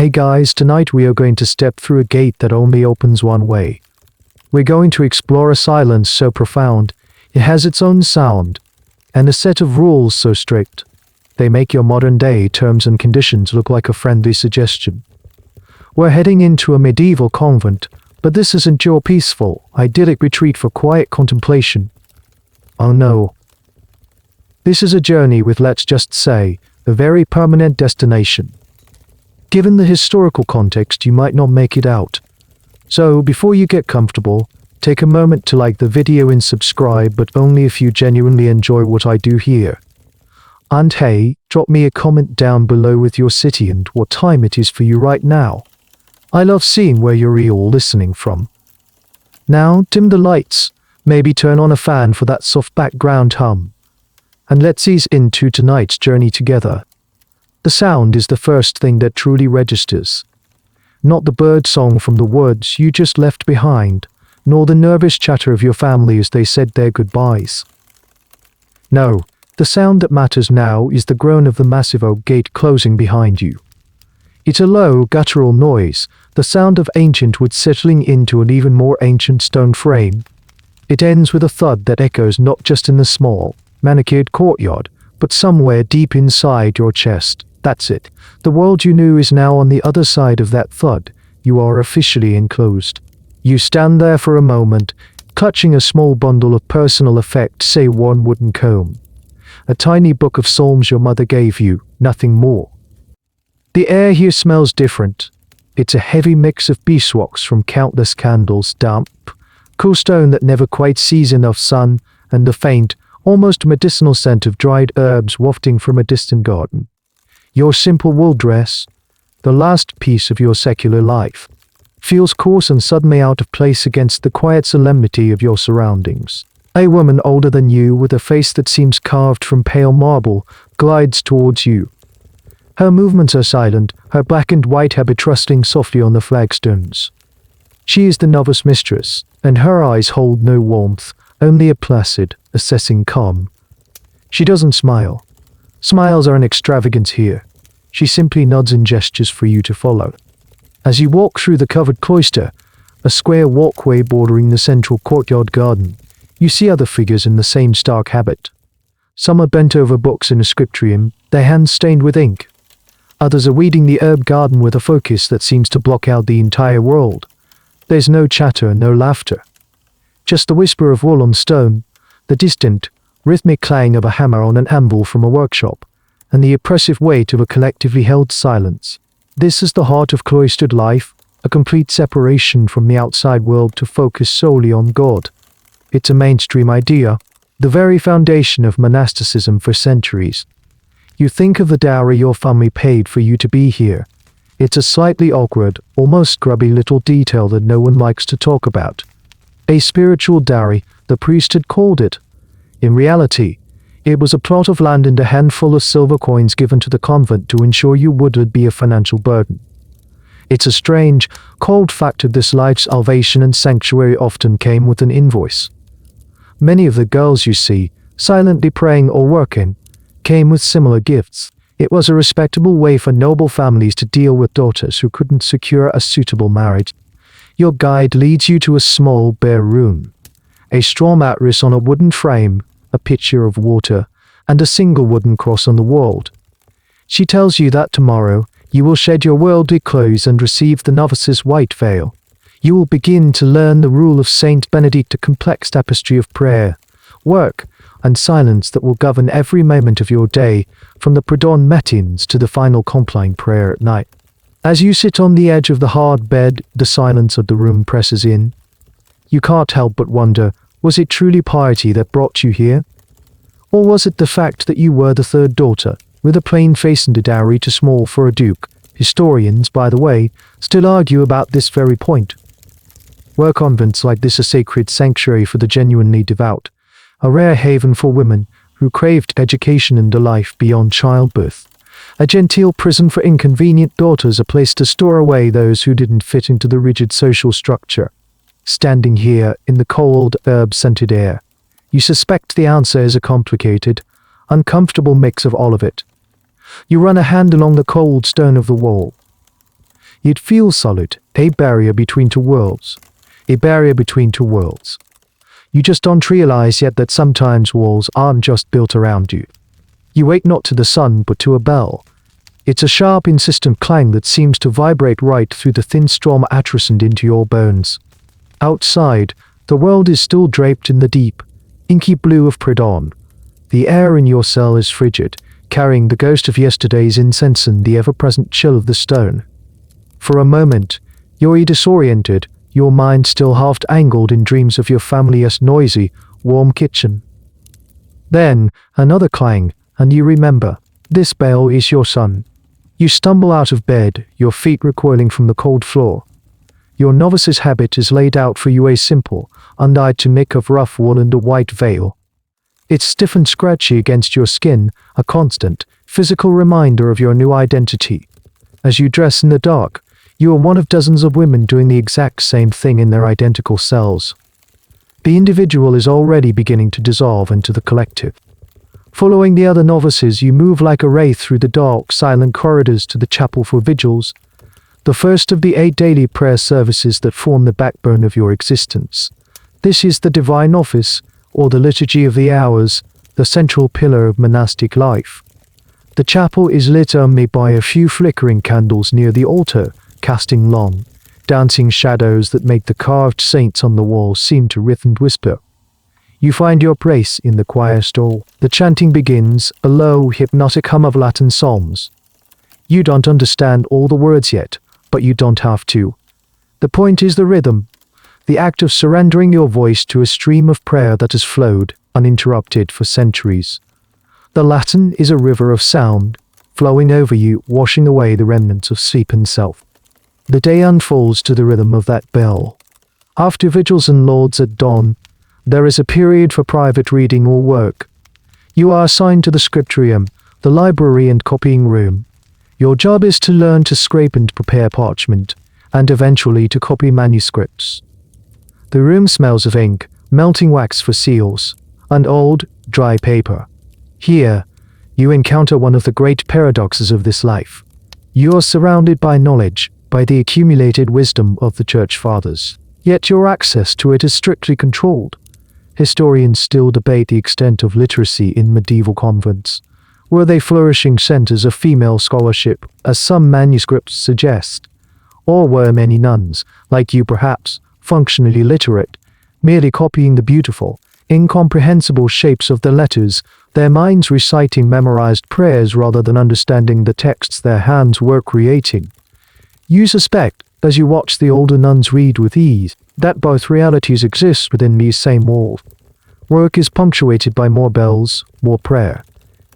Hey guys, tonight we are going to step through a gate that only opens one way. We're going to explore a silence so profound, it has its own sound, and a set of rules so strict, they make your modern-day terms and conditions look like a friendly suggestion. We're heading into a medieval convent, but this isn't your peaceful, idyllic retreat for quiet contemplation. Oh no. This is a journey with, let's just say, a very permanent destination. Given the historical context, you might not make it out. So, before you get comfortable, take a moment to like the video and subscribe, but only if you genuinely enjoy what I do here. And hey, drop me a comment down below with your city and what time it is for you right now. I love seeing where you're all listening from. Now, dim the lights, maybe turn on a fan for that soft background hum. And let's ease into tonight's journey together. The sound is the first thing that truly registers. Not the bird song from the woods you just left behind, nor the nervous chatter of your family as they said their goodbyes. No, the sound that matters now is the groan of the massive oak gate closing behind you. It's a low, guttural noise, the sound of ancient wood settling into an even more ancient stone frame. It ends with a thud that echoes not just in the small, manicured courtyard, but somewhere deep inside your chest. That's it. The world you knew is now on the other side of that thud. You are officially enclosed. You stand there for a moment, clutching a small bundle of personal effects, say one wooden comb. A tiny book of psalms your mother gave you, nothing more. The air here smells different. It's a heavy mix of beeswax from countless candles, damp, cool stone that never quite sees enough sun, and the faint, almost medicinal scent of dried herbs wafting from a distant garden. Your simple wool dress, the last piece of your secular life, feels coarse and suddenly out of place against the quiet solemnity of your surroundings. A woman older than you, with a face that seems carved from pale marble, glides towards you. Her movements are silent, her black and white habit rustling softly on the flagstones. She is the novice mistress, and her eyes hold no warmth, only a placid, assessing calm. She doesn't smile. Smiles are an extravagance here. She simply nods and gestures for you to follow. As you walk through the covered cloister, a square walkway bordering the central courtyard garden, you see other figures in the same stark habit. Some are bent over books in a scriptorium, their hands stained with ink. Others are weeding the herb garden with a focus that seems to block out the entire world. There's no chatter, no laughter. Just the whisper of wool on stone, the distant, rhythmic clang of a hammer on an anvil from a workshop, and the oppressive weight of a collectively held silence. This is the heart of cloistered life, a complete separation from the outside world to focus solely on God. It's a mainstream idea, the very foundation of monasticism for centuries. You think of the dowry your family paid for you to be here. It's a slightly awkward, almost grubby little detail that no one likes to talk about. A spiritual dowry, the priest had called it. In reality, it was a plot of land and a handful of silver coins given to the convent to ensure you wouldn't be a financial burden. It's a strange, cold fact of this life's salvation and sanctuary often came with an invoice. Many of the girls you see, silently praying or working, came with similar gifts. It was a respectable way for noble families to deal with daughters who couldn't secure a suitable marriage. Your guide leads you to a small, bare room. A straw mattress on a wooden frame, a pitcher of water, and a single wooden cross on the wall. She tells you that tomorrow you will shed your worldly clothes and receive the novice's white veil. You will begin to learn the rule of Saint Benedict, a complex tapestry of prayer, work, and silence that will govern every moment of your day, from the pre-dawn matins to the final compline prayer at night. As you sit on the edge of the hard bed, the silence of the room presses in. You can't help but wonder, was it truly piety that brought you here? Or was it the fact that you were the third daughter, with a plain face and a dowry too small for a duke? Historians, by the way, still argue about this very point. Were convents like this a sacred sanctuary for the genuinely devout, a rare haven for women who craved education and a life beyond childbirth, a genteel prison for inconvenient daughters, a place to store away those who didn't fit into the rigid social structure? Standing here in the cold, herb-scented air, you suspect the answer is a complicated, uncomfortable mix of all of it. You run a hand along the cold stone of the wall. It feels solid, a barrier between two worlds. A barrier between two worlds. You just don't realize yet that sometimes walls aren't just built around you. You wake not to the sun but to a bell. It's a sharp, insistent clang that seems to vibrate right through the thin storm attracent into your bones. Outside, the world is still draped in the deep, inky blue of pre-dawn. The air in your cell is frigid, carrying the ghost of yesterday's incense and the ever-present chill of the stone. For a moment, you're disoriented, your mind still half-angled in dreams of your family's noisy, warm kitchen. Then, another clang, and you remember, this bell is your son. You stumble out of bed, your feet recoiling from the cold floor. Your novice's habit is laid out for you, a simple, undyed tunic of rough wool and a white veil. It's stiff and scratchy against your skin, a constant, physical reminder of your new identity. As you dress in the dark, you are one of dozens of women doing the exact same thing in their identical cells. The individual is already beginning to dissolve into the collective. Following the other novices, you move like a wraith through the dark, silent corridors to the chapel for vigils, the first of the 8 daily prayer services that form the backbone of your existence. This is the divine office, or the liturgy of the hours, the central pillar of monastic life. The chapel is lit only by a few flickering candles near the altar, casting long, dancing shadows that make the carved saints on the walls seem to writhe and whisper. You find your place in the choir stall. The chanting begins, a low, hypnotic hum of Latin psalms. You don't understand all the words yet, but you don't have to. The point is the rhythm, the act of surrendering your voice to a stream of prayer that has flowed, uninterrupted, for centuries. The Latin is a river of sound, flowing over you, washing away the remnants of sleep and self. The day unfolds to the rhythm of that bell. After vigils and lauds at dawn, there is a period for private reading or work. You are assigned to the scriptorium, the library and copying room. Your job is to learn to scrape and prepare parchment, and eventually to copy manuscripts. The room smells of ink, melting wax for seals, and old, dry paper. Here, you encounter one of the great paradoxes of this life. You are surrounded by knowledge, by the accumulated wisdom of the Church Fathers, yet your access to it is strictly controlled. Historians still debate the extent of literacy in medieval convents. Were they flourishing centers of female scholarship, as some manuscripts suggest? Or were many nuns, like you perhaps, functionally literate, merely copying the beautiful, incomprehensible shapes of the letters, their minds reciting memorized prayers rather than understanding the texts their hands were creating? You suspect, as you watch the older nuns read with ease, that both realities exist within these same walls. Work is punctuated by more bells, more prayer.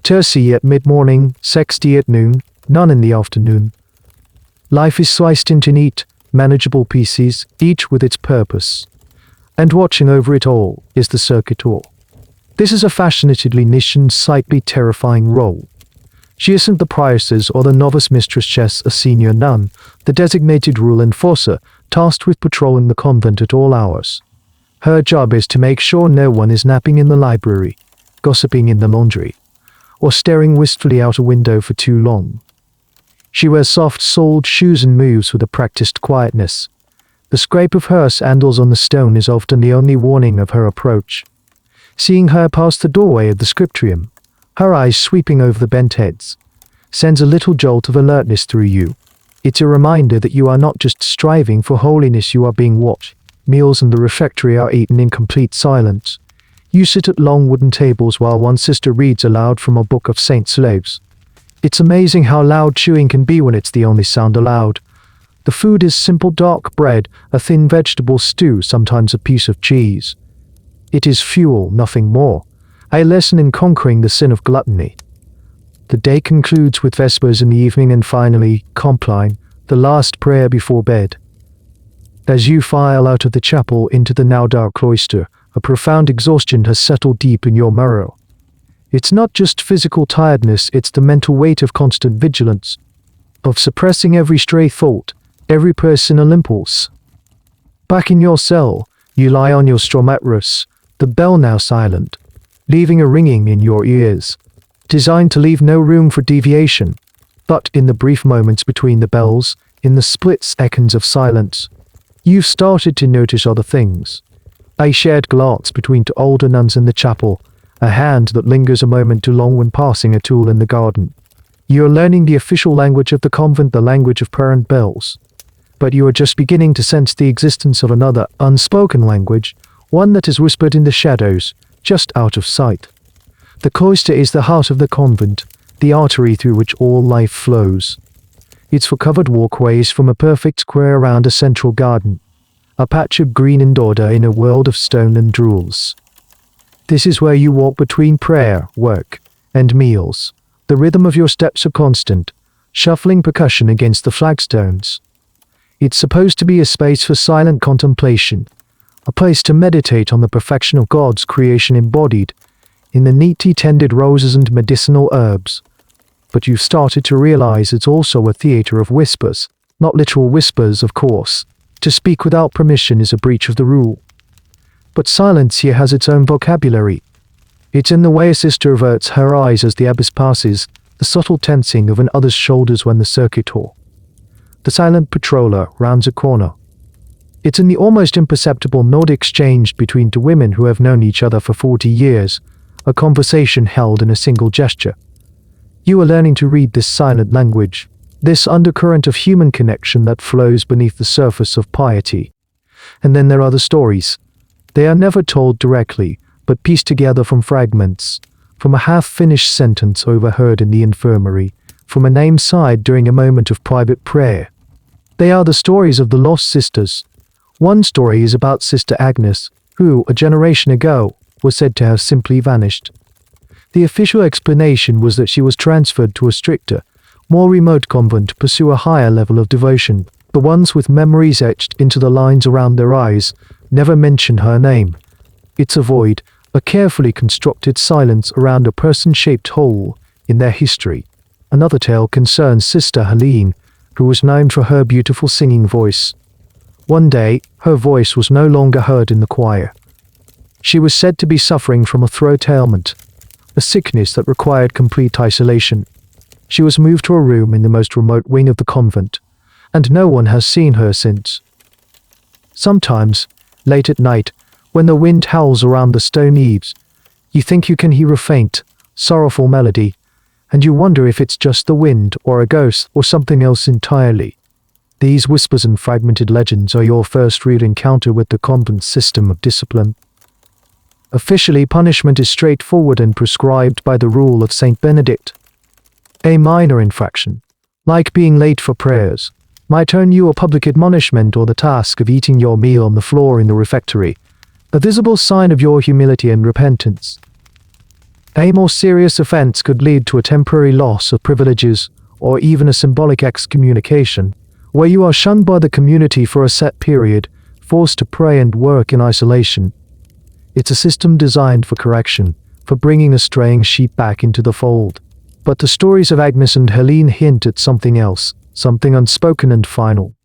Tertii at mid-morning, sexty at noon, none in the afternoon. Life is sliced into neat, manageable pieces, each with its purpose. And watching over it all is the circuitor. This is a fascinatedly niche and slightly terrifying role. She isn't the priestess or the novice mistress, a senior nun, the designated rule enforcer, tasked with patrolling the convent at all hours. Her job is to make sure no one is napping in the library, gossiping in the laundry, or staring wistfully out a window for too long. She wears soft-soled shoes and moves with a practiced quietness. The scrape of her sandals on the stone is often the only warning of her approach. Seeing her pass the doorway of the scriptorium, her eyes sweeping over the bent heads, sends a little jolt of alertness through you. It's a reminder that you are not just striving for holiness, you are being watched. Meals in the refectory are eaten in complete silence. You sit at long wooden tables while one sister reads aloud from a book of Saint Slaves. It's amazing how loud chewing can be when it's the only sound allowed. The food is simple dark bread, a thin vegetable stew, sometimes a piece of cheese. It is fuel, nothing more. A lesson in conquering the sin of gluttony. The day concludes with vespers in the evening and finally, compline, the last prayer before bed. As you file out of the chapel into the now dark cloister, a profound exhaustion has settled deep in your marrow. It's not just physical tiredness, it's the mental weight of constant vigilance, of suppressing every stray thought, every personal impulse. Back in your cell, you lie on your straw mattress, the bell now silent, leaving a ringing in your ears, designed to leave no room for deviation. But in the brief moments between the bells, in the split seconds of silence, you've started to notice other things. A shared glance between two older nuns in the chapel, a hand that lingers a moment too long when passing a tool in the garden. You are learning the official language of the convent, the language of prayer and bells. But you are just beginning to sense the existence of another, unspoken language, one that is whispered in the shadows, just out of sight. The cloister is the heart of the convent, the artery through which all life flows. Its for covered walkways from a perfect square around a central garden, a patch of green and order in a world of stone and rules. This is where you walk between prayer, work, and meals. The rhythm of your steps are constant, shuffling percussion against the flagstones. It's supposed to be a space for silent contemplation, a place to meditate on the perfection of God's creation embodied in the neatly tended roses and medicinal herbs. But you've started to realize it's also a theater of whispers, not literal whispers, of course. To speak without permission is a breach of the rule. But silence here has its own vocabulary. It's in the way a sister averts her eyes as the abbess passes, the subtle tensing of another's shoulders when the circuitor, the silent patroller, rounds a corner. It's in the almost imperceptible nod exchanged between two women who have known each other for 40 years, a conversation held in a single gesture. You are learning to read this silent language, this undercurrent of human connection that flows beneath the surface of piety. And then there are the stories. They are never told directly, but pieced together from fragments, from a half-finished sentence overheard in the infirmary, from a name sighed during a moment of private prayer. They are the stories of the lost sisters. One story is about Sister Agnes, who, a generation ago, was said to have simply vanished. The official explanation was that she was transferred to a stricter, more remote convent to pursue a higher level of devotion. The ones with memories etched into the lines around their eyes never mention her name. It's a void, a carefully constructed silence around a person-shaped hole in their history. Another tale concerns Sister Helene, who was known for her beautiful singing voice. One day, her voice was no longer heard in the choir. She was said to be suffering from a throat ailment, a sickness that required complete isolation. She was moved to a room in the most remote wing of the convent, and no one has seen her since. Sometimes, late at night, when the wind howls around the stone eaves, you think you can hear a faint, sorrowful melody, and you wonder if it's just the wind or a ghost or something else entirely. These whispers and fragmented legends are your first real encounter with the convent's system of discipline. Officially, punishment is straightforward and prescribed by the rule of Saint Benedict. A minor infraction, like being late for prayers, might earn you a public admonishment or the task of eating your meal on the floor in the refectory, a visible sign of your humility and repentance. A more serious offense could lead to a temporary loss of privileges or even a symbolic excommunication, where you are shunned by the community for a set period, forced to pray and work in isolation. It's a system designed for correction, for bringing a straying sheep back into the fold. But the stories of Agnes and Helene hint at something else, something unspoken and final.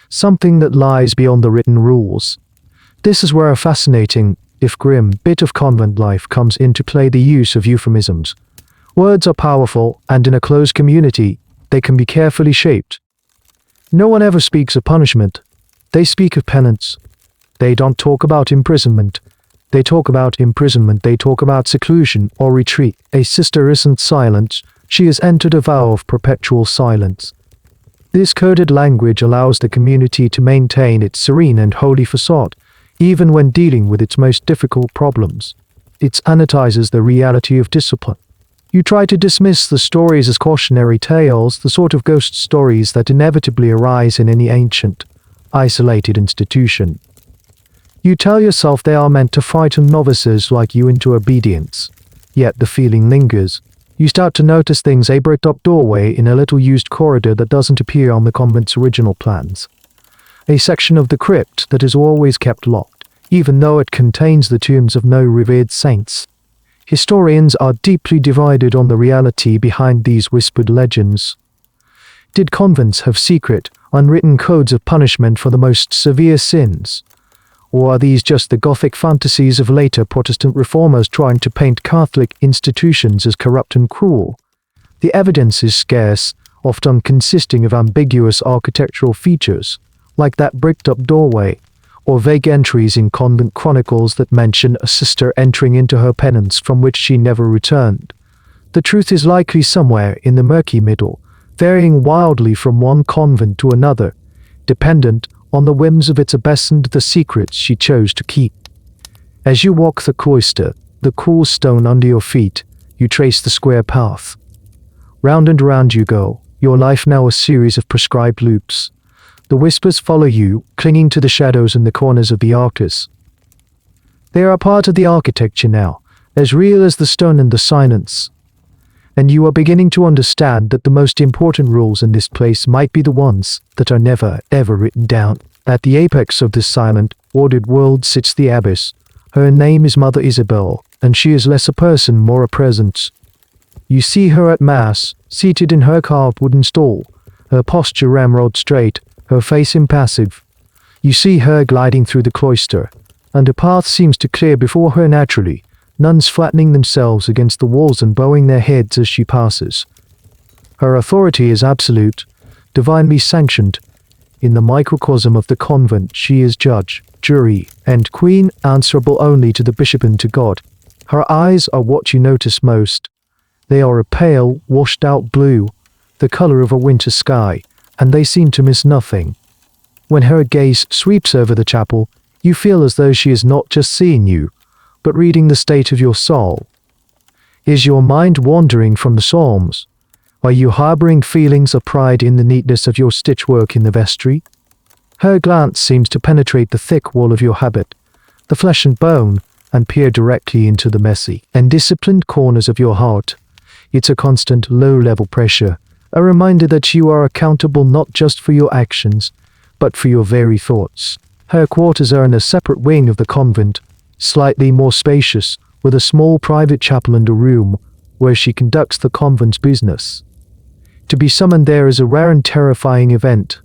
Something that lies beyond the written rules. This is where a fascinating, if grim, bit of convent life comes into play: the use of euphemisms. Words are powerful, and in a closed community, they can be carefully shaped. No one ever speaks of punishment. They speak of penance. They don't talk about imprisonment. They talk about imprisonment. They talk about seclusion or retreat. A sister isn't silent. She has entered a vow of perpetual silence. This coded language allows the community to maintain its serene and holy facade, even when dealing with its most difficult problems. It sanitizes the reality of discipline. You try to dismiss the stories as cautionary tales, the sort of ghost stories that inevitably arise in any ancient, isolated institution. You tell yourself they are meant to frighten novices like you into obedience. Yet the feeling lingers. You start to notice things: a bricked-up doorway in a little used corridor that doesn't appear on the convent's original plans. A section of the crypt that is always kept locked, even though it contains the tombs of no revered saints. Historians are deeply divided on the reality behind these whispered legends. Did convents have secret, unwritten codes of punishment for the most severe sins? Or are these just the Gothic fantasies of later Protestant reformers trying to paint Catholic institutions as corrupt and cruel? The evidence is scarce, often consisting of ambiguous architectural features, like that bricked-up doorway, or vague entries in convent chronicles that mention a sister entering into her penance from which she never returned. The truth is likely somewhere in the murky middle, varying wildly from one convent to another, dependent on the whims of its abbess and the secrets she chose to keep. As you walk the cloister, the cool stone under your feet, you trace the square path. Round and round you go, your life now a series of prescribed loops. The whispers follow you, clinging to the shadows in the corners of the arches. They are a part of the architecture now, as real as the stone and the silence. And you are beginning to understand that the most important rules in this place might be the ones that are never, ever written down. At the apex of this silent, ordered world sits the abbess. Her name is Mother Isabel, and she is less a person, more a presence. You see her at Mass, seated in her carved wooden stall, her posture ramrod straight, her face impassive. You see her gliding through the cloister, and a path seems to clear before her naturally, nuns flattening themselves against the walls and bowing their heads as she passes. Her authority is absolute, divinely sanctioned. In the microcosm of the convent she is judge, jury, and queen, answerable only to the bishop and to God. Her eyes are what you notice most. They are a pale, washed-out blue, the color of a winter sky, and they seem to miss nothing. When her gaze sweeps over the chapel, you feel as though she is not just seeing you, but reading the state of your soul. Is your mind wandering from the Psalms? Are you harboring feelings of pride in the neatness of your stitchwork in the vestry? Her glance seems to penetrate the thick wall of your habit, the flesh and bone, and peer directly into the messy and disciplined corners of your heart. It's a constant low-level pressure, a reminder that you are accountable not just for your actions, but for your very thoughts. Her quarters are in a separate wing of the convent, slightly more spacious, with a small private chapel and a room where she conducts the convent's business. To be summoned there is a rare and terrifying event.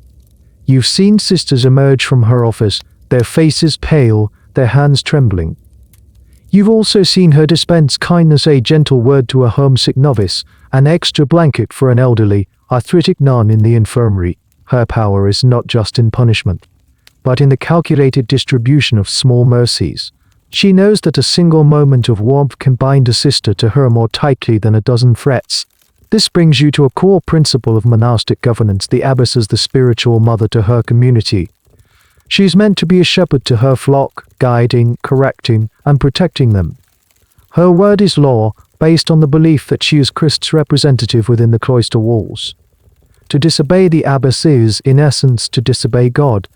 You've seen sisters emerge from her office, their faces pale, their hands trembling. You've also seen her dispense kindness, a gentle word to a homesick novice, an extra blanket for an elderly, arthritic nun in the infirmary. Her power is not just in punishment, but in the calculated distribution of small mercies. She knows that a single moment of warmth can bind a sister to her more tightly than a dozen threats. This brings you to a core principle of monastic governance, the abbess as the spiritual mother to her community. She is meant to be a shepherd to her flock, guiding, correcting, and protecting them. Her word is law, based on the belief that she is Christ's representative within the cloister walls. To disobey the abbess is, in essence, to disobey God.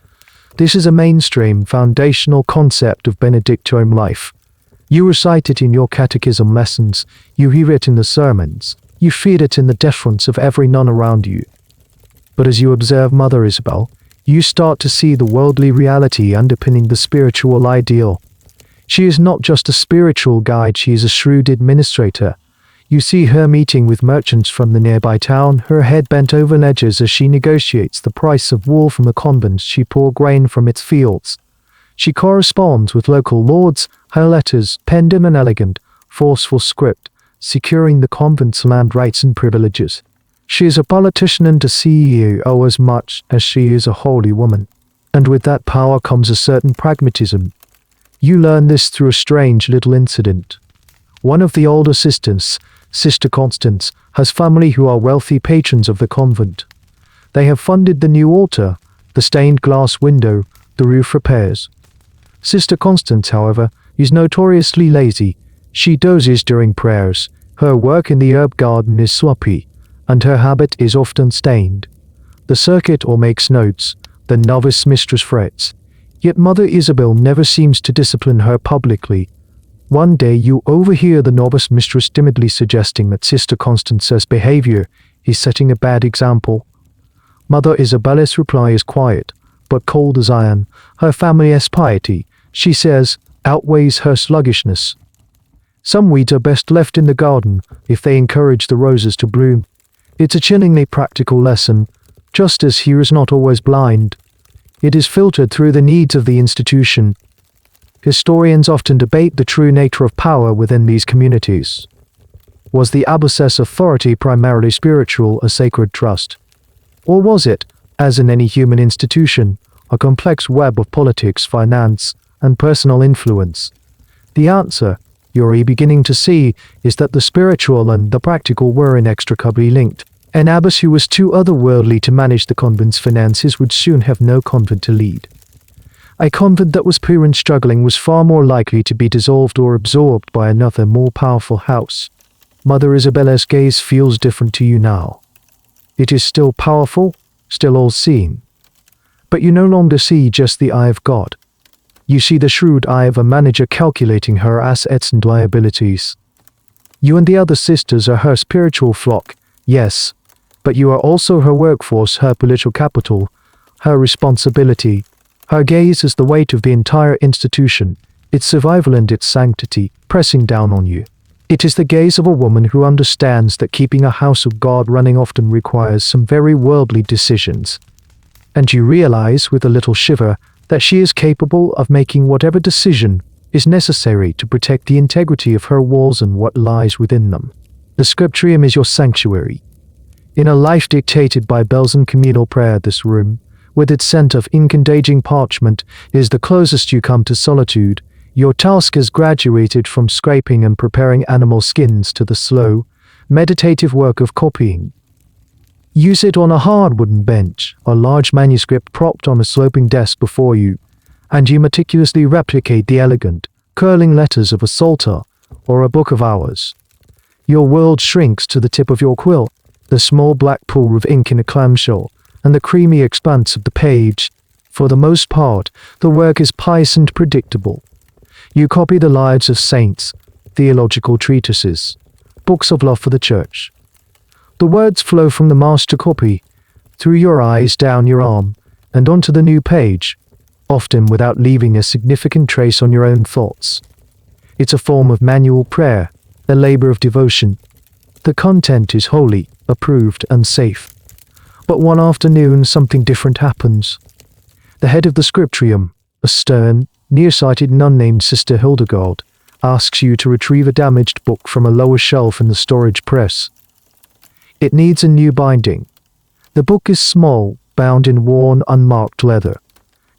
This is a mainstream, foundational concept of Benedictine life. You recite it in your catechism lessons, you hear it in the sermons, you feel it in the deference of every nun around you. But as you observe Mother Isabel, you start to see the worldly reality underpinning the spiritual ideal. She is not just a spiritual guide, she is a shrewd administrator. You see her meeting with merchants from the nearby town, her head bent over ledgers as she negotiates the price of wool from the convents she pours grain from its fields. She corresponds with local lords, her letters, penned in an elegant, forceful script, securing the convent's land rights and privileges. She is a politician and a CEO as much as she is a holy woman. And with that power comes a certain pragmatism. You learn this through a strange little incident. One of the older sisters, Sister Constance, has family who are wealthy patrons of the convent. They have funded the new altar, the stained glass window, the roof repairs. Sister Constance, however, is notoriously lazy. She dozes during prayers, her work in the herb garden is sloppy, and her habit is often stained. The circuit or makes notes, the novice mistress frets. Yet Mother Isabel never seems to discipline her publicly. One day you overhear the novice mistress timidly suggesting that Sister Constance's behavior is setting a bad example. Mother Isabel's reply is quiet, but cold as iron. Her family's piety, she says, outweighs her sluggishness. Some weeds are best left in the garden if they encourage the roses to bloom. It's a chillingly practical lesson. Justice here is not always blind. It is filtered through the needs of the institution. Historians often debate the true nature of power within these communities. Was the abbess's authority primarily spiritual, a sacred trust? Or was it, as in any human institution, a complex web of politics, finance, and personal influence? The answer, you're beginning to see, is that the spiritual and the practical were inextricably linked. An abbess who was too otherworldly to manage the convent's finances would soon have no convent to lead. A convent that was poor and struggling was far more likely to be dissolved or absorbed by another, more powerful house. Mother Isabella's gaze feels different to you now. It is still powerful, still all-seeing. But you no longer see just the eye of God. You see the shrewd eye of a manager calculating her assets and liabilities. You and the other sisters are her spiritual flock, yes, but you are also her workforce, her political capital, her responsibility. Her gaze is the weight of the entire institution, its survival and its sanctity, pressing down on you. It is the gaze of a woman who understands that keeping a house of God running often requires some very worldly decisions. And you realize, with a little shiver, that she is capable of making whatever decision is necessary to protect the integrity of her walls and what lies within them. The scriptorium is your sanctuary. In a life dictated by bells and communal prayer, this room, with its scent of ink-and-aging parchment, is the closest you come to solitude. Your task has graduated from scraping and preparing animal skins to the slow, meditative work of copying. You sit on a hard wooden bench, a large manuscript propped on a sloping desk before you, and you meticulously replicate the elegant, curling letters of a psalter or a book of hours. Your world shrinks to the tip of your quill, the small black pool of ink in a clamshell, and the creamy expanse of the page. For the most part, the work is pious and predictable. You copy the lives of saints, theological treatises, books of love for the church. The words flow from the master copy, through your eyes, down your arm, and onto the new page, often without leaving a significant trace on your own thoughts. It's a form of manual prayer, a labor of devotion. The content is holy, approved, and safe. But one afternoon something different happens. The head of the scriptorium, a stern, nearsighted nun named Sister Hildegard, asks you to retrieve a damaged book from a lower shelf in the storage press. It needs a new binding. The book is small, bound in worn, unmarked leather.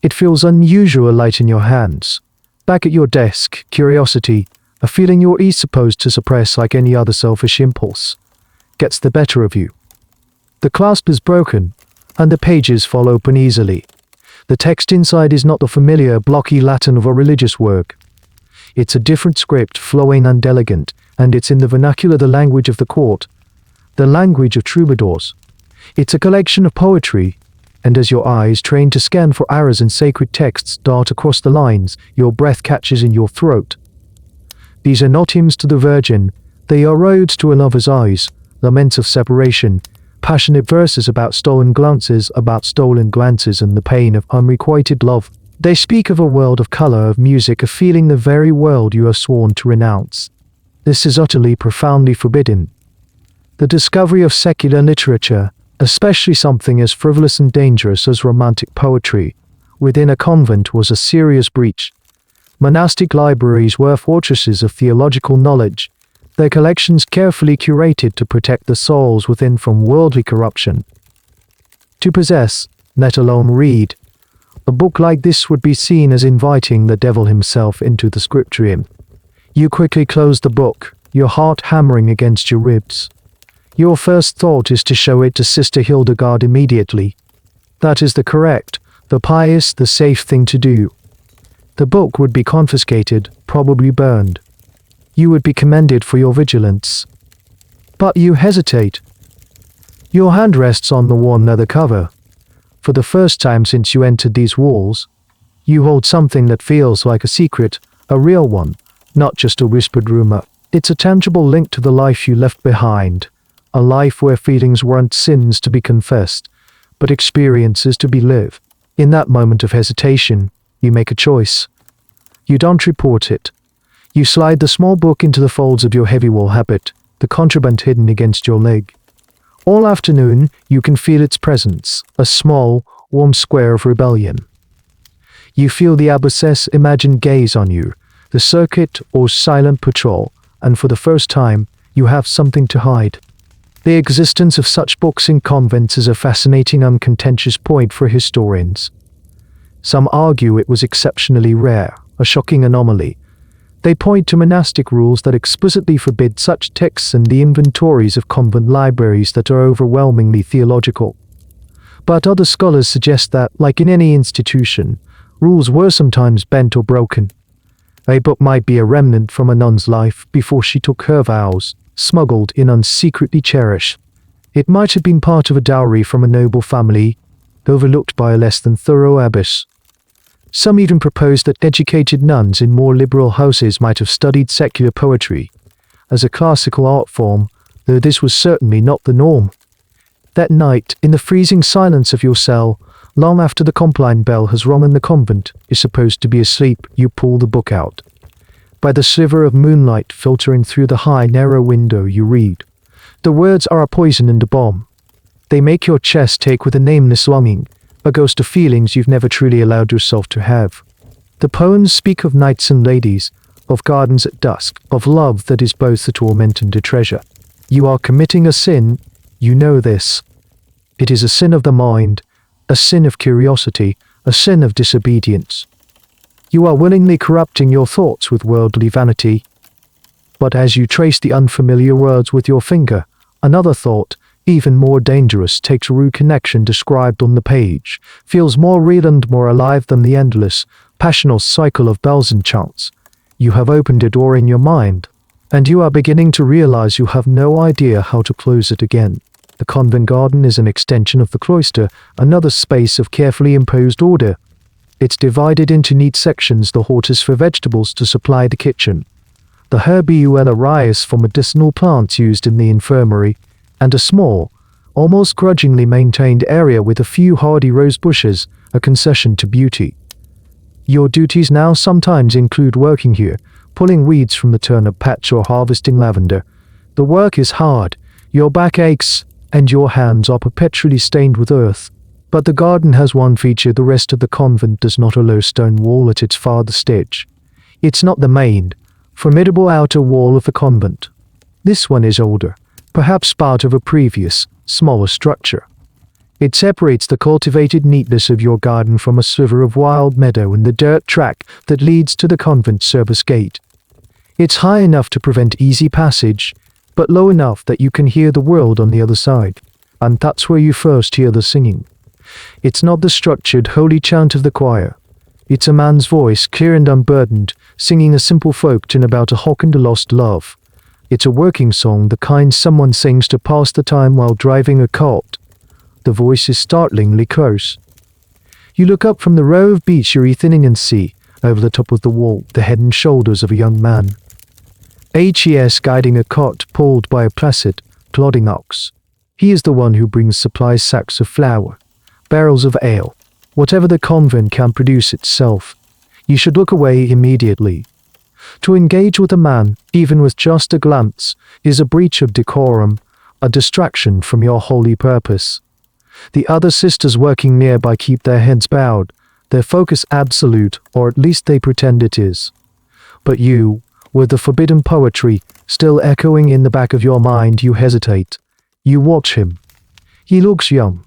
It feels unusual light in your hands. Back at your desk, curiosity, a feeling you're supposed to suppress like any other selfish impulse, gets the better of you. The clasp is broken, and the pages fall open easily. The text inside is not the familiar, blocky Latin of a religious work. It's a different script, flowing and elegant, and it's in the vernacular, the language of the court, the language of troubadours. It's a collection of poetry, and as your eyes, trained to scan for errors in sacred texts, dart across the lines, your breath catches in your throat. These are not hymns to the Virgin, they are roads to a lover's eyes, laments of separation, passionate verses about stolen glances and the pain of unrequited love. They speak of a world of color, of music, of feeling, the very world you are sworn to renounce. This is utterly, profoundly forbidden. The discovery of secular literature, especially something as frivolous and dangerous as romantic poetry, within a convent was a serious breach. Monastic libraries were fortresses of theological knowledge, their collections carefully curated to protect the souls within from worldly corruption. To possess, let alone read, a book like this would be seen as inviting the devil himself into the scriptorium. You quickly close the book, your heart hammering against your ribs. Your first thought is to show it to Sister Hildegard immediately. That is the correct, the pious, the safe thing to do. The book would be confiscated, probably burned. You would be commended for your vigilance. But you hesitate. Your hand rests on the worn leather cover. For the first time since you entered these walls, you hold something that feels like a secret, a real one, not just a whispered rumor. It's a tangible link to the life you left behind, a life where feelings weren't sins to be confessed, but experiences to be lived. In that moment of hesitation, you make a choice. You don't report it. You slide the small book into the folds of your heavy wool habit, the contraband hidden against your leg. All afternoon, you can feel its presence, a small, warm square of rebellion. You feel the abbess's imagined gaze on you, the circuit or silent patrol, and for the first time, you have something to hide. The existence of such books in convents is a fascinating uncontentious point for historians. Some argue it was exceptionally rare, a shocking anomaly. They point to monastic rules that explicitly forbid such texts and the inventories of convent libraries that are overwhelmingly theological. But other scholars suggest that, like in any institution, rules were sometimes bent or broken. A book might be a remnant from a nun's life before she took her vows, smuggled in and secretly cherished. It might have been part of a dowry from a noble family, overlooked by a less than thorough abbess. Some even propose that educated nuns in more liberal houses might have studied secular poetry as a classical art form, though this was certainly not the norm. That night, in the freezing silence of your cell, long after the compline bell has rung in the convent is supposed to be asleep, you pull the book out. By the sliver of moonlight filtering through the high, narrow window, you read. The words are a poison and a bomb. They make your chest take with a nameless longing, a ghost of feelings you've never truly allowed yourself to have. The poems speak of knights and ladies, of gardens at dusk, of love that is both a torment and a treasure. You are committing a sin, you know this. It is a sin of the mind, a sin of curiosity, a sin of disobedience. You are willingly corrupting your thoughts with worldly vanity. But as you trace the unfamiliar words with your finger, another thought, even more dangerous, takes root. Connection described on the page feels more real and more alive than the endless, passional cycle of bells and chants. You have opened a door in your mind, and you are beginning to realize you have no idea how to close it again. The convent garden is an extension of the cloister, another space of carefully imposed order. It's divided into neat sections, the hortus for vegetables to supply the kitchen, the herbaceous for medicinal plants used in the infirmary, and a small, almost grudgingly maintained area with a few hardy rose bushes, a concession to beauty. Your duties now sometimes include working here, pulling weeds from the turnip patch or harvesting lavender. The work is hard, your back aches, and your hands are perpetually stained with earth. But the garden has one feature the rest of the convent does not: a low stone wall at its farthest edge. It's not the main, formidable outer wall of the convent. This one is older, perhaps part of a previous, smaller structure. It separates the cultivated neatness of your garden from a sliver of wild meadow and the dirt track that leads to the convent service gate. It's high enough to prevent easy passage, but low enough that you can hear the world on the other side, and that's where you first hear the singing. It's not the structured, holy chant of the choir. It's a man's voice, clear and unburdened, singing a simple folk tune about a hawk and a lost love. It's a working song, the kind someone sings to pass the time while driving a cart. The voice is startlingly close. You look up from the row of beechery thinning and see, over the top of the wall, the head and shoulders of a young man. HES guiding a cart pulled by a placid, plodding ox. He is the one who brings supplies, sacks of flour, barrels of ale, whatever the convent can produce itself. You should look away immediately. To engage with a man, even with just a glance, is a breach of decorum, a distraction from your holy purpose. The other sisters working nearby keep their heads bowed, their focus absolute, or at least they pretend it is. But you, with the forbidden poetry still echoing in the back of your mind, you hesitate. You watch him. He looks young,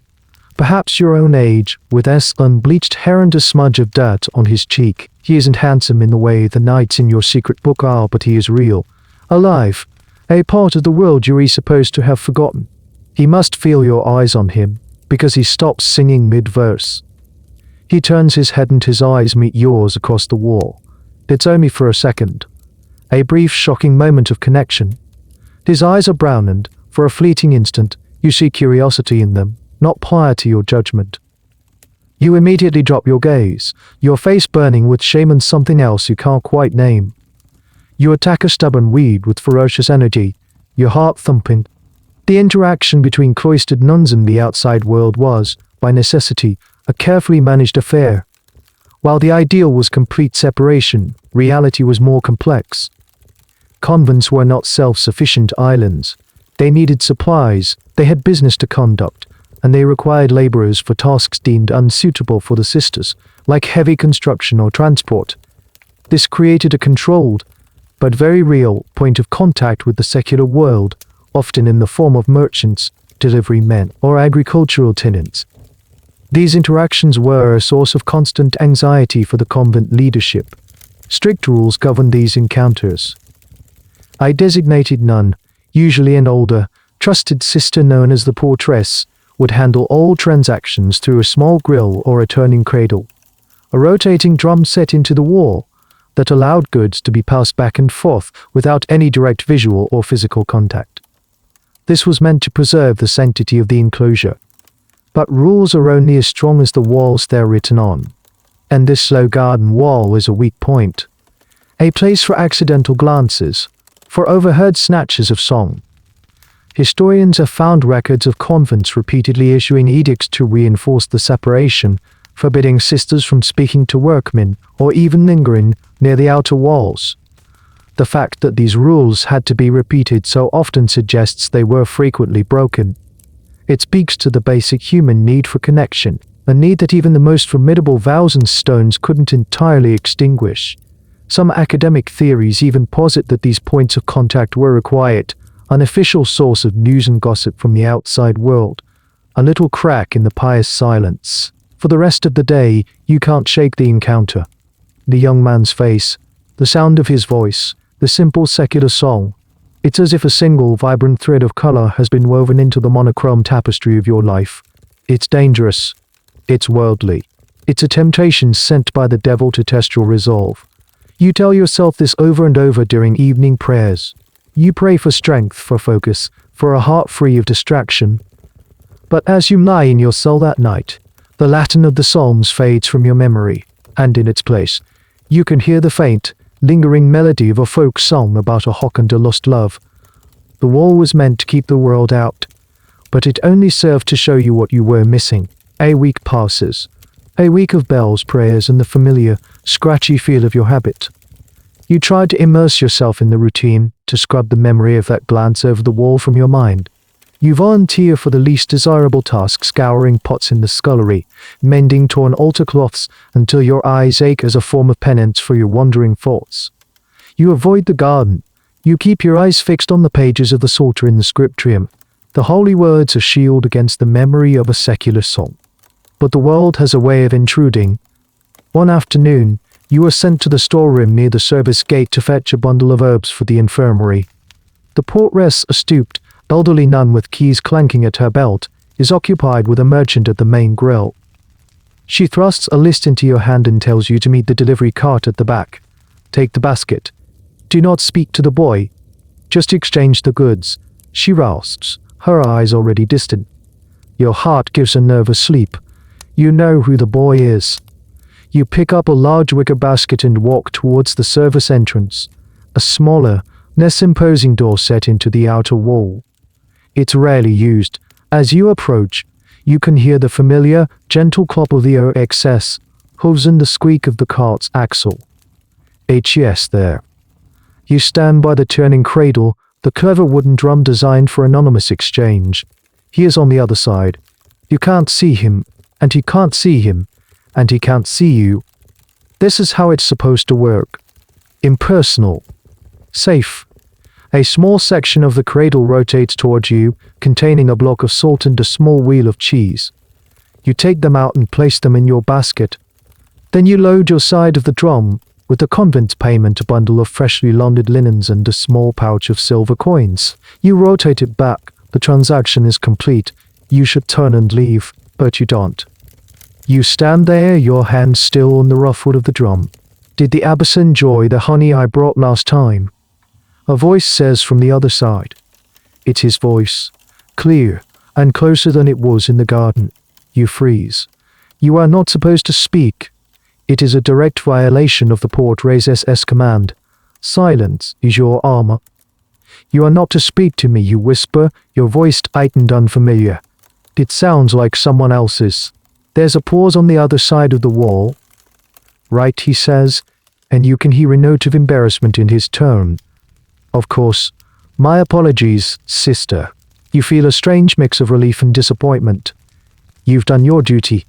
perhaps your own age, with unbleached hair and a smudge of dirt on his cheek. He isn't handsome in the way the knights in your secret book are, but he is real, alive, a part of the world you're supposed to have forgotten. He must feel your eyes on him, because he stops singing mid-verse. He turns his head and his eyes meet yours across the wall. It's only for a second. A brief, shocking moment of connection. His eyes are brown and, for a fleeting instant, you see curiosity in them, not piety or judgment. You immediately drop your gaze, your face burning with shame and something else you can't quite name. You attack a stubborn weed with ferocious energy, your heart thumping. The interaction between cloistered nuns and the outside world was, by necessity, a carefully managed affair. While the ideal was complete separation, reality was more complex. Convents were not self-sufficient islands. They needed supplies, they had business to conduct, and they required laborers for tasks deemed unsuitable for the sisters, like heavy construction or transport. This created a controlled, but very real, point of contact with the secular world, often in the form of merchants, delivery men, or agricultural tenants. These interactions were a source of constant anxiety for the convent leadership. Strict rules governed these encounters. A designated nun, usually an older, trusted sister known as the portress, would handle all transactions through a small grill or a turning cradle, a rotating drum set into the wall that allowed goods to be passed back and forth without any direct visual or physical contact. This was meant to preserve the sanctity of the enclosure. But rules are only as strong as the walls they're written on. And this slow garden wall is a weak point. A place for accidental glances, for overheard snatches of song. Historians have found records of convents repeatedly issuing edicts to reinforce the separation, forbidding sisters from speaking to workmen or even lingering near the outer walls. The fact that these rules had to be repeated so often suggests they were frequently broken. It speaks to the basic human need for connection, a need that even the most formidable vows and stones couldn't entirely extinguish. Some academic theories even posit that these points of contact were a quiet, unofficial source of news and gossip from the outside world, a little crack in the pious silence. For the rest of the day, you can't shake the encounter. The young man's face, the sound of his voice, the simple secular song. It's as if a single vibrant thread of color has been woven into the monochrome tapestry of your life. It's dangerous. It's worldly. It's a temptation sent by the devil to test your resolve. You tell yourself this over and over during evening prayers. You pray for strength, for focus, for a heart free of distraction. But as you lie in your cell that night, the Latin of the Psalms fades from your memory, and in its place, you can hear the faint, lingering melody of a folk song about a hawk and a lost love. The wall was meant to keep the world out, but it only served to show you what you were missing. A week passes. A week of bells, prayers, and the familiar, scratchy feel of your habit. You try to immerse yourself in the routine, to scrub the memory of that glance over the wall from your mind. You volunteer for the least desirable task, scouring pots in the scullery, mending torn altar cloths until your eyes ache as a form of penance for your wandering thoughts. You avoid the garden. You keep your eyes fixed on the pages of the Psalter in the scriptorium. The holy words are shield against the memory of a secular song. But the world has a way of intruding. One afternoon, you are sent to the storeroom near the service gate to fetch a bundle of herbs for the infirmary. The portress, a stooped, elderly nun with keys clanking at her belt, is occupied with a merchant at the main grill. She thrusts a list into your hand and tells you to meet the delivery cart at the back. Take the basket. Do not speak to the boy. Just exchange the goods. She rasps, her eyes already distant. Your heart gives a nervous leap. You know who the boy is. You pick up a large wicker basket and walk towards the service entrance, a smaller, less imposing door set into the outer wall. It's rarely used. As you approach, you can hear the familiar, gentle clop of the OXS, hooves and the squeak of the cart's axle. HES there. You stand by the turning cradle, the clever wooden drum designed for anonymous exchange. He is on the other side. You can't see him, and he can't see him, and he can't see you. This is how it's supposed to work. Impersonal. Safe. A small section of the cradle rotates towards you, containing a block of salt and a small wheel of cheese. You take them out and place them in your basket. Then you load your side of the drum, with the convent's payment, a bundle of freshly laundered linens and a small pouch of silver coins. You rotate it back. The transaction is complete. You should turn and leave, but you don't. You stand there, your hands still on the rough wood of the drum. Did the abbess enjoy the honey I brought last time? A voice says from the other side. It's his voice, clear and closer than it was in the garden. You freeze. You are not supposed to speak. It is a direct violation of the portrait SS command. Silence is your armor. You are not to speak to me, you whisper, your voice tight and unfamiliar. It sounds like someone else's. There's a pause on the other side of the wall. Right, he says, and you can hear a note of embarrassment in his tone. Of course. My apologies, sister. You feel a strange mix of relief and disappointment. You've done your duty.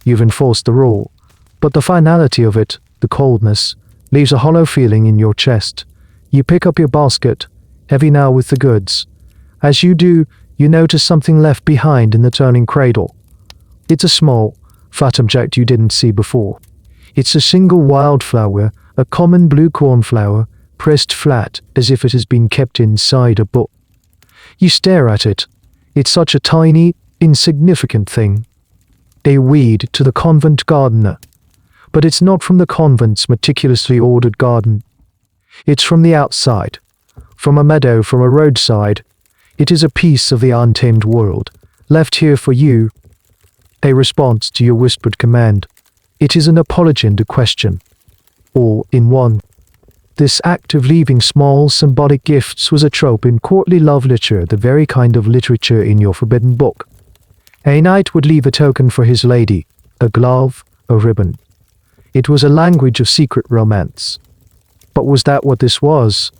You've enforced the rule. But the finality of it, the coldness, leaves a hollow feeling in your chest. You pick up your basket, heavy now with the goods. As you do, you notice something left behind in the turning cradle. It's a small, flat object you didn't see before. It's a single wildflower, a common blue cornflower, pressed flat as if it has been kept inside a book. You stare at it. It's such a tiny, insignificant thing. A weed to the convent gardener. But it's not from the convent's meticulously ordered garden. It's from the outside. From a meadow, from a roadside. It is a piece of the untamed world, left here for you. A response to your whispered command. It is an apology and a question. All in one. This act of leaving small symbolic gifts was a trope in courtly love literature, the very kind of literature in your forbidden book. A knight would leave a token for his lady, a glove, a ribbon. It was a language of secret romance. But was that what this was?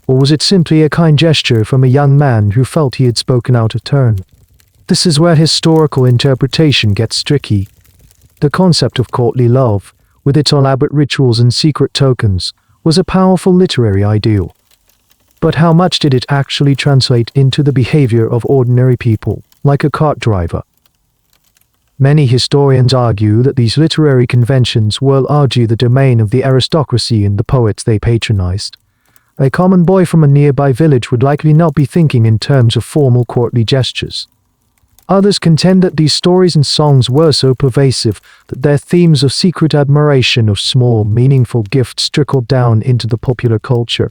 Or was it simply a kind gesture from a young man who felt he had spoken out of turn? This is where historical interpretation gets tricky. The concept of courtly love, with its elaborate rituals and secret tokens, was a powerful literary ideal. But how much did it actually translate into the behavior of ordinary people, like a cart driver? Many historians argue that these literary conventions were largely the domain of the aristocracy and the poets they patronized. A common boy from a nearby village would likely not be thinking in terms of formal courtly gestures. Others contend that these stories and songs were so pervasive that their themes of secret admiration of small, meaningful gifts trickled down into the popular culture.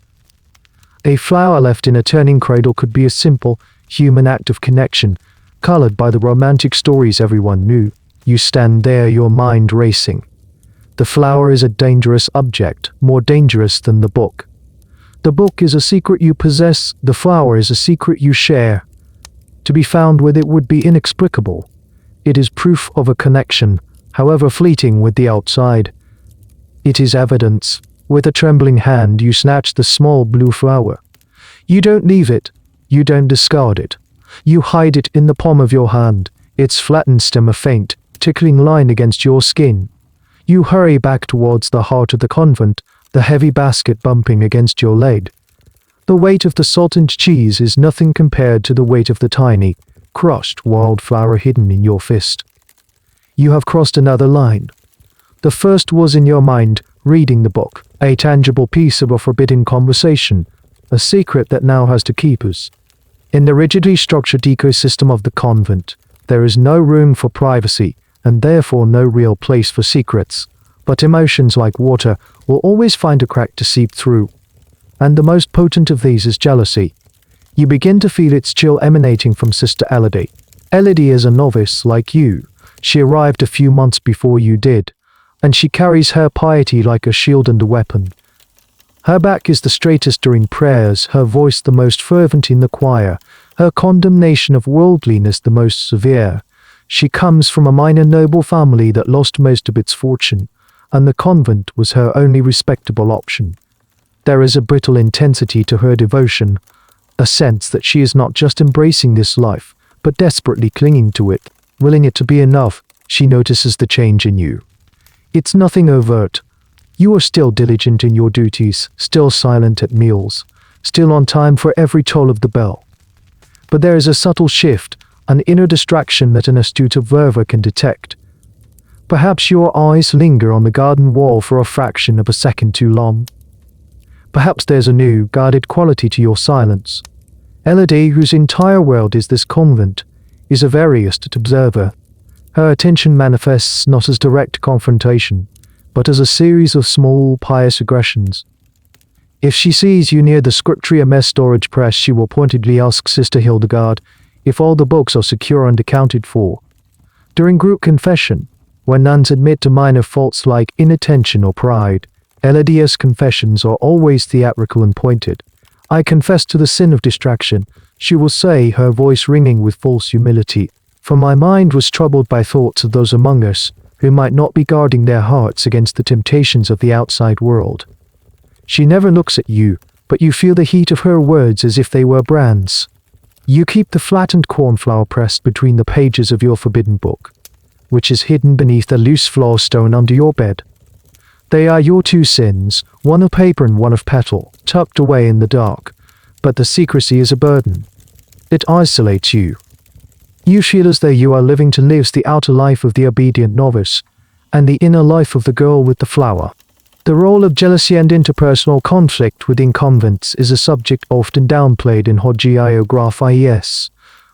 A flower left in a turning cradle could be a simple, human act of connection, colored by the romantic stories everyone knew. You stand there, your mind racing. The flower is a dangerous object, more dangerous than the book. The book is a secret you possess, the flower is a secret you share. To be found with it would be inexplicable. It is proof of a connection, however fleeting, with the outside. It is evidence. With a trembling hand you snatch the small blue flower. You don't leave it. You don't discard it. You hide it in the palm of your hand, its flattened stem a faint, tickling line against your skin. You hurry back towards the heart of the convent, the heavy basket bumping against your leg. The weight of the salt and cheese is nothing compared to the weight of the tiny, crushed wildflower hidden in your fist. You have crossed another line. The first was in your mind, reading the book, a tangible piece of a forbidden conversation, a secret that now has to keep us. In the rigidly structured ecosystem of the convent, there is no room for privacy, and therefore no real place for secrets. But emotions like water will always find a crack to seep through. And the most potent of these is jealousy. You begin to feel its chill emanating from Sister Elodie. Elodie is a novice like you. She arrived a few months before you did, and she carries her piety like a shield and a weapon. Her back is the straightest during prayers, her voice the most fervent in the choir, her condemnation of worldliness the most severe. She comes from a minor noble family that lost most of its fortune, and the convent was her only respectable option. There is a brittle intensity to her devotion, a sense that she is not just embracing this life, but desperately clinging to it, willing it to be enough. She notices the change in you. It's nothing overt. You are still diligent in your duties, still silent at meals, still on time for every toll of the bell. But there is a subtle shift, an inner distraction that an astute observer can detect. Perhaps your eyes linger on the garden wall for a fraction of a second too long. Perhaps there's a new, guarded quality to your silence. Elodie, whose entire world is this convent, is a very astute observer. Her attention manifests not as direct confrontation, but as a series of small, pious aggressions. If she sees you near the scripturia mess storage press, she will pointedly ask Sister Hildegard if all the books are secure and accounted for. During group confession, when nuns admit to minor faults like inattention or pride, Elodie's confessions are always theatrical and pointed. I confess to the sin of distraction, she will say, her voice ringing with false humility, for my mind was troubled by thoughts of those among us who might not be guarding their hearts against the temptations of the outside world. She never looks at you, but you feel the heat of her words as if they were brands. You keep the flattened cornflower pressed between the pages of your forbidden book, which is hidden beneath a loose floor stone under your bed. They are your two sins, one of paper and one of petal, tucked away in the dark. But the secrecy is a burden. It isolates you. You feel as though you are living to live the outer life of the obedient novice, and the inner life of the girl with the flower. The role of jealousy and interpersonal conflict within convents is a subject often downplayed in Geographic,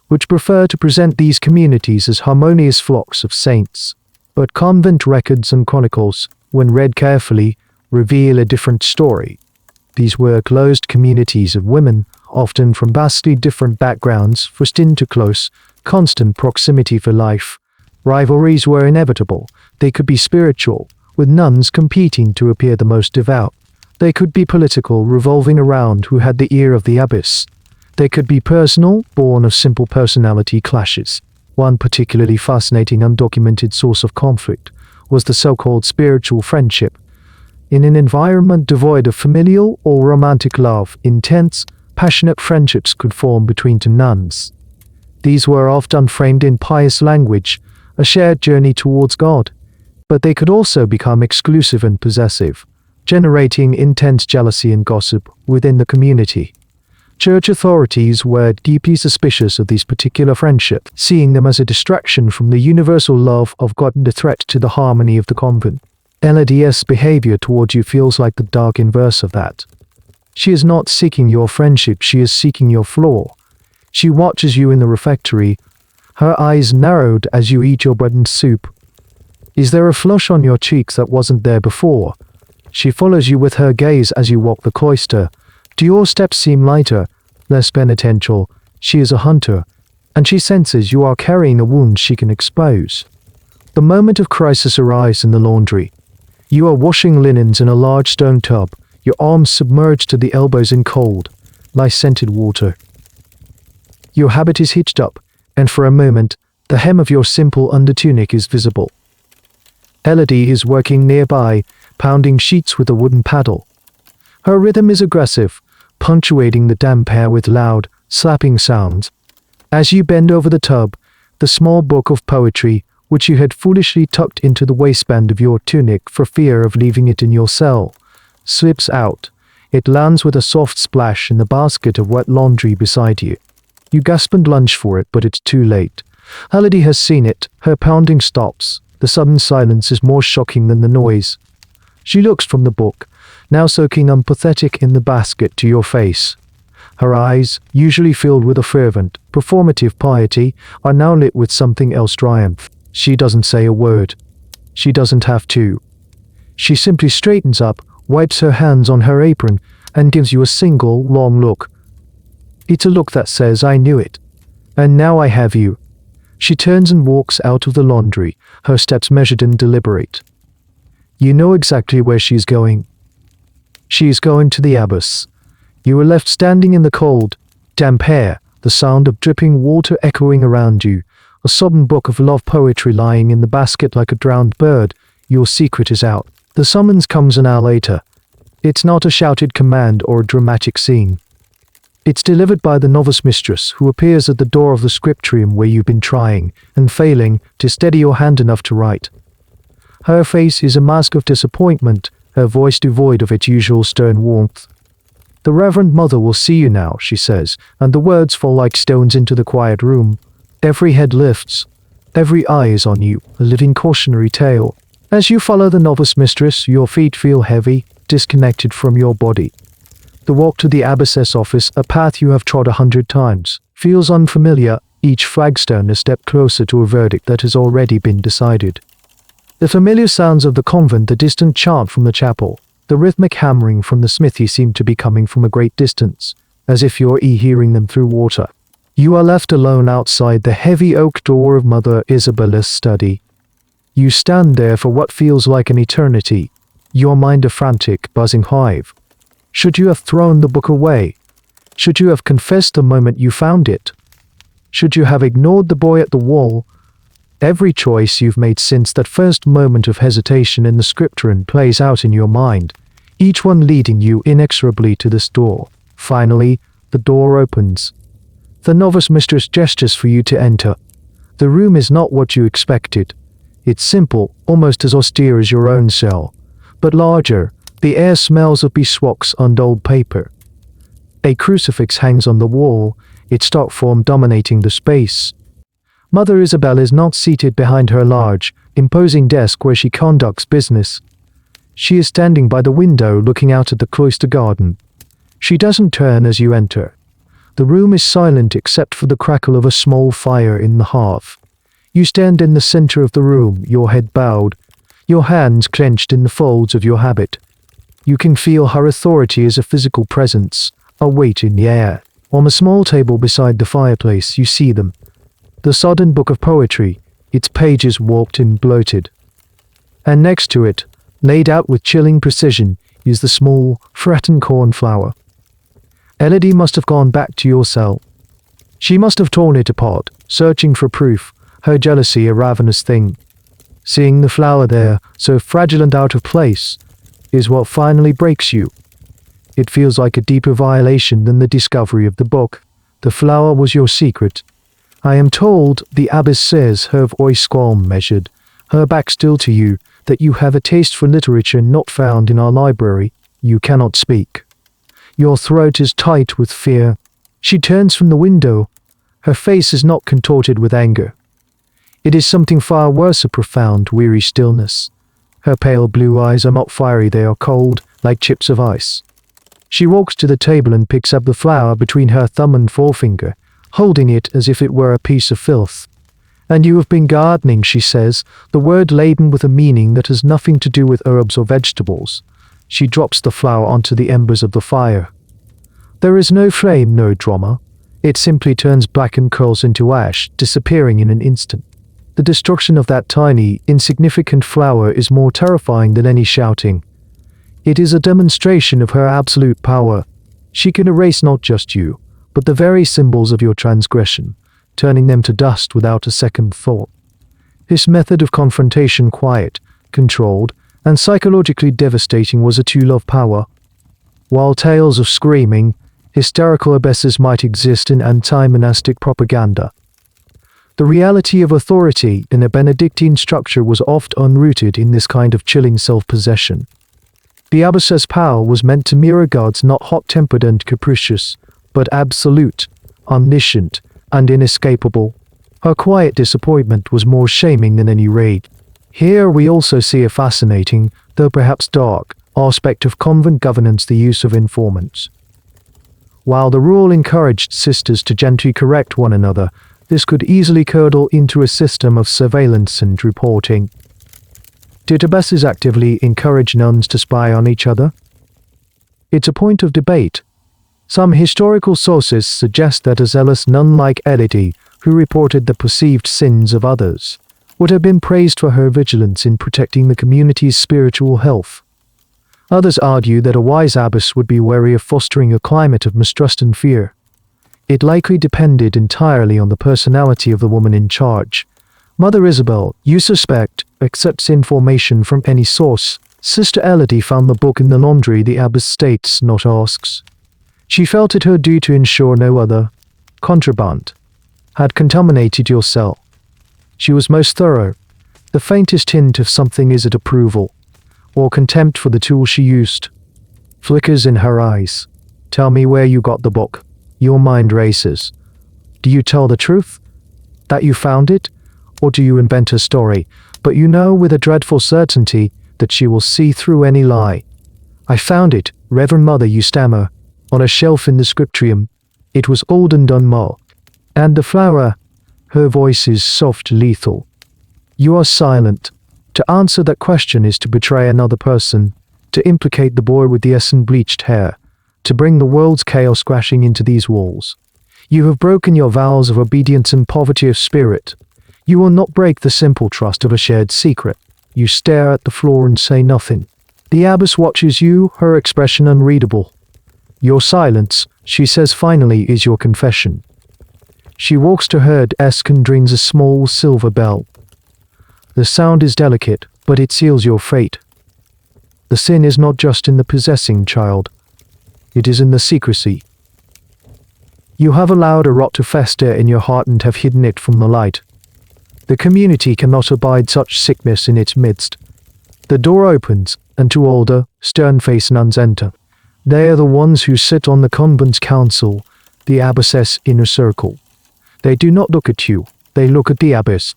which prefer to present these communities as harmonious flocks of saints. But convent records and chronicles, when read carefully, reveal a different story. These were closed communities of women, often from vastly different backgrounds, forced into close, constant proximity for life. Rivalries were inevitable. They could be spiritual, with nuns competing to appear the most devout. They could be political, revolving around who had the ear of the abbess. They could be personal, born of simple personality clashes. One particularly fascinating undocumented source of conflict was the so-called spiritual friendship. In an environment devoid of familial or romantic love, intense, passionate friendships could form between two nuns. These were often framed in pious language, a shared journey towards God. But they could also become exclusive and possessive, generating intense jealousy and gossip within the community. Church authorities were deeply suspicious of these particular friendships, seeing them as a distraction from the universal love of God and a threat to the harmony of the convent. LDS behavior towards you feels like the dark inverse of that. She is not seeking your friendship, she is seeking your flaw. She watches you in the refectory, her eyes narrowed as you eat your bread and soup. Is there a flush on your cheeks that wasn't there before? She follows you with her gaze as you walk the cloister. Do your steps seem lighter, less penitential? She is a hunter, and she senses you are carrying a wound she can expose. The moment of crisis arrives in the laundry. You are washing linens in a large stone tub, your arms submerged to the elbows in cold, lice-scented water. Your habit is hitched up, and for a moment, the hem of your simple undertunic is visible. Elodie is working nearby, pounding sheets with a wooden paddle. Her rhythm is aggressive, punctuating the damp air with loud, slapping sounds. As you bend over the tub, the small book of poetry, which you had foolishly tucked into the waistband of your tunic for fear of leaving it in your cell, slips out. It lands with a soft splash in the basket of wet laundry beside you. You gasp and lunge for it, but it's too late. Elodie has seen it. Her pounding stops. The sudden silence is more shocking than the noise. She looks from the book, now soaking unpathetic in the basket, to your face. Her eyes, usually filled with a fervent, performative piety, are now lit with something else triumph. She doesn't say a word. She doesn't have to. She simply straightens up, wipes her hands on her apron, and gives you a single, long look. It's a look that says, I knew it. And now I have you. She turns and walks out of the laundry, her steps measured and deliberate. You know exactly where she's going. She is going to the abbess. You are left standing in the cold, damp air, the sound of dripping water echoing around you, a sodden book of love poetry lying in the basket like a drowned bird. Your secret is out. The summons comes an hour later. It's not a shouted command or a dramatic scene. It's delivered by the novice mistress, who appears at the door of the scriptorium where you've been trying, and failing, to steady your hand enough to write. Her face is a mask of disappointment, her voice devoid of its usual stern warmth. The Reverend Mother will see you now, she says, and the words fall like stones into the quiet room. Every head lifts. Every eye is on you, a living cautionary tale. As you follow the novice mistress, your feet feel heavy, disconnected from your body. The walk to the abbess's office, a path you have trod 100 times, feels unfamiliar, each flagstone a step closer to a verdict that has already been decided. The familiar sounds of the convent, the distant chant from the chapel, the rhythmic hammering from the smithy seem to be coming from a great distance, as if you're hearing them through water. You are left alone outside the heavy oak door of Mother Isabella's study. You stand there for what feels like an eternity, your mind a frantic, buzzing hive. Should you have thrown the book away? Should you have confessed the moment you found it? Should you have ignored the boy at the wall? Every choice you've made since that first moment of hesitation in the scriptorium plays out in your mind, each one leading you inexorably to this door. Finally, the door opens. The novice mistress gestures for you to enter. The room is not what you expected. It's simple, almost as austere as your own cell. but larger. The air smells of beeswax and old paper. A crucifix hangs on the wall, its dark form dominating the space. Mother Isabel is not seated behind her large, imposing desk where she conducts business. She is standing by the window looking out at the cloister garden. She doesn't turn as you enter. The room is silent except for the crackle of a small fire in the hearth. You stand in the center of the room, your head bowed, your hands clenched in the folds of your habit. You can feel her authority as a physical presence, a weight in the air. On a small table beside the fireplace, you see them. The sodden book of poetry, its pages warped and bloated. And next to it, laid out with chilling precision, is the small, flattened cornflower. Elodie must have gone back to your cell. She must have torn it apart, searching for proof, her jealousy a ravenous thing. Seeing the flower there, so fragile and out of place, is what finally breaks you. It feels like a deeper violation than the discovery of the book. The flower was your secret. I am told, the abbess says, her voice calm measured, her back still to you, that you have a taste for literature not found in our library. You cannot speak. Your throat is tight with fear. She turns from the window. Her face is not contorted with anger. It is something far worse, a profound, weary stillness. Her pale blue eyes are not fiery, they are cold, like chips of ice. She walks to the table and picks up the flower between her thumb and forefinger, holding it as if it were a piece of filth. And you have been gardening, she says, the word laden with a meaning that has nothing to do with herbs or vegetables. She drops the flower onto the embers of the fire. There is no flame, no drama. It simply turns black and curls into ash, disappearing in an instant. The destruction of that tiny, insignificant flower is more terrifying than any shouting. It is a demonstration of her absolute power. She can erase not just you, but the very symbols of your transgression, turning them to dust without a second thought. This method of confrontation, quiet, controlled, and psychologically devastating, was a tool of power. While tales of screaming, hysterical abbesses might exist in anti-monastic propaganda, the reality of authority in a Benedictine structure was oft unrooted in this kind of chilling self-possession. The abbess's power was meant to mirror God's, not hot-tempered and capricious, but absolute, omniscient, and inescapable. Her quiet disappointment was more shaming than any rage. Here we also see a fascinating, though perhaps dark, aspect of convent governance: the use of informants. While the rule encouraged sisters to gently correct one another, this could easily curdle into a system of surveillance and reporting. Did abbesses actively encourage nuns to spy on each other? It's a point of debate. Some historical sources suggest that a zealous nun like Elodie, who reported the perceived sins of others, would have been praised for her vigilance in protecting the community's spiritual health. Others argue that a wise abbess would be wary of fostering a climate of mistrust and fear. It likely depended entirely on the personality of the woman in charge. Mother Isabel, you suspect, accepts information from any source. Sister Elodie found the book in the laundry, the abbess states, not asks. She felt it her due to ensure no other contraband had contaminated your cell. She was most thorough. The faintest hint of something is at approval, or contempt for the tool she used, flickers in her eyes. Tell me where you got the book. Your mind races. Do you tell the truth? That you found it? Or do you invent a story? But you know with a dreadful certainty that she will see through any lie. I found it, Reverend Mother, you stammer, on a shelf in the scriptorium. It was old and unmarked. And the flower? Her voice is soft, lethal. You are silent. To answer that question is to betray another person, to implicate the boy with the sun-bleached hair, to bring the world's chaos crashing into these walls. You have broken your vows of obedience and poverty of spirit. You will not break the simple trust of a shared secret. You stare at the floor and say nothing. The abbess watches you, her expression unreadable. Your silence, she says finally, is your confession. She walks to her desk and rings a small silver bell. The sound is delicate, but it seals your fate. The sin is not just in the possessing child. It is in the secrecy. You have allowed a rot to fester in your heart and have hidden it from the light. The community cannot abide such sickness in its midst. The door opens, and two older, stern-faced nuns enter. They are the ones who sit on the convent's council, the abbess's inner circle. They do not look at you, they look at the abbess.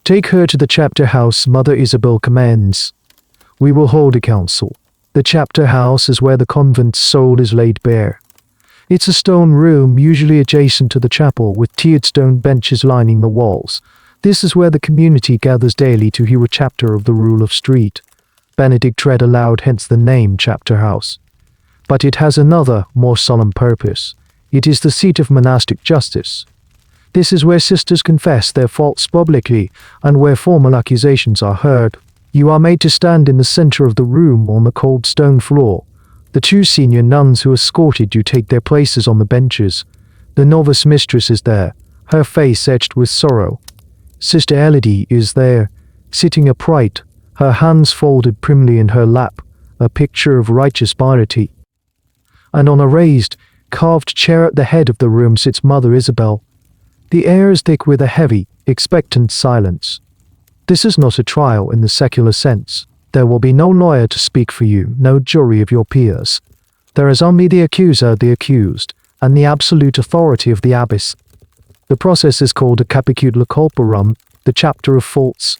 Take her to the chapter house, Mother Isabel commands. We will hold a council. The chapter house is where the convent's soul is laid bare. It's a stone room, usually adjacent to the chapel, with tiered stone benches lining the walls. This is where the community gathers daily to hear a chapter of the Rule of Street. Benedict read aloud, hence the name Chapter House. But it has another, more solemn purpose. It is the seat of monastic justice. This is where sisters confess their faults publicly, and where formal accusations are heard. You are made to stand in the center of the room on the cold stone floor. The two senior nuns who escorted you take their places on the benches. The novice mistress is there, her face etched with sorrow. Sister Elodie is there, sitting upright, her hands folded primly in her lap, a picture of righteous piety. And on a raised, carved chair at the head of the room sits Mother Isabel. The air is thick with a heavy, expectant silence. This is not a trial in the secular sense. There will be no lawyer to speak for you, no jury of your peers. There is only the accuser, the accused, and the absolute authority of the abbess. The process is called a capicula culparum, the chapter of faults.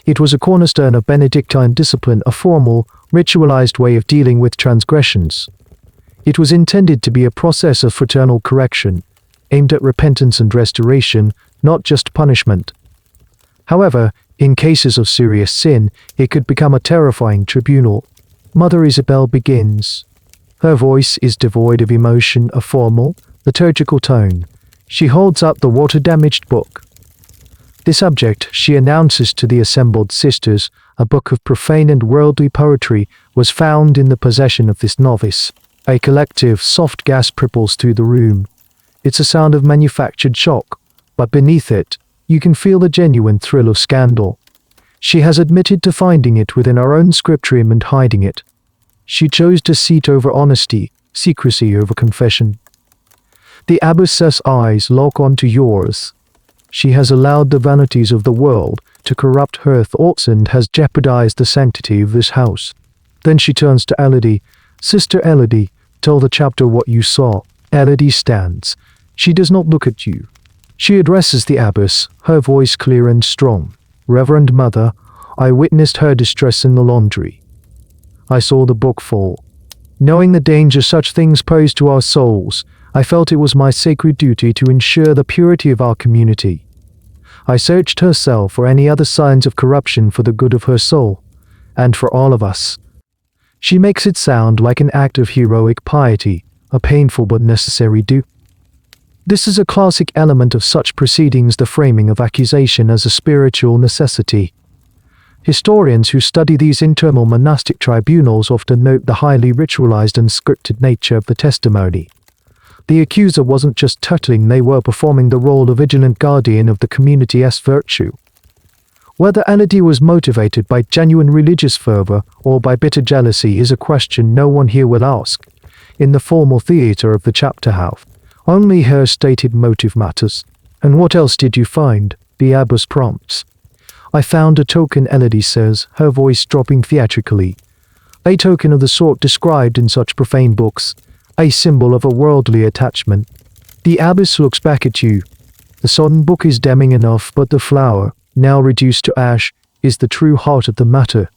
It was a cornerstone of Benedictine discipline, a formal, ritualized way of dealing with transgressions. It was intended to be a process of fraternal correction, aimed at repentance and restoration, not just punishment. However, in cases of serious sin, it could become a terrifying tribunal. Mother Isabel begins. Her voice is devoid of emotion, a formal, liturgical tone. She holds up the water-damaged book. The subject, she announces to the assembled sisters, a book of profane and worldly poetry, was found in the possession of this novice. A collective, soft gasp ripples through the room. It's a sound of manufactured shock, but beneath it, you can feel the genuine thrill of scandal. She has admitted to finding it within her own scriptorium and hiding it. She chose deceit over honesty, secrecy over confession. The abbess's eyes lock onto yours. She has allowed the vanities of the world to corrupt her thoughts and has jeopardized the sanctity of this house. Then she turns to Elodie. Sister Elodie, tell the chapter what you saw. Elodie stands. She does not look at you. She addresses the abbess, her voice clear and strong. Reverend Mother, I witnessed her distress in the laundry. I saw the book fall. Knowing the danger such things pose to our souls, I felt it was my sacred duty to ensure the purity of our community. I searched her cell for any other signs of corruption for the good of her soul, and for all of us. She makes it sound like an act of heroic piety, a painful but necessary due. This is a classic element of such proceedings, the framing of accusation as a spiritual necessity. Historians who study these internal monastic tribunals often note the highly ritualized and scripted nature of the testimony. The accuser wasn't just tuttling, they were performing the role of vigilant guardian of the community's virtue. Whether Elodie was motivated by genuine religious fervor or by bitter jealousy is a question no one here will ask. In the formal theater of the chapter house, only her stated motive matters. And what else did you find? The abbess prompts. I found a token, Elodie says, her voice dropping theatrically. A token of the sort described in such profane books, a symbol of a worldly attachment. The abbess looks back at you. The sodden book is damning enough, but the flower, now reduced to ash, is the true heart of the matter.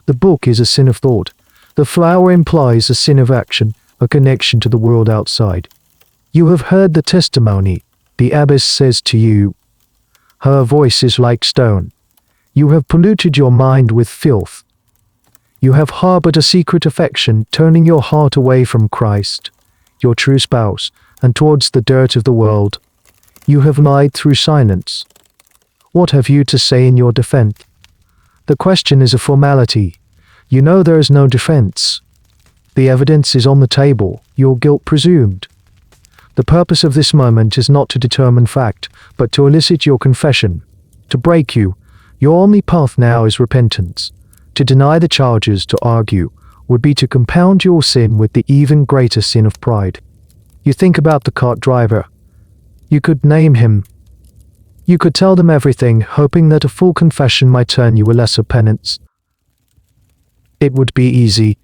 The book is a sin of thought. The flower implies a sin of action, a connection to the world outside. You have heard the testimony, the abbess says to you. Her voice is like stone. You have polluted your mind with filth. You have harbored a secret affection, turning your heart away from Christ, your true spouse, and towards the dirt of the world. You have lied through silence. What have you to say in your defense? The question is a formality. You know there is no defense. The evidence is on the table, your guilt presumed. The purpose of this moment is not to determine fact, but to elicit your confession. To break you, your only path now is repentance. To deny the charges, to argue, would be to compound your sin with the even greater sin of pride. You think about the cart driver. You could name him. You could tell them everything, hoping that a full confession might turn you a lesser penance. It would be easy,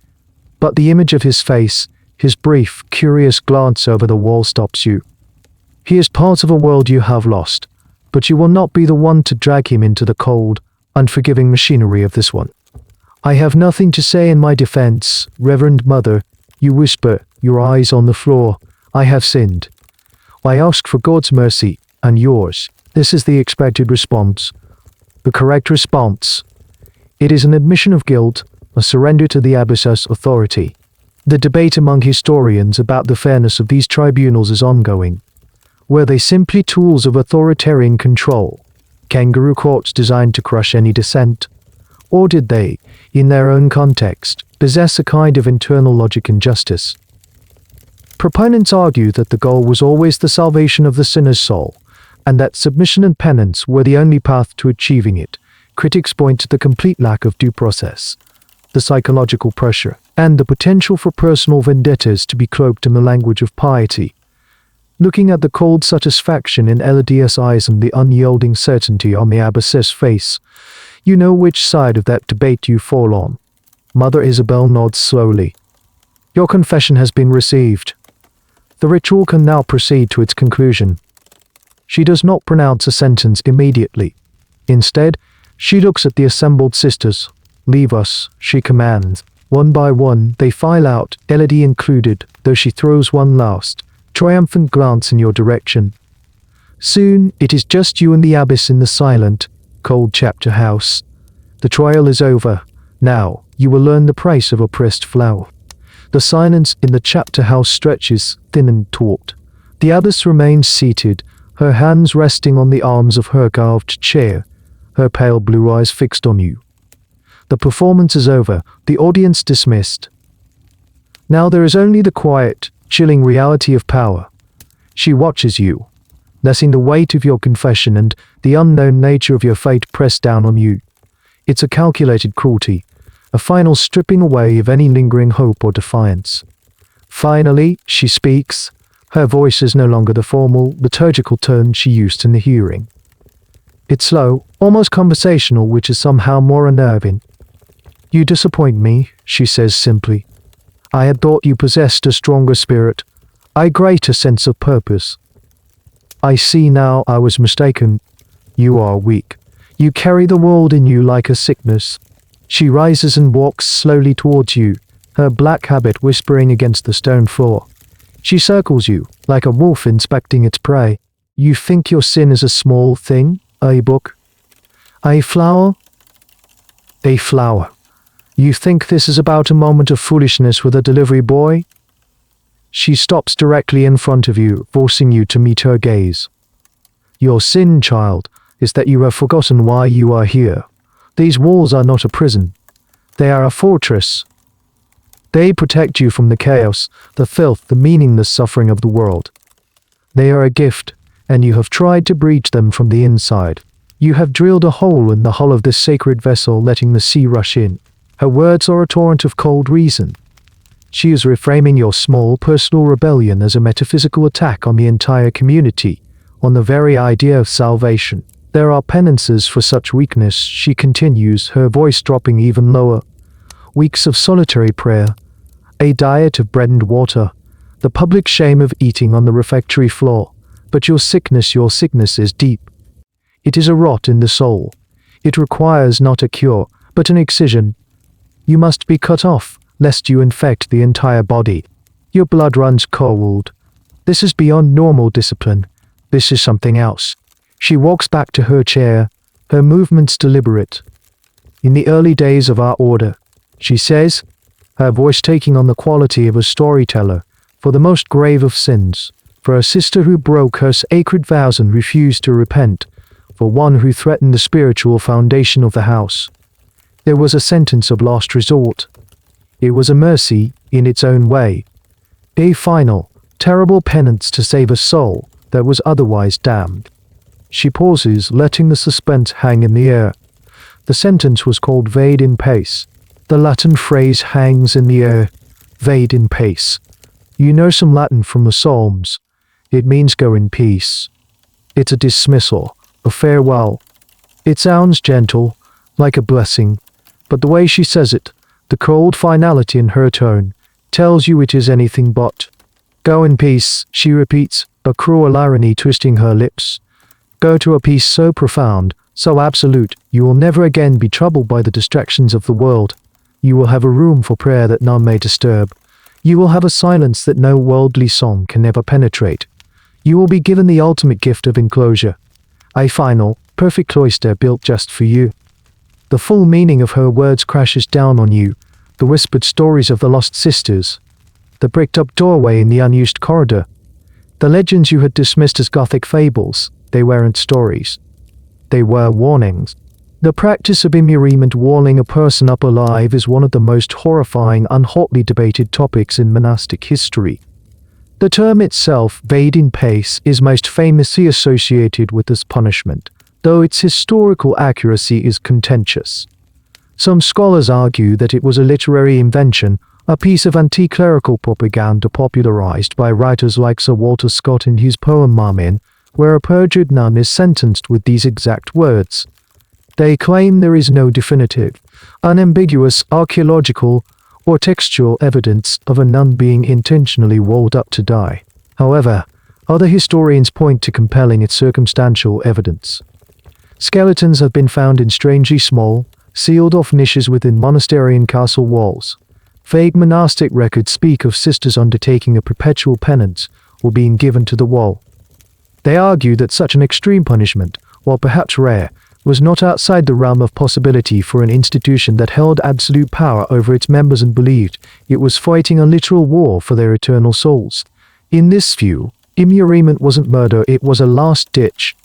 but the image of his face, his brief, curious glance over the wall stops you. He is part of a world you have lost, but you will not be the one to drag him into the cold, unforgiving machinery of this one. I have nothing to say in my defense, Reverend Mother, you whisper, your eyes on the floor. I have sinned. I ask for God's mercy, and yours. This is the expected response. The correct response. It is an admission of guilt, a surrender to the abbess's authority. The debate among historians about the fairness of these tribunals is ongoing. Were they simply tools of authoritarian control, kangaroo courts designed to crush any dissent? Or did they, in their own context, possess a kind of internal logic and justice? Proponents argue that the goal was always the salvation of the sinner's soul, and that submission and penance were the only path to achieving it. Critics point to the complete lack of due process, the psychological pressure, and the potential for personal vendettas to be cloaked in the language of piety. Looking at the cold satisfaction in Elodia's eyes and the unyielding certainty on the abbess's face, you know which side of that debate you fall on. Mother Isabel nods slowly. Your confession has been received. The ritual can now proceed to its conclusion. She does not pronounce a sentence immediately. Instead, she looks at the assembled sisters. Leave us, she commands. One by one, they file out, Elodie included, though she throws one last, triumphant glance in your direction. Soon, it is just you and the abbess in the silent, cold chapter house. The trial is over. Now, you will learn the price of oppressed flower. The silence in the chapter house stretches, thin and taut. The abbess remains seated, her hands resting on the arms of her carved chair, her pale blue eyes fixed on you. The performance is over, the audience dismissed. Now there is only the quiet, chilling reality of power. She watches you, letting the weight of your confession and the unknown nature of your fate press down on you. It's a calculated cruelty, a final stripping away of any lingering hope or defiance. Finally, she speaks. Her voice is no longer the formal, liturgical tone she used in the hearing. It's slow, almost conversational, which is somehow more unnerving. You disappoint me, she says simply. I had thought you possessed a stronger spirit, a greater sense of purpose. I see now I was mistaken. You are weak. You carry the world in you like a sickness. She rises and walks slowly towards you, her black habit whispering against the stone floor. She circles you, like a wolf inspecting its prey. You think your sin is a small thing? A book? A flower? A flower. You think this is about a moment of foolishness with a delivery boy? She stops directly in front of you, forcing you to meet her gaze. Your sin, child, is that you have forgotten why you are here. These walls are not a prison. They are a fortress. They protect you from the chaos, the filth, the meaningless suffering of the world. They are a gift, and you have tried to breach them from the inside. You have drilled a hole in the hull of this sacred vessel, letting the sea rush in. Her words are a torrent of cold reason. She is reframing your small personal rebellion as a metaphysical attack on the entire community, on the very idea of salvation. There are penances for such weakness, she continues, her voice dropping even lower. Weeks of solitary prayer, a diet of bread and water, the public shame of eating on the refectory floor. But your sickness is deep. It is a rot in the soul. It requires not a cure, but an excision. You must be cut off, lest you infect the entire body. Your blood runs cold. This is beyond normal discipline. This is something else. She walks back to her chair, her movements deliberate. In the early days of our order, she says, her voice taking on the quality of a storyteller, for the most grave of sins, for a sister who broke her sacred vows and refused to repent, for one who threatened the spiritual foundation of the house. There was a sentence of last resort. It was a mercy in its own way, a final, terrible penance to save a soul that was otherwise damned. She pauses, letting the suspense hang in the air. The sentence was called vade in pace. The Latin phrase hangs in the air, vade in pace. You know some Latin from the Psalms. It means go in peace. It's a dismissal, a farewell. It sounds gentle, like a blessing, but the way she says it, The cold finality in her tone tells you it is anything but. Go in peace, she repeats, a cruel irony twisting her lips. Go to a peace so profound, so absolute, you will never again be troubled by the distractions of the world. You will have a room for prayer that none may disturb. You will have a silence that no worldly song can ever penetrate. You will be given the ultimate gift of enclosure. A final, perfect cloister built just for you. The full meaning of her words crashes down on you. The whispered stories of the lost sisters. The bricked-up doorway in the unused corridor. The legends you had dismissed as Gothic fables. They weren't stories. They were warnings. The practice of immurement, walling a person up alive, is one of the most horrifying and hotly debated topics in monastic history. The term itself, vade in pace, is most famously associated with this punishment, though its historical accuracy is contentious. Some scholars argue that it was a literary invention, a piece of anti-clerical propaganda popularized by writers like Sir Walter Scott in his poem Marmion, where a perjured nun is sentenced with these exact words. They claim there is no definitive, unambiguous archaeological or textual evidence of a nun being intentionally walled up to die. However, other historians point to compelling its circumstantial evidence. Skeletons have been found in strangely small, sealed-off niches within monastery and castle walls. Vague monastic records speak of sisters undertaking a perpetual penance or being given to the wall. They argue that such an extreme punishment, while perhaps rare, was not outside the realm of possibility for an institution that held absolute power over its members and believed it was fighting a literal war for their eternal souls. In this view, immurement wasn't murder, it was a last-ditch,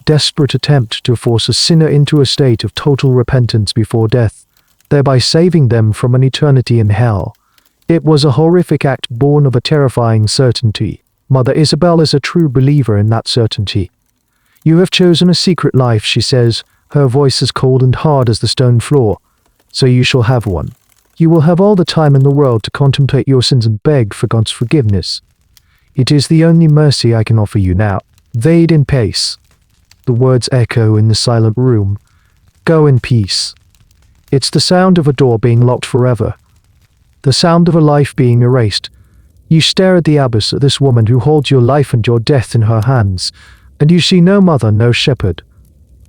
desperate attempt to force a sinner into a state of total repentance before death, thereby saving them from an eternity in hell. It was a horrific act born of a terrifying certainty. Mother Isabel is a true believer in that certainty. You have chosen a secret life, she says, her voice as cold and hard as the stone floor. So you shall have one. You will have all the time in the world to contemplate your sins and beg for God's forgiveness. It is the only mercy I can offer you now. Vade in pace. The words echo in the silent room. Go in peace. It's the sound of a door being locked forever. The sound of a life being erased. You stare at the abbess, at this woman who holds your life and your death in her hands, and you see no mother, no shepherd.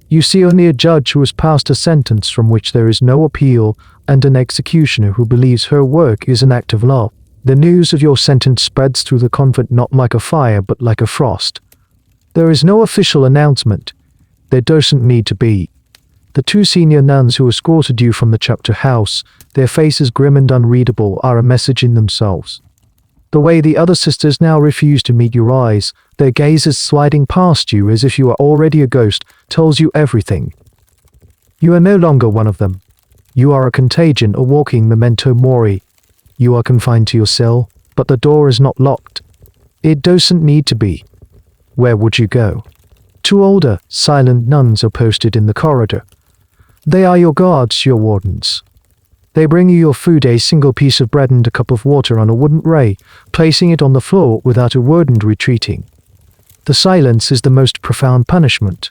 You see only a judge who has passed a sentence from which there is no appeal, and an executioner who believes her work is an act of love. The news of your sentence spreads through the convent not like a fire but like a frost. There is no official announcement. There doesn't need to be. The two senior nuns who escorted you from the chapter house, their faces grim and unreadable, are a message in themselves. The way the other sisters now refuse to meet your eyes, their gazes sliding past you as if you are already a ghost, tells you everything. You are no longer one of them. You are a contagion, a walking memento mori. You are confined to your cell, but the door is not locked. It doesn't need to be. Where would you go? Two older, silent nuns are posted in the corridor. They are your guards, your wardens. They bring you your food, a single piece of bread and a cup of water on a wooden tray, placing it on the floor without a word and retreating. The silence is the most profound punishment.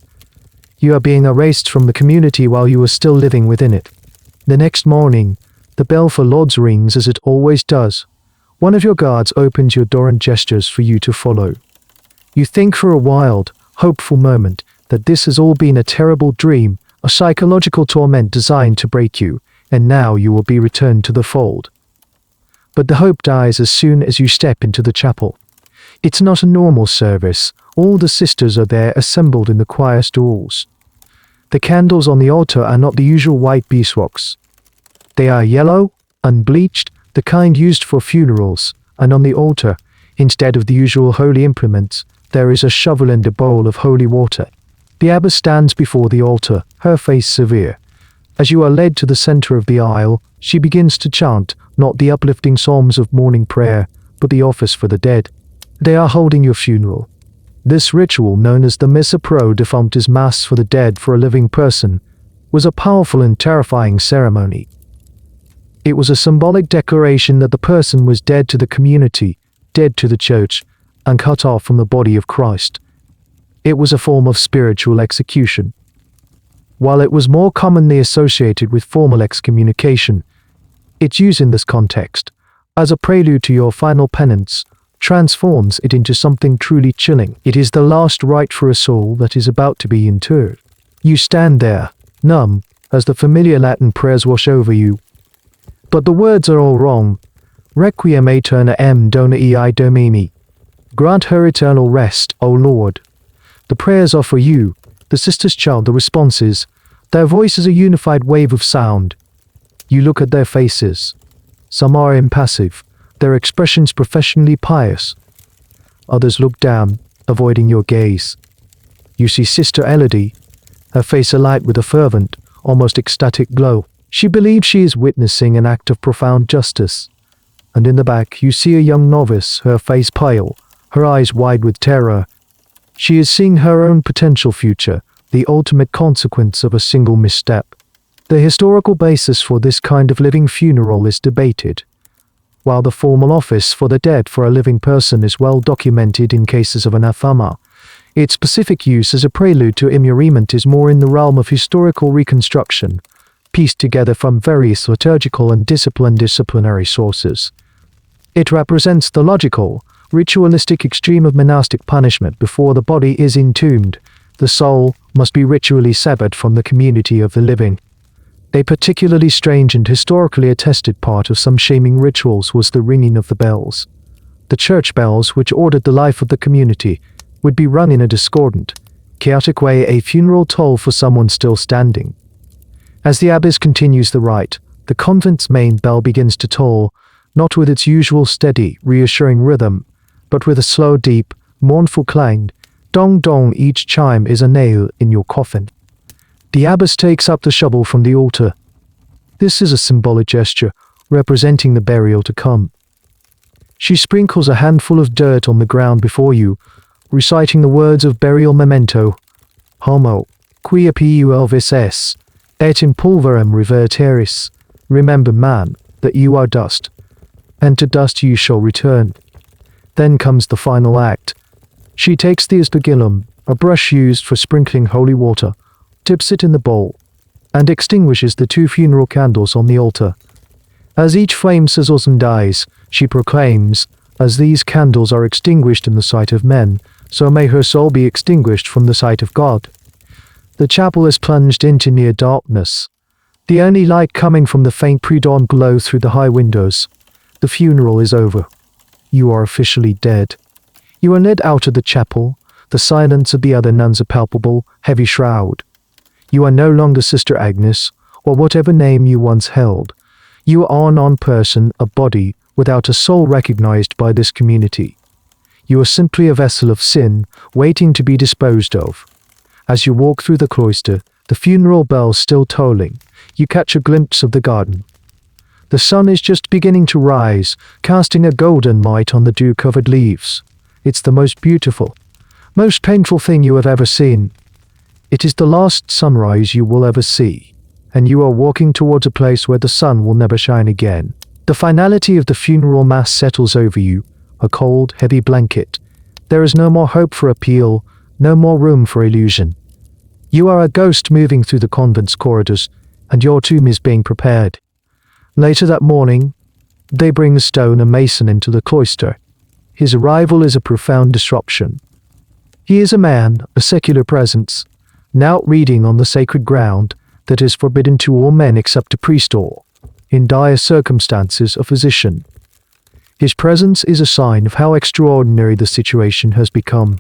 You are being erased from the community while you are still living within it. The next morning, the bell for Lord's rings as it always does. One of your guards opens your door and gestures for you to follow. You think for a wild, hopeful moment that this has all been a terrible dream, a psychological torment designed to break you, and now you will be returned to the fold. But the hope dies as soon as you step into the chapel. It's not a normal service. All the sisters are there assembled in the choir stalls. The candles on the altar are not the usual white beeswax. They are yellow, unbleached, the kind used for funerals, and on the altar, instead of the usual holy implements, there is a shovel and a bowl of holy water. The abbess stands before the altar, her face severe. As you are led to the center of the aisle, she begins to chant, not the uplifting psalms of morning prayer, but the office for the dead. They are holding your funeral. This ritual, known as the Missa pro defunctis Mass for the dead for a living person, was a powerful and terrifying ceremony. It was a symbolic declaration that the person was dead to the community, dead to the church, and cut off from the body of Christ. It was a form of spiritual execution. While it was more commonly associated with formal excommunication, Its use in this context, as a prelude to your final penance, transforms it into something truly chilling. It is the last rite for a soul that is about to be interred. You stand there, numb, as the familiar Latin prayers wash over you. But the words are all wrong. Requiem aeterna dona ei Domini. Grant her eternal rest, O Lord. The prayers are for you, the sister's child. The responses, their voice is a unified wave of sound. You look at their faces. Some are impassive, their expressions professionally pious. Others look down, avoiding your gaze. You see Sister Elodie, her face alight with a fervent, almost ecstatic glow. She believes she is witnessing an act of profound justice. And in the back you see a young novice, her face pale, her eyes wide with terror. She is seeing her own potential future, the ultimate consequence of a single misstep. The historical basis for this kind of living funeral is debated. While the formal office for the dead for a living person is well documented in cases of anathema, its specific use as a prelude to immurement is more in the realm of historical reconstruction, pieced together from various liturgical and disciplinary sources. It represents the logical, ritualistic extreme of monastic punishment. Before the body is entombed, the soul must be ritually severed from the community of the living. A particularly strange and historically attested part of some shaming rituals was the ringing of the bells. The church bells, which ordered the life of the community, would be rung in a discordant, chaotic way, a funeral toll for someone still standing. As the abbess continues the rite, the convent's main bell begins to toll, not with its usual steady, reassuring rhythm, but with a slow, deep, mournful clang. Dong dong, each chime is a nail in your coffin. The abbess takes up the shovel from the altar. This is a symbolic gesture, representing the burial to come. She sprinkles a handful of dirt on the ground before you, reciting the words of burial memento. Homo, quia piu elvis es, et in pulverem reverteris. Remember, man, that you are dust, and to dust you shall return. Then comes the final act. She takes the aspergillum, a brush used for sprinkling holy water, dips it in the bowl, and extinguishes the 2 funeral candles on the altar. As each flame sizzles and dies, she proclaims, "As these candles are extinguished in the sight of men, so may her soul be extinguished from the sight of God." The chapel is plunged into near darkness, the only light coming from the faint pre-dawn glow through the high windows. The funeral is over. You are officially dead. You are led out of the chapel. The silence of the other nuns a palpable, heavy shroud. You are no longer Sister Agnes, or whatever name you once held. You are a non-person, a body, without a soul recognized by this community. You are simply a vessel of sin, waiting to be disposed of. As you walk through the cloister, the funeral bells still tolling, you catch a glimpse of the garden. The sun is just beginning to rise, casting a golden light on the dew-covered leaves. It's the most beautiful, most painful thing you have ever seen. It is the last sunrise you will ever see, and you are walking towards a place where the sun will never shine again. The finality of the funeral mass settles over you, a cold, heavy blanket. There is no more hope for appeal, no more room for illusion. You are a ghost moving through the convent's corridors, and your tomb is being prepared. Later that morning, they bring a stone and mason into the cloister. His arrival is a profound disruption. He is a man, a secular presence, now reading on the sacred ground that is forbidden to all men except a priest or, in dire circumstances, a physician. His presence is a sign of how extraordinary the situation has become.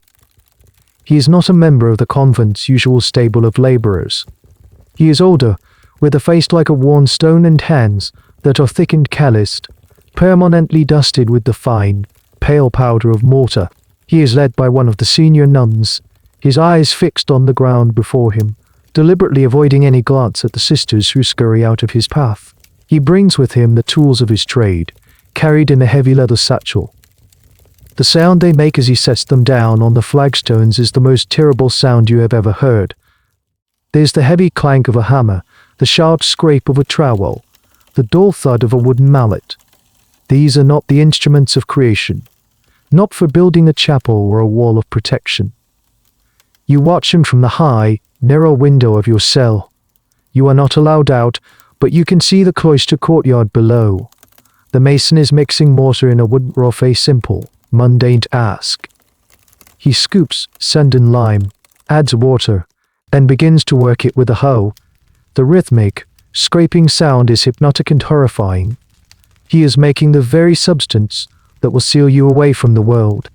He is not a member of the convent's usual stable of laborers. He is older, with a face like a worn stone and hands that are thick and calloused, permanently dusted with the fine, pale powder of mortar. He is led by one of the senior nuns, his eyes fixed on the ground before him, deliberately avoiding any glance at the sisters who scurry out of his path. He brings with him the tools of his trade, carried in a heavy leather satchel. The sound they make as he sets them down on the flagstones is the most terrible sound you have ever heard. There's the heavy clank of a hammer, the sharp scrape of a trowel, the dull thud of a wooden mallet. These are not the instruments of creation, not for building a chapel or a wall of protection. You watch him from the high, narrow window of your cell. You are not allowed out, but you can see the cloister courtyard below. The mason is mixing mortar in a wood rough, a simple, mundane task. He scoops sand and lime, adds water, and begins to work it with a hoe. The rhythmic, scraping sound is hypnotic and horrifying. He is making the very substance that will seal you away from the world.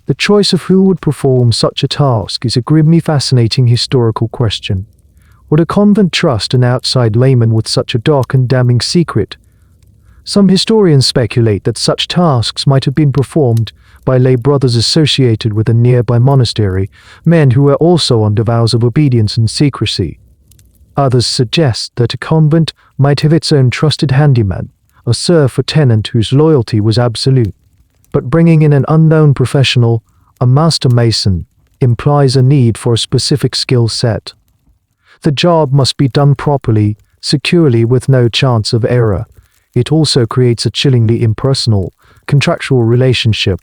The choice of who would perform such a task is a grimly fascinating historical question. Would a convent trust an outside layman with such a dark and damning secret? Some historians speculate that such tasks might have been performed by lay brothers associated with a nearby monastery, men who were also under vows of obedience and secrecy. Others suggest that a convent might have its own trusted handyman, a serf or tenant whose loyalty was absolute. But bringing in an unknown professional, a master mason, implies a need for a specific skill set. The job must be done properly, securely, with no chance of error. It also creates a chillingly impersonal, contractual relationship.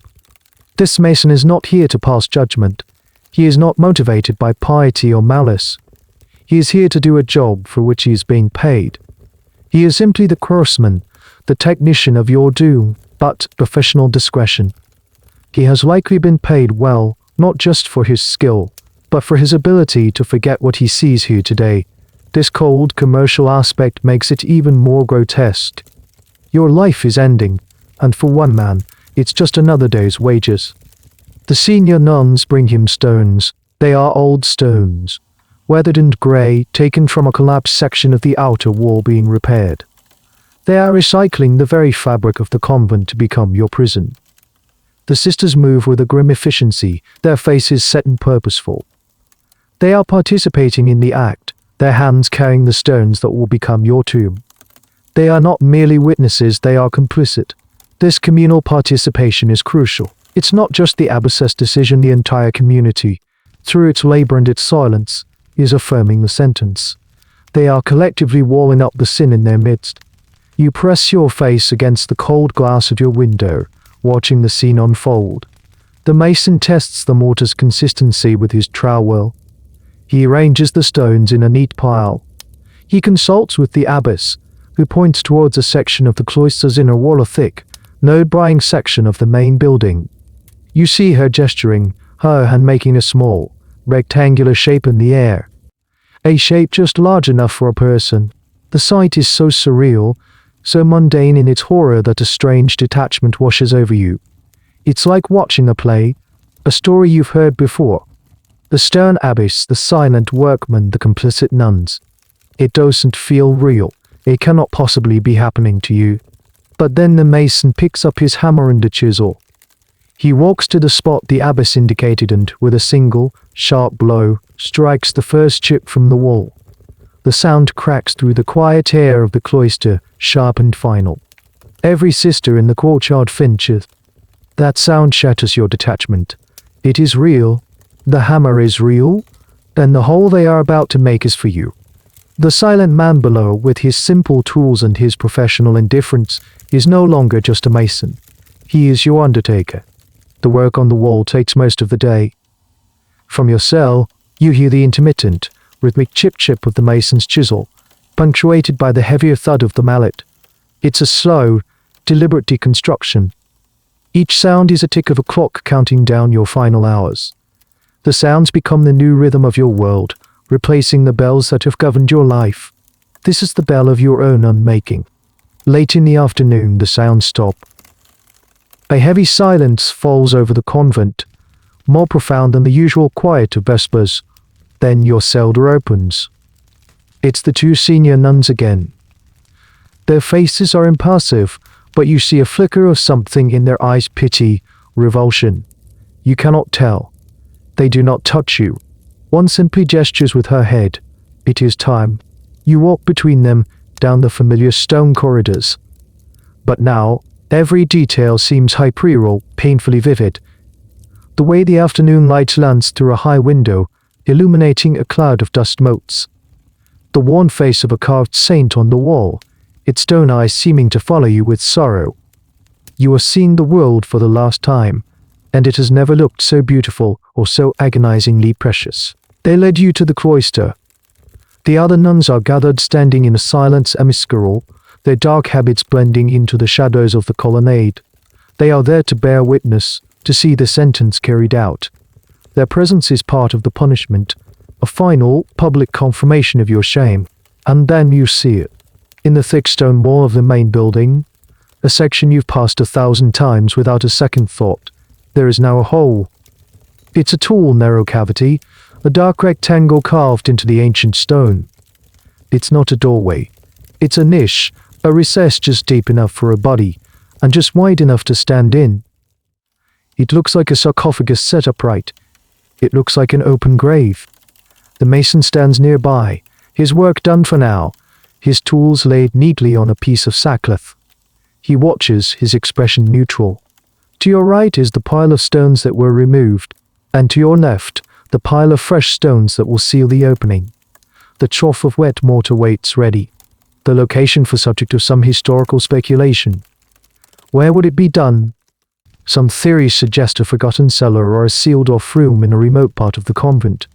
This mason is not here to pass judgment. He is not motivated by piety or malice. He is here to do a job for which he is being paid. He is simply the craftsman, the technician of your doom, but professional discretion. He has likely been paid well, not just for his skill, but for his ability to forget what he sees here today. This cold, commercial aspect makes it even more grotesque. Your life is ending, and for one man, it's just another day's wages. The senior nuns bring him stones. They are old stones, weathered and grey, taken from a collapsed section of the outer wall being repaired. They are recycling the very fabric of the convent to become your prison. The sisters move with a grim efficiency, their faces set and purposeful. They are participating in the act, their hands carrying the stones that will become your tomb. They are not merely witnesses, they are complicit. This communal participation is crucial. It's not just the abbess's decision, the entire community, through its labor and its silence, is affirming the sentence. They are collectively walling up the sin in their midst. You press your face against the cold glass of your window, watching the scene unfold. The mason tests the mortar's consistency with his trowel. He arranges the stones in a neat pile. He consults with the abbess, who points towards a section of the cloister's inner wall, a thick, node-brying section of the main building. You see her gesturing, her hand making a small, rectangular shape in the air. A shape just large enough for a person. The sight is so surreal, so mundane in its horror that a strange detachment washes over you. It's like watching a play, a story you've heard before. The stern abbess, the silent workmen, the complicit nuns. It doesn't feel real. It cannot possibly be happening to you. But then the mason picks up his hammer and a chisel. He walks to the spot the abbess indicated and, with a single, sharp blow, strikes the first chip from the wall. The sound cracks through the quiet air of the cloister, sharp and final. Every sister in the courtyard flinches. That sound shatters your detachment. It is real. The hammer is real. And the hole they are about to make is for you. The silent man below, with his simple tools and his professional indifference, is no longer just a mason. He is your undertaker. The work on the wall takes most of the day. From your cell, you hear the intermittent, rhythmic chip-chip of the mason's chisel, punctuated by the heavier thud of the mallet. It's a slow, deliberate deconstruction. Each sound is a tick of a clock counting down your final hours. The sounds become the new rhythm of your world, replacing the bells that have governed your life. This is the bell of your own unmaking. Late in the afternoon, the sounds stop. A heavy silence falls over the convent, more profound than the usual quiet of Vespers. Then your cell door opens. It's the two senior nuns again. Their faces are impassive, but you see a flicker of something in their eyes, pity, revulsion. You cannot tell. They do not touch you. One simply gestures with her head. It is time. You walk between them, down the familiar stone corridors. But now, every detail seems hyperreal, painfully vivid. The way the afternoon light lands through a high window, illuminating a cloud of dust motes. The worn face of a carved saint on the wall, its stone eyes seeming to follow you with sorrow. You are seeing the world for the last time, and it has never looked so beautiful or so agonizingly precious. They led you to the cloister. The other nuns are gathered standing in a silent semicircle, their dark habits blending into the shadows of the colonnade. They are there to bear witness, to see the sentence carried out. Their presence is part of the punishment, a final, public confirmation of your shame. And then you see it. In the thick stone wall of the main building, a section you've passed 1,000 times without a second thought, there is now a hole. It's a tall, narrow cavity, a dark rectangle carved into the ancient stone. It's not a doorway. It's a niche, a recess just deep enough for a body, and just wide enough to stand in. It looks like a sarcophagus set upright. It looks like an open grave. The mason stands nearby, his work done for now, his tools laid neatly on a piece of sackcloth. He watches, his expression neutral. To your right is the pile of stones that were removed, and to your left, the pile of fresh stones that will seal the opening. The trough of wet mortar waits ready, the location for subject to some historical speculation. Where would it be done? Some theories suggest a forgotten cellar or a sealed-off room in a remote part of the convent.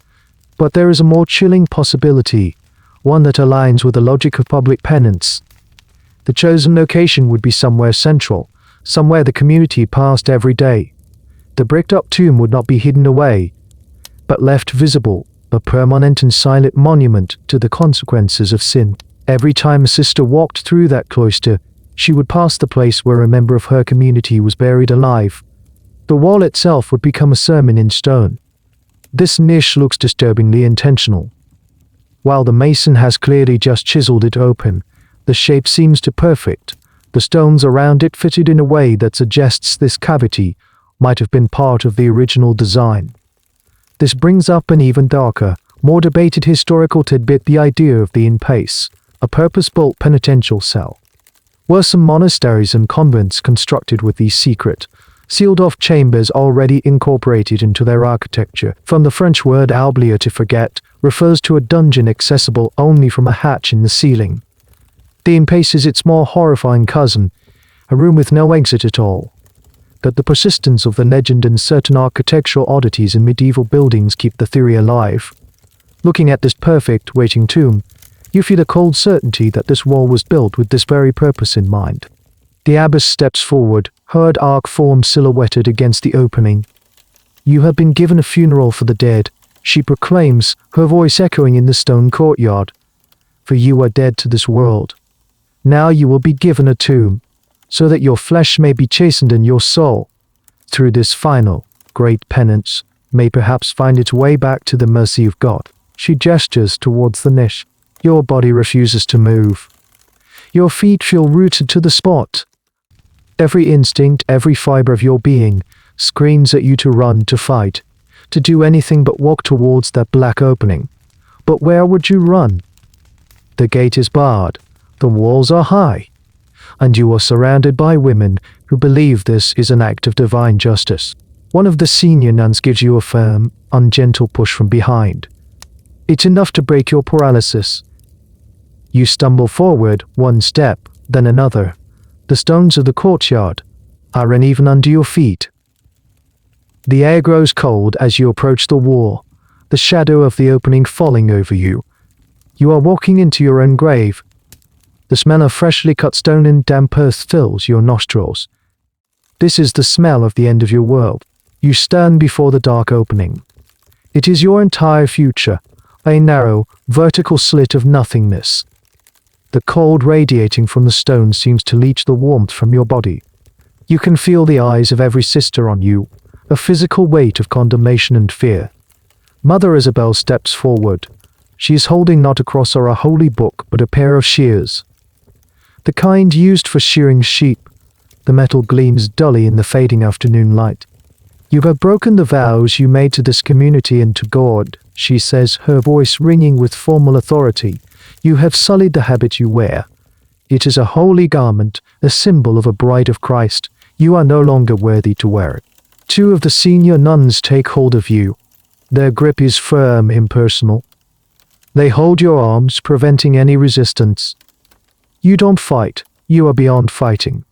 But there is a more chilling possibility, one that aligns with the logic of public penance. The chosen location would be somewhere central, somewhere the community passed every day. The bricked-up tomb would not be hidden away, but left visible, a permanent and silent monument to the consequences of sin. Every time a sister walked through that cloister, she would pass the place where a member of her community was buried alive. The wall itself would become a sermon in stone. This niche looks disturbingly intentional. While the mason has clearly just chiseled it open, the shape seems too perfect. The stones around it fitted in a way that suggests this cavity might have been part of the original design. This brings up an even darker, more debated historical tidbit: the idea of the in-pace, a purpose-built penitential cell. Were some monasteries and convents constructed with these secret, sealed-off chambers already incorporated into their architecture? From the French word oublier, to forget, refers to a dungeon accessible only from a hatch in the ceiling. The in-pace is its more horrifying cousin, a room with no exit at all. But the persistence of the legend and certain architectural oddities in medieval buildings keep the theory alive. Looking at this perfect, waiting tomb, you feel a cold certainty that this wall was built with this very purpose in mind. The abbess steps forward, her dark form silhouetted against the opening. "You have been given a funeral for the dead," she proclaims, her voice echoing in the stone courtyard. "For you are dead to this world. Now you will be given a tomb, so that your flesh may be chastened and your soul, through this final, great penance, may perhaps find its way back to the mercy of God." She gestures towards the niche. Your body refuses to move. Your feet feel rooted to the spot. Every instinct, every fiber of your being, screams at you to run, to fight, to do anything but walk towards that black opening. But where would you run? The gate is barred, the walls are high, and you are surrounded by women who believe this is an act of divine justice. One of the senior nuns gives you a firm, ungentle push from behind. It's enough to break your paralysis. You stumble forward, one step, then another. The stones of the courtyard are uneven under your feet. The air grows cold as you approach the wall, the shadow of the opening falling over you. You are walking into your own grave. The smell of freshly cut stone and damp earth fills your nostrils. This is the smell of the end of your world. You stand before the dark opening. It is your entire future, a narrow, vertical slit of nothingness. The cold radiating from the stone seems to leach the warmth from your body. You can feel the eyes of every sister on you, a physical weight of condemnation and fear. Mother Isabel steps forward. She is holding not a cross or a holy book, but a pair of shears. The kind used for shearing sheep. The metal gleams dully in the fading afternoon light. "You have broken the vows you made to this community and to God," she says, her voice ringing with formal authority. "You have sullied the habit you wear. It is a holy garment, a symbol of a bride of Christ. You are no longer worthy to wear it." Two of the senior nuns take hold of you. Their grip is firm, impersonal. They hold your arms, preventing any resistance. You don't fight, you are beyond fighting.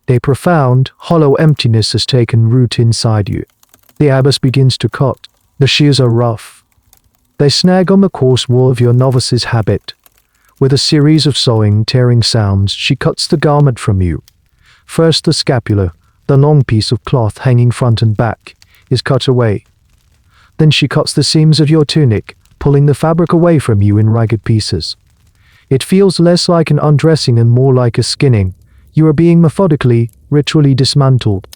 A profound, hollow emptiness has taken root inside you. The abbess begins to cut. The shears are rough. They snag on the coarse wool of your novice's habit. With a series of sawing, tearing sounds, she cuts the garment from you. First the scapula, the long piece of cloth hanging front and back, is cut away. Then she cuts the seams of your tunic, pulling the fabric away from you in ragged pieces. It feels less like an undressing and more like a skinning. You are being methodically, ritually dismantled.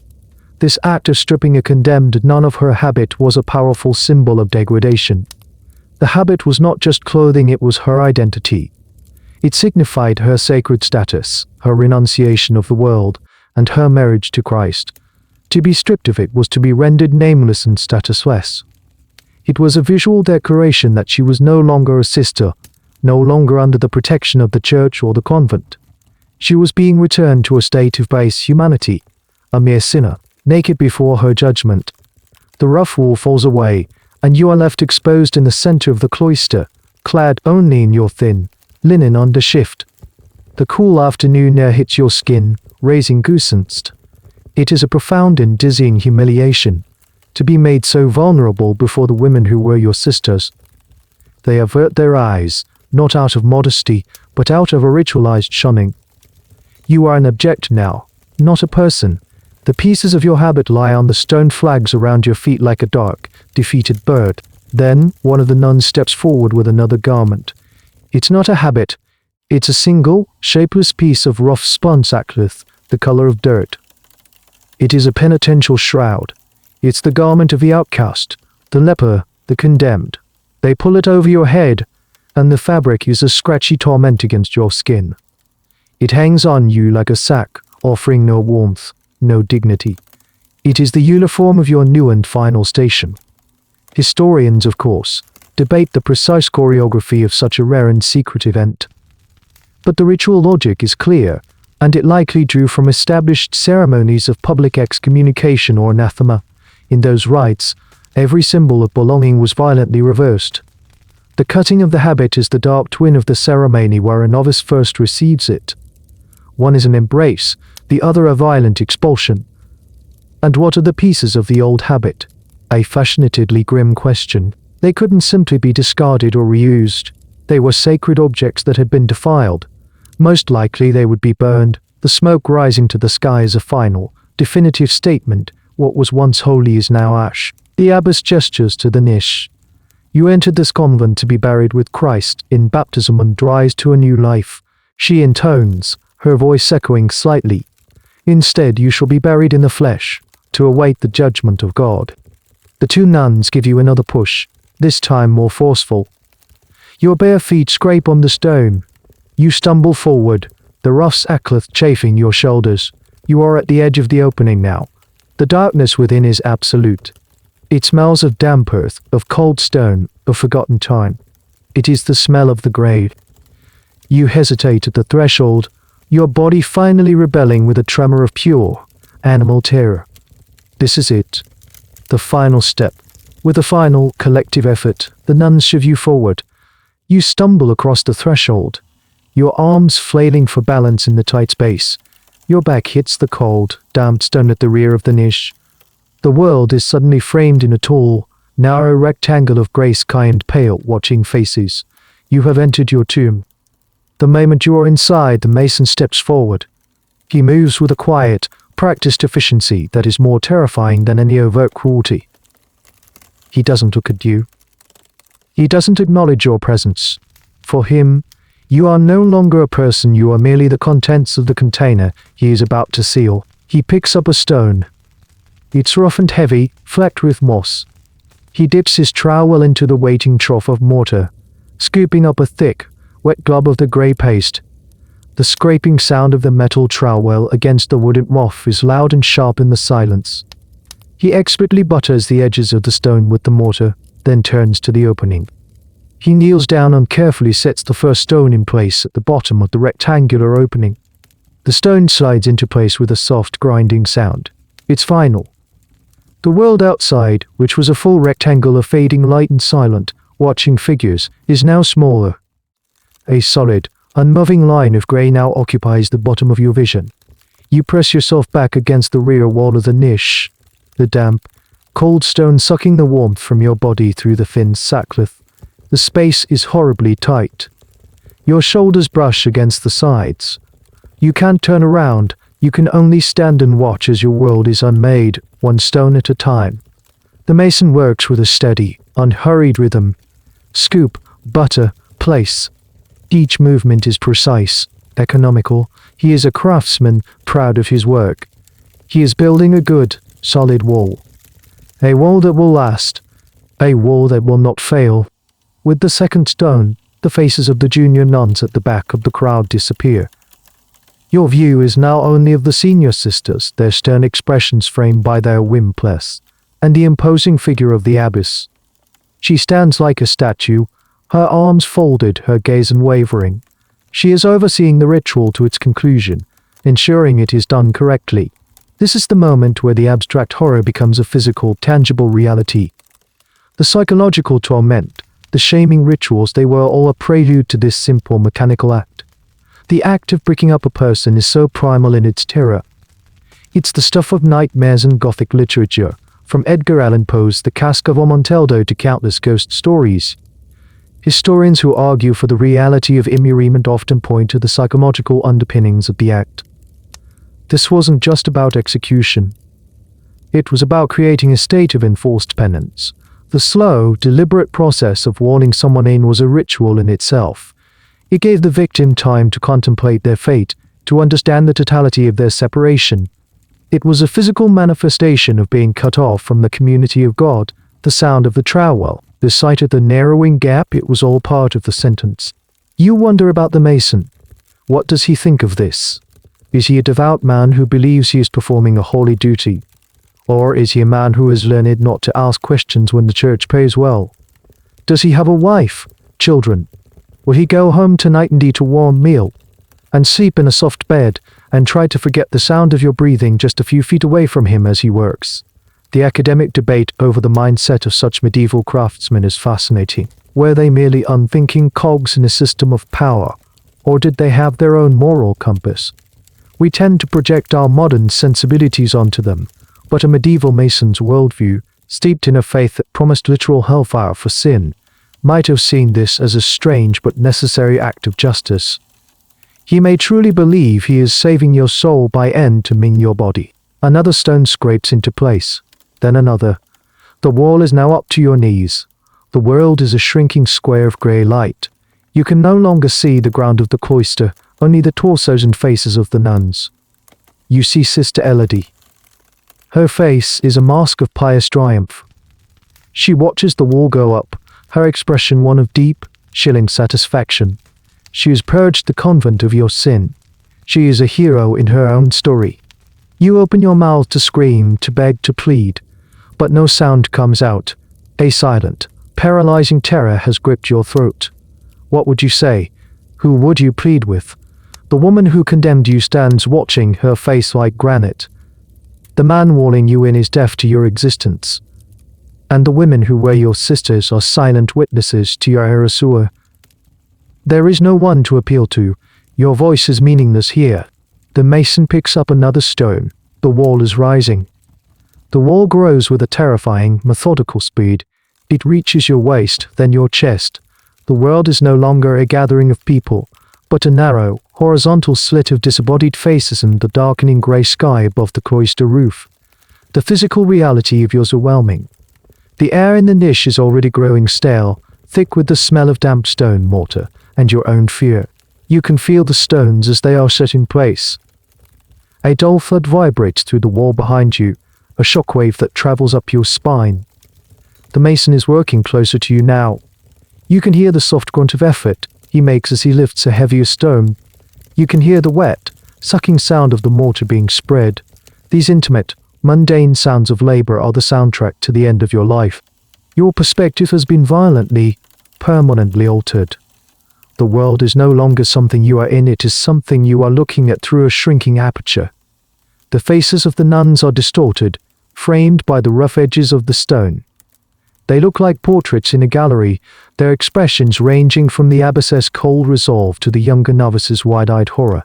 This act of stripping a condemned nun of her habit was a powerful symbol of degradation. The habit was not just clothing, it was her identity. It signified her sacred status, her renunciation of the world, and her marriage to Christ. To be stripped of it was to be rendered nameless and statusless. It was a visual declaration that she was no longer a sister, no longer under the protection of the church or the convent. She was being returned to a state of base humanity, a mere sinner, naked before her judgment. The rough wool falls away, and you are left exposed in the center of the cloister, clad only in your thin, linen undershift. The cool afternoon air hits your skin, raising goosebumps. It is a profound and dizzying humiliation, to be made so vulnerable before the women who were your sisters. They avert their eyes, not out of modesty, but out of a ritualized shunning. You are an object now, not a person. The pieces of your habit lie on the stone flags around your feet like a dark, defeated bird. Then, one of the nuns steps forward with another garment. It's not a habit. It's a single, shapeless piece of rough spun sackcloth, the color of dirt. It is a penitential shroud. It's the garment of the outcast, the leper, the condemned. They pull it over your head, and the fabric is a scratchy torment against your skin. It hangs on you like a sack, offering no warmth, no dignity. It is the uniform of your new and final station. Historians, of course, debate the precise choreography of such a rare and secret event. But the ritual logic is clear, and it likely drew from established ceremonies of public excommunication or anathema. In those rites, every symbol of belonging was violently reversed. The cutting of the habit is the dark twin of the ceremony where a novice first receives it. One is an embrace, the other a violent expulsion. And what are the pieces of the old habit? A fascinatedly grim question. They couldn't simply be discarded or reused. They were sacred objects that had been defiled. Most likely they would be burned, the smoke rising to the sky as a final, definitive statement. What was once holy is now ash. The abbess gestures to the niche. You entered this convent to be buried with Christ in baptism and rise to a new life. She intones, her voice echoing slightly. Instead, you shall be buried in the flesh, to await the judgment of God. The two nuns give you another push, this time more forceful. Your bare feet scrape on the stone. You stumble forward, the rough sackcloth chafing your shoulders. You are at the edge of the opening now. The darkness within is absolute. It smells of damp earth, of cold stone, of forgotten time. It is the smell of the grave. You hesitate at the threshold, your body finally rebelling with a tremor of pure, animal terror. This is it. The final step. With a final, collective effort, the nuns shove you forward. You stumble across the threshold, your arms flailing for balance in the tight space. Your back hits the cold, damp stone at the rear of the niche. The world is suddenly framed in a tall, narrow rectangle of grey sky and pale, watching faces. You have entered your tomb. The moment you are inside, the mason steps forward. He moves with a quiet, practiced efficiency that is more terrifying than any overt cruelty. He doesn't look at you. He doesn't acknowledge your presence. For him, you are no longer a person, you are merely the contents of the container he is about to seal. He picks up a stone. It's rough and heavy, flecked with moss. He dips his trowel into the waiting trough of mortar, scooping up a thick, wet glob of the grey paste. The scraping sound of the metal trowel against the wooden moff is loud and sharp in the silence. He expertly butters the edges of the stone with the mortar, then turns to the opening. He kneels down and carefully sets the first stone in place at the bottom of the rectangular opening. The stone slides into place with a soft grinding sound. It's final. The world outside, which was a full rectangle of fading light and silent, watching figures, is now smaller. A solid, unmoving line of grey now occupies the bottom of your vision. You press yourself back against the rear wall of the niche, the damp, cold stone sucking the warmth from your body through the thin sackcloth. The space is horribly tight. Your shoulders brush against the sides. You can't turn around, you can only stand and watch as your world is unmade, one stone at a time. The mason works with a steady, unhurried rhythm. Scoop, butter, place. Each movement is precise, economical. He is a craftsman, proud of his work. He is building a good, solid wall. A wall that will last. A wall that will not fail. With the second stone, the faces of the junior nuns at the back of the crowd disappear. Your view is now only of the senior sisters, their stern expressions framed by their wimpless, and the imposing figure of the abbess. She stands like a statue, her arms folded, her gaze unwavering. She is overseeing the ritual to its conclusion, ensuring it is done correctly. This is the moment where the abstract horror becomes a physical, tangible reality. The psychological torment, the shaming rituals, they were all a prelude to this simple mechanical act. The act of breaking up a person is so primal in its terror. It's the stuff of nightmares and Gothic literature, from Edgar Allan Poe's The Cask of Amontillado to countless ghost stories. Historians who argue for the reality of immurement often point to the psychological underpinnings of the act. This wasn't just about execution. It was about creating a state of enforced penance. The slow, deliberate process of warning someone in was a ritual in itself. It gave the victim time to contemplate their fate, to understand the totality of their separation. It was a physical manifestation of being cut off from the community of God, the sound of the trowel, the sight of the narrowing gap. It was all part of the sentence. You wonder about the mason. What does he think of this? Is he a devout man who believes he is performing a holy duty? Or is he a man who has learned not to ask questions when the church pays well? Does he have a wife, children? Will he go home tonight and eat a warm meal, and sleep in a soft bed, and try to forget the sound of your breathing just a few feet away from him as he works? The academic debate over the mindset of such medieval craftsmen is fascinating. Were they merely unthinking cogs in a system of power, or did they have their own moral compass? We tend to project our modern sensibilities onto them, but a medieval mason's worldview, steeped in a faith that promised literal hellfire for sin, might have seen this as a strange but necessary act of justice. He may truly believe he is saving your soul by entombing your body. Another stone scrapes into place, then another. The wall is now up to your knees. The world is a shrinking square of grey light. You can no longer see the ground of the cloister, only the torsos and faces of the nuns. You see Sister Elodie. Her face is a mask of pious triumph. She watches the wall go up, her expression one of deep, chilling satisfaction. She has purged the convent of your sin. She is a hero in her own story. You open your mouth to scream, to beg, to plead, but no sound comes out. A silent, paralyzing terror has gripped your throat. What would you say? Who would you plead with? The woman who condemned you stands watching, her face like granite. The man walling you in is deaf to your existence. And the women who were your sisters are silent witnesses to your erasure. There is no one to appeal to. Your voice is meaningless here. The mason picks up another stone. The wall is rising. The wall grows with a terrifying, methodical speed. It reaches your waist, then your chest. The world is no longer a gathering of people, but a narrow, horizontal slit of disembodied faces in the darkening grey sky above the cloister roof. The physical reality of yours overwhelming. The air in the niche is already growing stale, thick with the smell of damp stone mortar, and your own fear. You can feel the stones as they are set in place. A dull thud vibrates through the wall behind you, a shockwave that travels up your spine. The mason is working closer to you now. You can hear the soft grunt of effort he makes as he lifts a heavier stone. You can hear the wet, sucking sound of the mortar being spread. These intimate, mundane sounds of labor are the soundtrack to the end of your life. Your perspective has been violently, permanently altered. The world is no longer something you are in, it is something you are looking at through a shrinking aperture. The faces of the nuns are distorted, framed by the rough edges of the stone. They look like portraits in a gallery, their expressions ranging from the abbess's cold resolve to the younger novice's wide-eyed horror.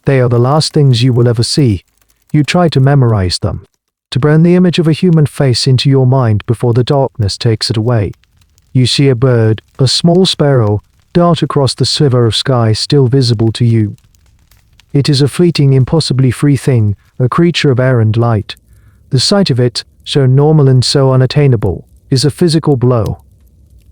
They are the last things you will ever see. You try to memorize them, to burn the image of a human face into your mind before the darkness takes it away. You see a bird, a small sparrow, dart across the sliver of sky still visible to you. It is a fleeting, impossibly free thing, a creature of air and light. The sight of it, so normal and so unattainable, is a physical blow.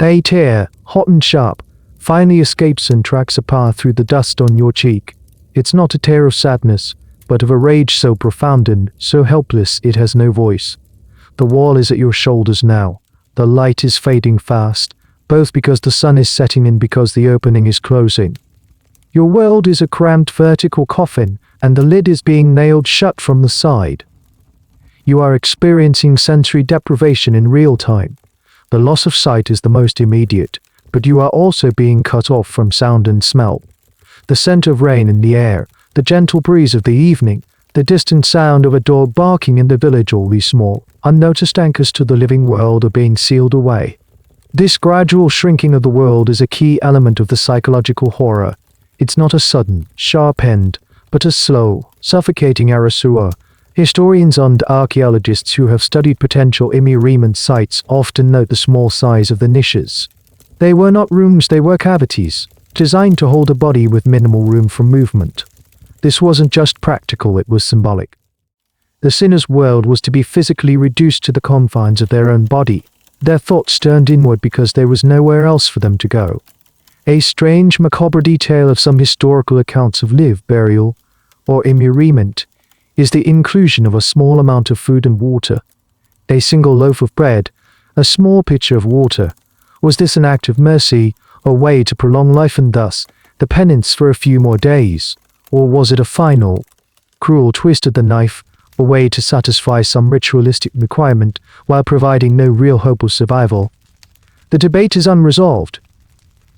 A tear, hot and sharp, finally escapes and tracks a path through the dust on your cheek. It's not a tear of sadness, but of a rage so profound and so helpless it has no voice. The wall is at your shoulders now. The light is fading fast, both because the sun is setting and because the opening is closing. Your world is a cramped vertical coffin, and the lid is being nailed shut from the side. You are experiencing sensory deprivation in real time. The loss of sight is the most immediate, but you are also being cut off from sound and smell. The scent of rain in the air, the gentle breeze of the evening, the distant sound of a dog barking in the village, all these small, unnoticed anchors to the living world are being sealed away. This gradual shrinking of the world is a key element of the psychological horror. It's not a sudden, sharp end, but a slow, suffocating erasure. Historians and archaeologists who have studied potential immurement sites often note the small size of the niches. They were not rooms, they were cavities, designed to hold a body with minimal room for movement. This wasn't just practical, it was symbolic. The sinner's world was to be physically reduced to the confines of their own body. Their thoughts turned inward because there was nowhere else for them to go. A strange, macabre detail of some historical accounts of live, burial, or immurement is the inclusion of a small amount of food and water. A single loaf of bread, a small pitcher of water. Was this an act of mercy, a way to prolong life and thus the penance for a few more days? Or was it a final, cruel twist of the knife, a way to satisfy some ritualistic requirement while providing no real hope of survival? The debate is unresolved.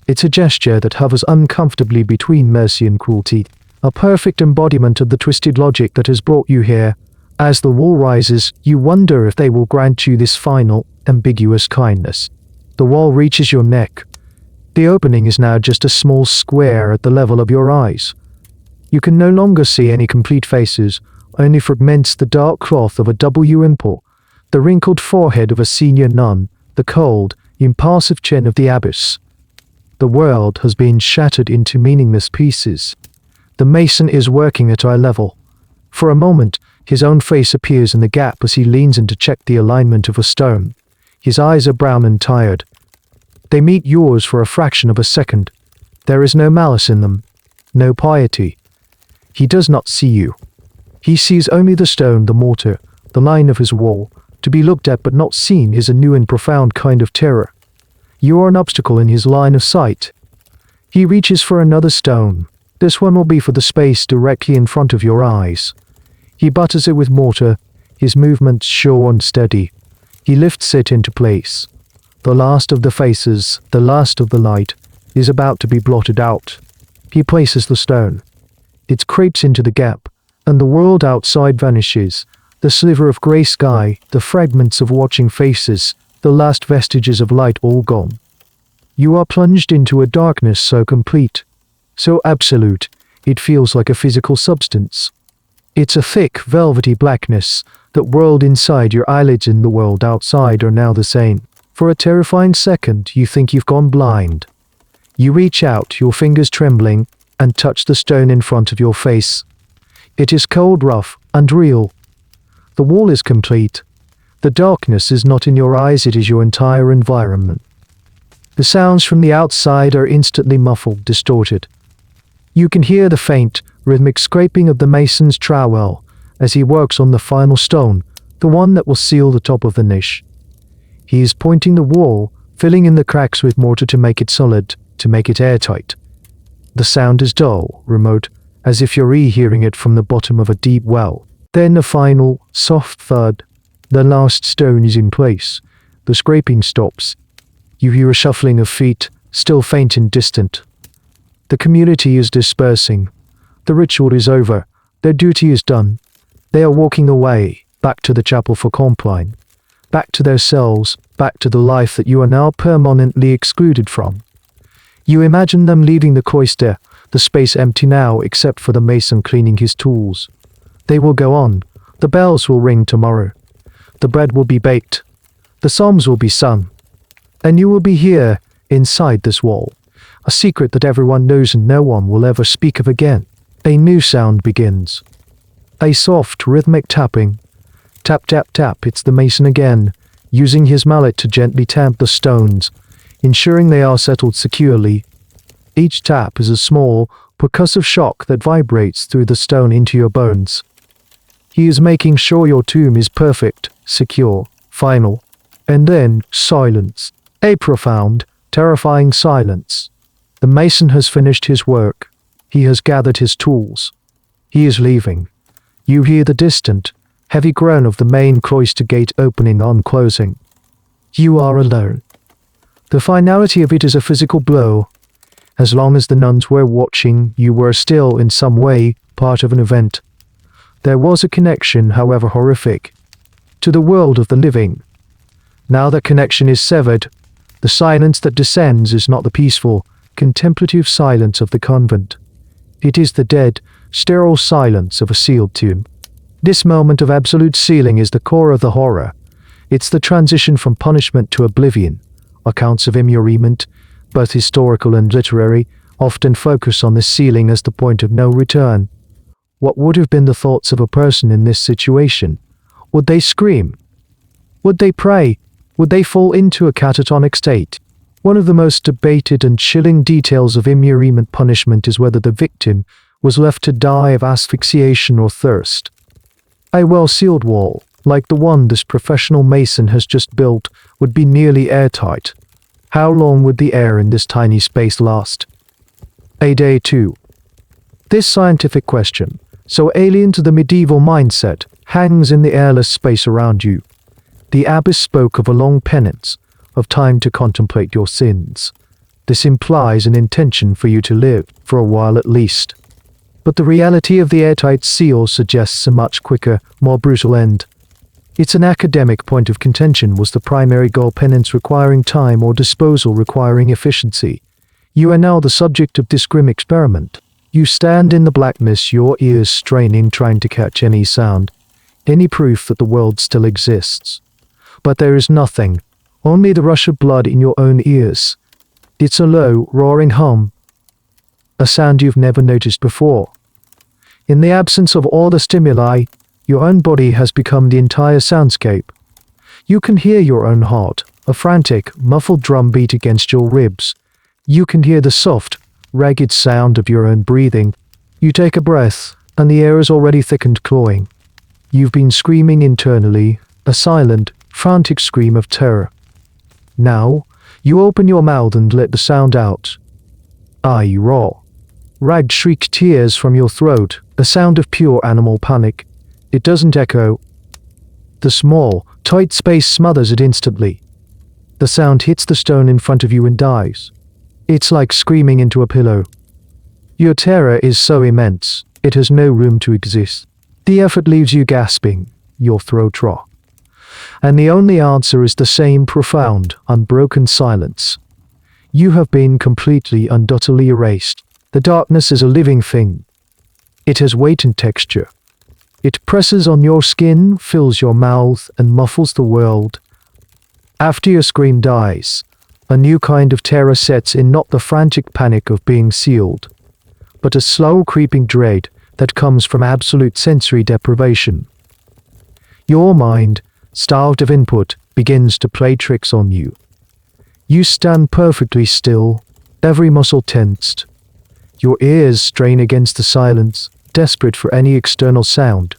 It's a gesture that hovers uncomfortably between mercy and cruelty, a perfect embodiment of the twisted logic that has brought you here. As the wall rises, you wonder if they will grant you this final, ambiguous kindness. The wall reaches your neck. The opening is now just a small square at the level of your eyes. You can no longer see any complete faces, only fragments, the dark cloth of a WWII, the wrinkled forehead of a senior nun, the cold, impassive chin of the abbess. The world has been shattered into meaningless pieces. The mason is working at eye level. For a moment, his own face appears in the gap as he leans in to check the alignment of a stone. His eyes are brown and tired. They meet yours for a fraction of a second. There is no malice in them, no piety. He does not see you. He sees only the stone, the mortar, the line of his wall. To be looked at but not seen is a new and profound kind of terror. You are an obstacle in his line of sight. He reaches for another stone. This one will be for the space directly in front of your eyes. He butters it with mortar, his movements sure and steady. He lifts it into place. The last of the faces, the last of the light, is about to be blotted out. He places the stone. It creeps into the gap, and the world outside vanishes. The sliver of grey sky, the fragments of watching faces, the last vestiges of light all gone. You are plunged into a darkness so complete, so absolute, it feels like a physical substance. It's a thick, velvety blackness. That world inside your eyelids and the world outside are now the same. For a terrifying second, you think you've gone blind. You reach out, your fingers trembling, and touch the stone in front of your face. It is cold, rough, and real. The wall is complete. The darkness is not in your eyes, it is your entire environment. The sounds from the outside are instantly muffled, distorted. You can hear the faint, rhythmic scraping of the mason's trowel as he works on the final stone, the one that will seal the top of the niche. He is pointing the wall, filling in the cracks with mortar to make it solid, to make it airtight. The sound is dull, remote, as if you're hearing it from the bottom of a deep well. Then a final, soft thud. The last stone is in place. The scraping stops. You hear a shuffling of feet, still faint and distant. The community is dispersing. The ritual is over. Their duty is done. They are walking away, back to the chapel for Compline. Back to their cells, back to the life that you are now permanently excluded from. You imagine them leaving the cloister, the space empty now except for the mason cleaning his tools. They will go on. The bells will ring tomorrow. The bread will be baked. The psalms will be sung. And you will be here, inside this wall. A secret that everyone knows and no one will ever speak of again. A new sound begins. A soft, rhythmic tapping. Tap, tap, tap, it's the mason again, using his mallet to gently tap the stones, ensuring they are settled securely. Each tap is a small, percussive shock that vibrates through the stone into your bones. He is making sure your tomb is perfect, secure, final. And then, silence. A profound, terrifying silence. The mason has finished his work. He has gathered his tools. He is leaving. You hear the distant, heavy groan of the main cloister gate opening and closing. You are alone. The finality of it is a physical blow. As long as the nuns were watching, you were still, in some way, part of an event. There was a connection, however horrific, to the world of the living. Now that connection is severed, the silence that descends is not the peaceful, contemplative silence of the convent. It is the dead, sterile silence of a sealed tomb. This moment of absolute sealing is the core of the horror. It's the transition from punishment to oblivion. Accounts of immurement, both historical and literary, often focus on this sealing as the point of no return. What would have been the thoughts of a person in this situation? Would they scream? Would they pray? Would they fall into a catatonic state? One of the most debated and chilling details of immurement punishment is whether the victim was left to die of asphyxiation or thirst. A well-sealed wall, like the one this professional mason has just built, would be nearly airtight. How long would the air in this tiny space last? A day too. This scientific question, so alien to the medieval mindset, hangs in the airless space around you. The abbess spoke of a long penance, of time to contemplate your sins. This implies an intention for you to live, for a while at least. But the reality of the airtight seal suggests a much quicker, more brutal end. It's an academic point of contention. Was the primary goal penance requiring time or disposal requiring efficiency? You are now the subject of this grim experiment. You stand in the blackness, your ears straining, trying to catch any sound, any proof that the world still exists. But there is nothing, only the rush of blood in your own ears. It's a low, roaring hum, a sound you've never noticed before. In the absence of all the stimuli, your own body has become the entire soundscape. You can hear your own heart, a frantic, muffled drum beat against your ribs. You can hear the soft, ragged sound of your own breathing. You take a breath, and the air is already thick and cloying. You've been screaming internally, a silent, frantic scream of terror. Now, you open your mouth and let the sound out. You roar. Ragged shriek tears from your throat, a sound of pure animal panic. It doesn't echo. The small, tight space smothers it instantly. The sound hits the stone in front of you and dies. It's like screaming into a pillow. Your terror is so immense, it has no room to exist. The effort leaves you gasping, your throat raw. And the only answer is the same profound, unbroken silence. You have been completely and utterly erased. The darkness is a living thing. It has weight and texture. It presses on your skin, fills your mouth, and muffles the world. After your scream dies, a new kind of terror sets in, not the frantic panic of being sealed, but a slow creeping dread that comes from absolute sensory deprivation. Your mind, starved of input, begins to play tricks on you. You stand perfectly still, every muscle tensed. Your ears strain against the silence, desperate for any external sound.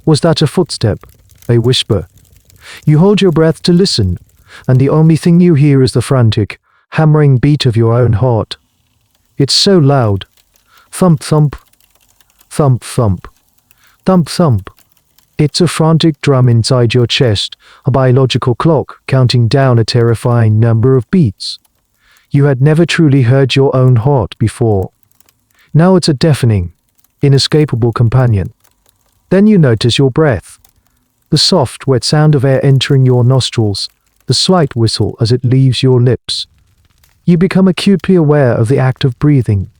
Was that a footstep? A whisper? You hold your breath to listen, and the only thing you hear is the frantic, hammering beat of your own heart. It's so loud. Thump, thump. Thump, thump. Thump, thump. It's a frantic drum inside your chest, a biological clock counting down a terrifying number of beats. You had never truly heard your own heart before. Now it's a deafening, inescapable companion. Then you notice your breath. The soft, wet sound of air entering your nostrils, the slight whistle as it leaves your lips. You become acutely aware of the act of breathing.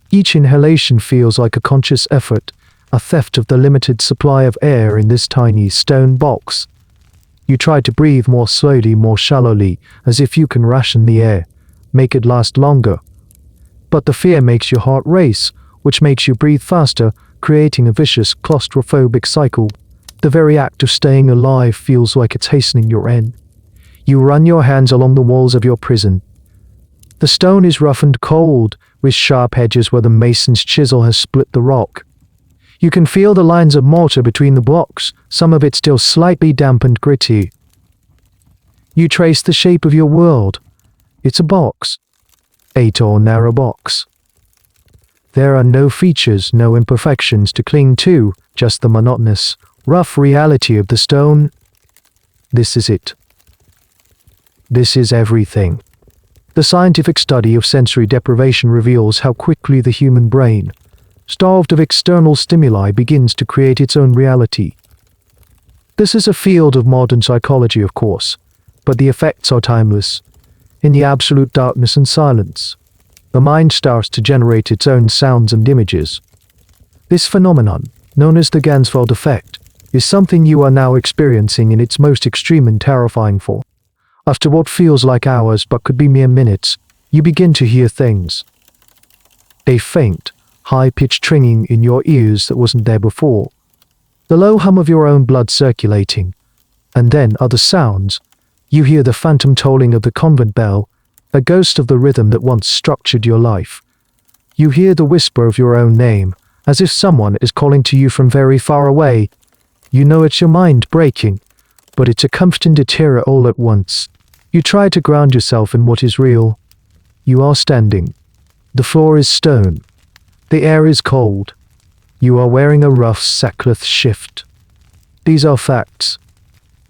Each inhalation feels like a conscious effort, a theft of the limited supply of air in this tiny stone box. You try to breathe more slowly, more shallowly, as if you can ration the air, make it last longer. But the fear makes your heart race, which makes you breathe faster, creating a vicious, claustrophobic cycle. The very act of staying alive feels like it's hastening your end. You run your hands along the walls of your prison. The stone is rough and cold, with sharp edges where the mason's chisel has split the rock. You can feel the lines of mortar between the blocks, some of it still slightly damp and gritty. You trace the shape of your world. It's a box. A tall, narrow box. There are no features, no imperfections to cling to, just the monotonous, rough reality of the stone. This is it. This is everything. The scientific study of sensory deprivation reveals how quickly the human brain, starved of external stimuli, begins to create its own reality. This is a field of modern psychology, of course, but the effects are timeless. In the absolute darkness and silence, the mind starts to generate its own sounds and images. This phenomenon, known as the Ganzfeld effect, is something you are now experiencing in its most extreme and terrifying form. After what feels like hours but could be mere minutes, you begin to hear things. A faint, high-pitched ringing in your ears that wasn't there before. The low hum of your own blood circulating. And then other sounds. You hear the phantom tolling of the convent bell, a ghost of the rhythm that once structured your life. You hear the whisper of your own name, as if someone is calling to you from very far away. You know it's your mind breaking, but it's a comfort and a terror all at once. You try to ground yourself in what is real. You are standing. The floor is stone. The air is cold. You are wearing a rough sackcloth shift. These are facts.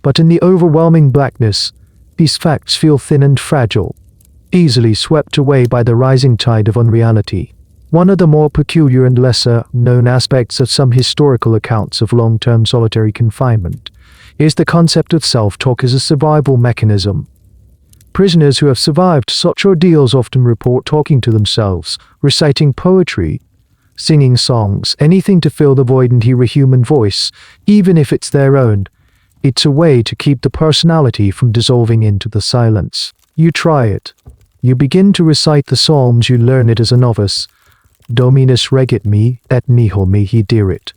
But in the overwhelming blackness, these facts feel thin and fragile, easily swept away by the rising tide of unreality. One of the more peculiar and lesser-known aspects of some historical accounts of long-term solitary confinement is the concept of self-talk as a survival mechanism. Prisoners who have survived such ordeals often report talking to themselves, reciting poetry, singing songs, anything to fill the void and hear a human voice, even if it's their own. It's a way to keep the personality from dissolving into the silence. You try it. You begin to recite the psalms you learned as a novice. Dominus regit me, et nihil mihi dirit.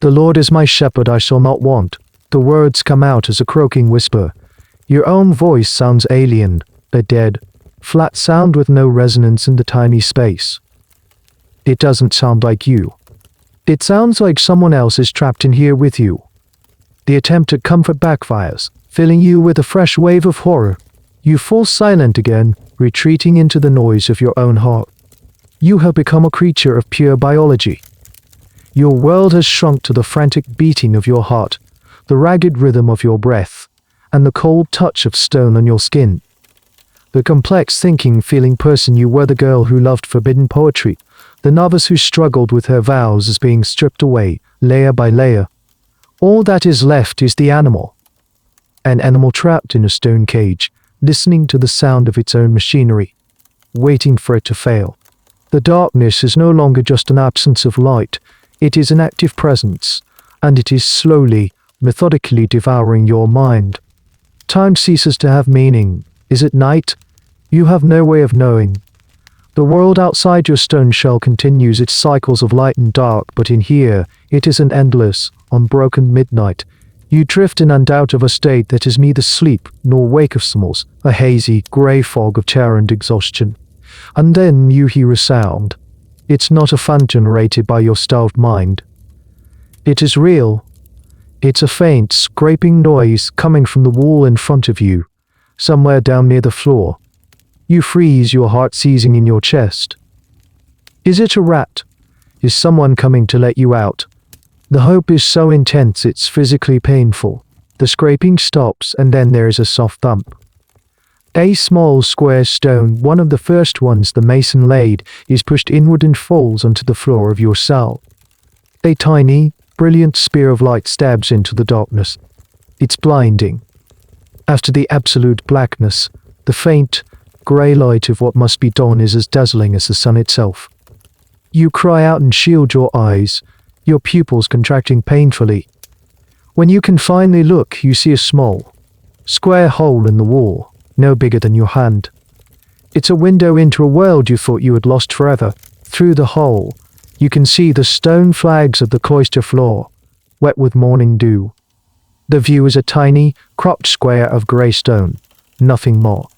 The Lord is my shepherd, I shall not want. The words come out as a croaking whisper. Your own voice sounds alien, a dead, flat sound with no resonance in the tiny space. It doesn't sound like you. It sounds like someone else is trapped in here with you. The attempt at comfort backfires, filling you with a fresh wave of horror. You fall silent again, retreating into the noise of your own heart. You have become a creature of pure biology. Your world has shrunk to the frantic beating of your heart, the ragged rhythm of your breath, and the cold touch of stone on your skin. The complex thinking, feeling person you were, the girl who loved forbidden poetry, the novice who struggled with her vows, is being stripped away, layer by layer. All that is left is the animal. An animal trapped in a stone cage, listening to the sound of its own machinery, waiting for it to fail. The darkness is no longer just an absence of light, it is an active presence, and it is slowly, methodically devouring your mind. Time ceases to have meaning. Is it night? You have no way of knowing. The world outside your stone shell continues its cycles of light and dark, but in here, it is an endless, unbroken midnight. You drift in and out of a state that is neither sleep nor wakefulness, a hazy, grey fog of terror and exhaustion. And then you hear a sound. It's not a fun generated by your starved mind. It is real. It's a faint, scraping noise coming from the wall in front of you, somewhere down near the floor. You freeze, your heart seizing in your chest. Is it a rat? Is someone coming to let you out? The hope is so intense it's physically painful. The scraping stops, and then there is a soft thump. A small square stone, one of the first ones the mason laid, is pushed inward and falls onto the floor of your cell. A tiny, brilliant spear of light stabs into the darkness. It's blinding. After the absolute blackness, the faint, grey light of what must be dawn is as dazzling as the sun itself. You cry out and shield your eyes, your pupils contracting painfully. When you can finally look, you see a small, Square hole in the wall, no bigger than your hand. It's a window into a world you thought you had lost forever. Through the hole, you can see the stone flags of the cloister floor, wet with morning dew. The view is a tiny, cropped square of grey stone, nothing more.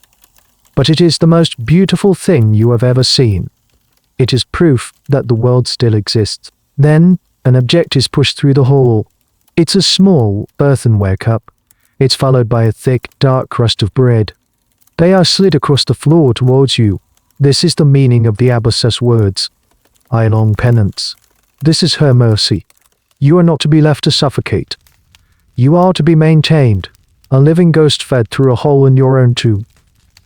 But it is the most beautiful thing you have ever seen. It is proof that the world still exists. Then, an object is pushed through the hole. It's a small, earthenware cup. It's followed by a thick, dark crust of bread. They are slid across the floor towards you. This is the meaning of the abbess's words. I long penance. This is her mercy. You are not to be left to suffocate. You are to be maintained, a living ghost fed through a hole in your own tomb.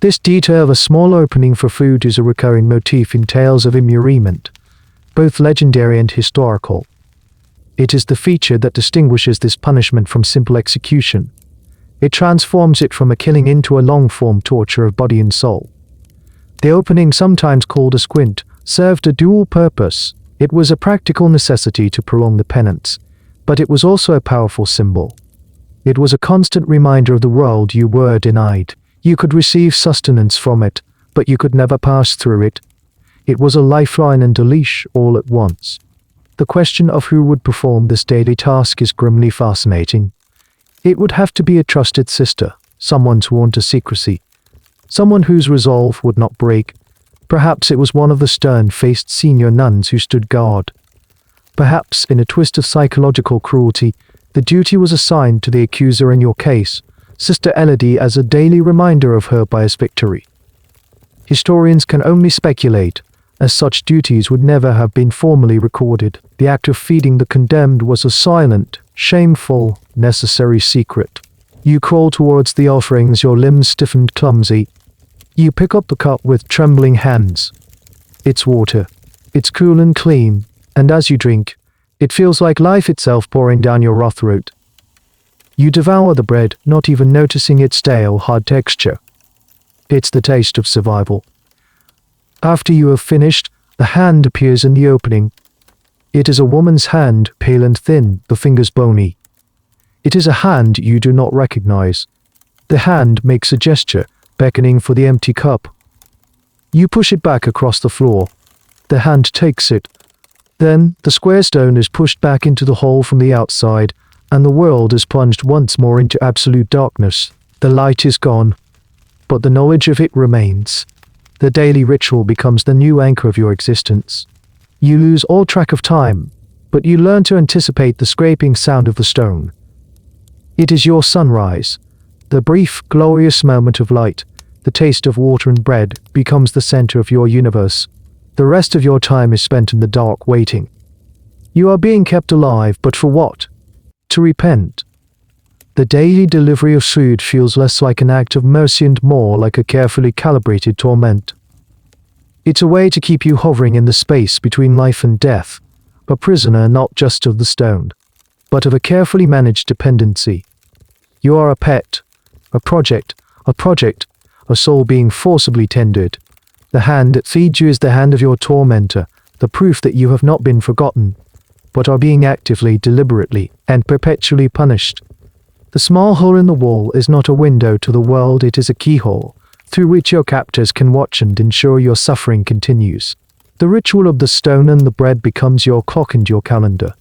This detail of a small opening for food is a recurring motif in tales of immurement, both legendary and historical. It is the feature that distinguishes this punishment from simple execution. It transforms it from a killing into a long-form torture of body and soul. The opening, sometimes called a squint, served a dual purpose. It was a practical necessity to prolong the penance, but it was also a powerful symbol. It was a constant reminder of the world you were denied. You could receive sustenance from it, but you could never pass through it. It was a lifeline and a leash all at once. The question of who would perform this daily task is grimly fascinating. It would have to be a trusted sister, someone sworn to secrecy, someone whose resolve would not break. Perhaps it was one of the stern-faced senior nuns who stood guard. Perhaps, in a twist of psychological cruelty, the duty was assigned to the accuser in your case, Sister Elodie, as a daily reminder of her biased victory. Historians can only speculate, as such duties would never have been formally recorded. The act of feeding the condemned was a silent, shameful, necessary secret. You crawl towards the offerings, your limbs stiffened clumsy. You pick up the cup with trembling hands. It's water. It's cool and clean, and as you drink, it feels like life itself pouring down your raw throat. You devour the bread, not even noticing its stale, hard texture. It's the taste of survival. After you have finished, the hand appears in the opening. It is a woman's hand, pale and thin, the fingers bony. It is a hand you do not recognize. The hand makes a gesture, beckoning for the empty cup. You push it back across the floor. The hand takes it. Then, the square stone is pushed back into the hole from the outside, and the world is plunged once more into absolute darkness. The light is gone, but the knowledge of it remains. The daily ritual becomes the new anchor of your existence. You lose all track of time, but you learn to anticipate the scraping sound of the stone. It is your sunrise. The brief, glorious moment of light, the taste of water and bread, becomes the center of your universe. The rest of your time is spent in the dark waiting. You are being kept alive, but for what? To repent. The daily delivery of food feels less like an act of mercy and more like a carefully calibrated torment. It's a way to keep you hovering in the space between life and death, a prisoner not just of the stone, but of a carefully managed dependency. You are a pet, a project, a soul being forcibly tended. The hand that feeds you is the hand of your tormentor, the proof that you have not been forgotten, but are being actively, deliberately, and perpetually punished. The small hole in the wall is not a window to the world, it is a keyhole, through which your captors can watch and ensure your suffering continues. The ritual of the stone and the bread becomes your clock and your calendar.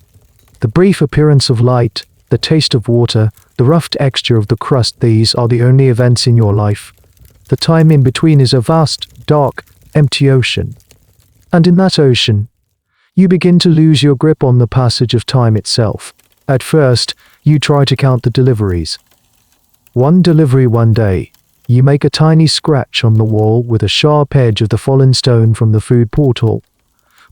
The brief appearance of light, the taste of water, the rough texture of the crust, these are the only events in your life. The time in between is a vast, dark, empty ocean. And in that ocean, you begin to lose your grip on the passage of time itself. At first, you try to count the deliveries. One delivery one day, you make a tiny scratch on the wall with a sharp edge of the fallen stone from the food portal.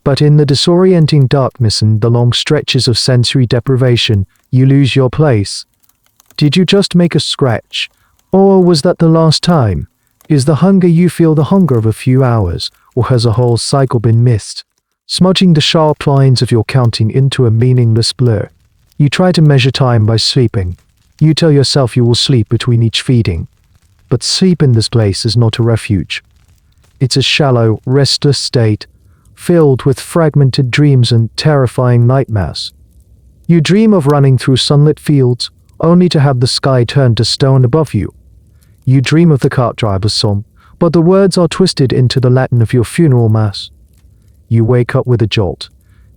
But in the disorienting darkness and the long stretches of sensory deprivation, you lose your place. Did you just make a scratch? Or was that the last time? Is the hunger you feel the hunger of a few hours, or has a whole cycle been missed, smudging the sharp lines of your counting into a meaningless blur? You try to measure time by sleeping. You tell yourself you will sleep between each feeding. But sleep in this place is not a refuge. It's a shallow, restless state, filled with fragmented dreams and terrifying nightmares. You dream of running through sunlit fields, only to have the sky turn to stone above you. You dream of the cart driver's song, but the words are twisted into the Latin of your funeral mass. You wake up with a jolt,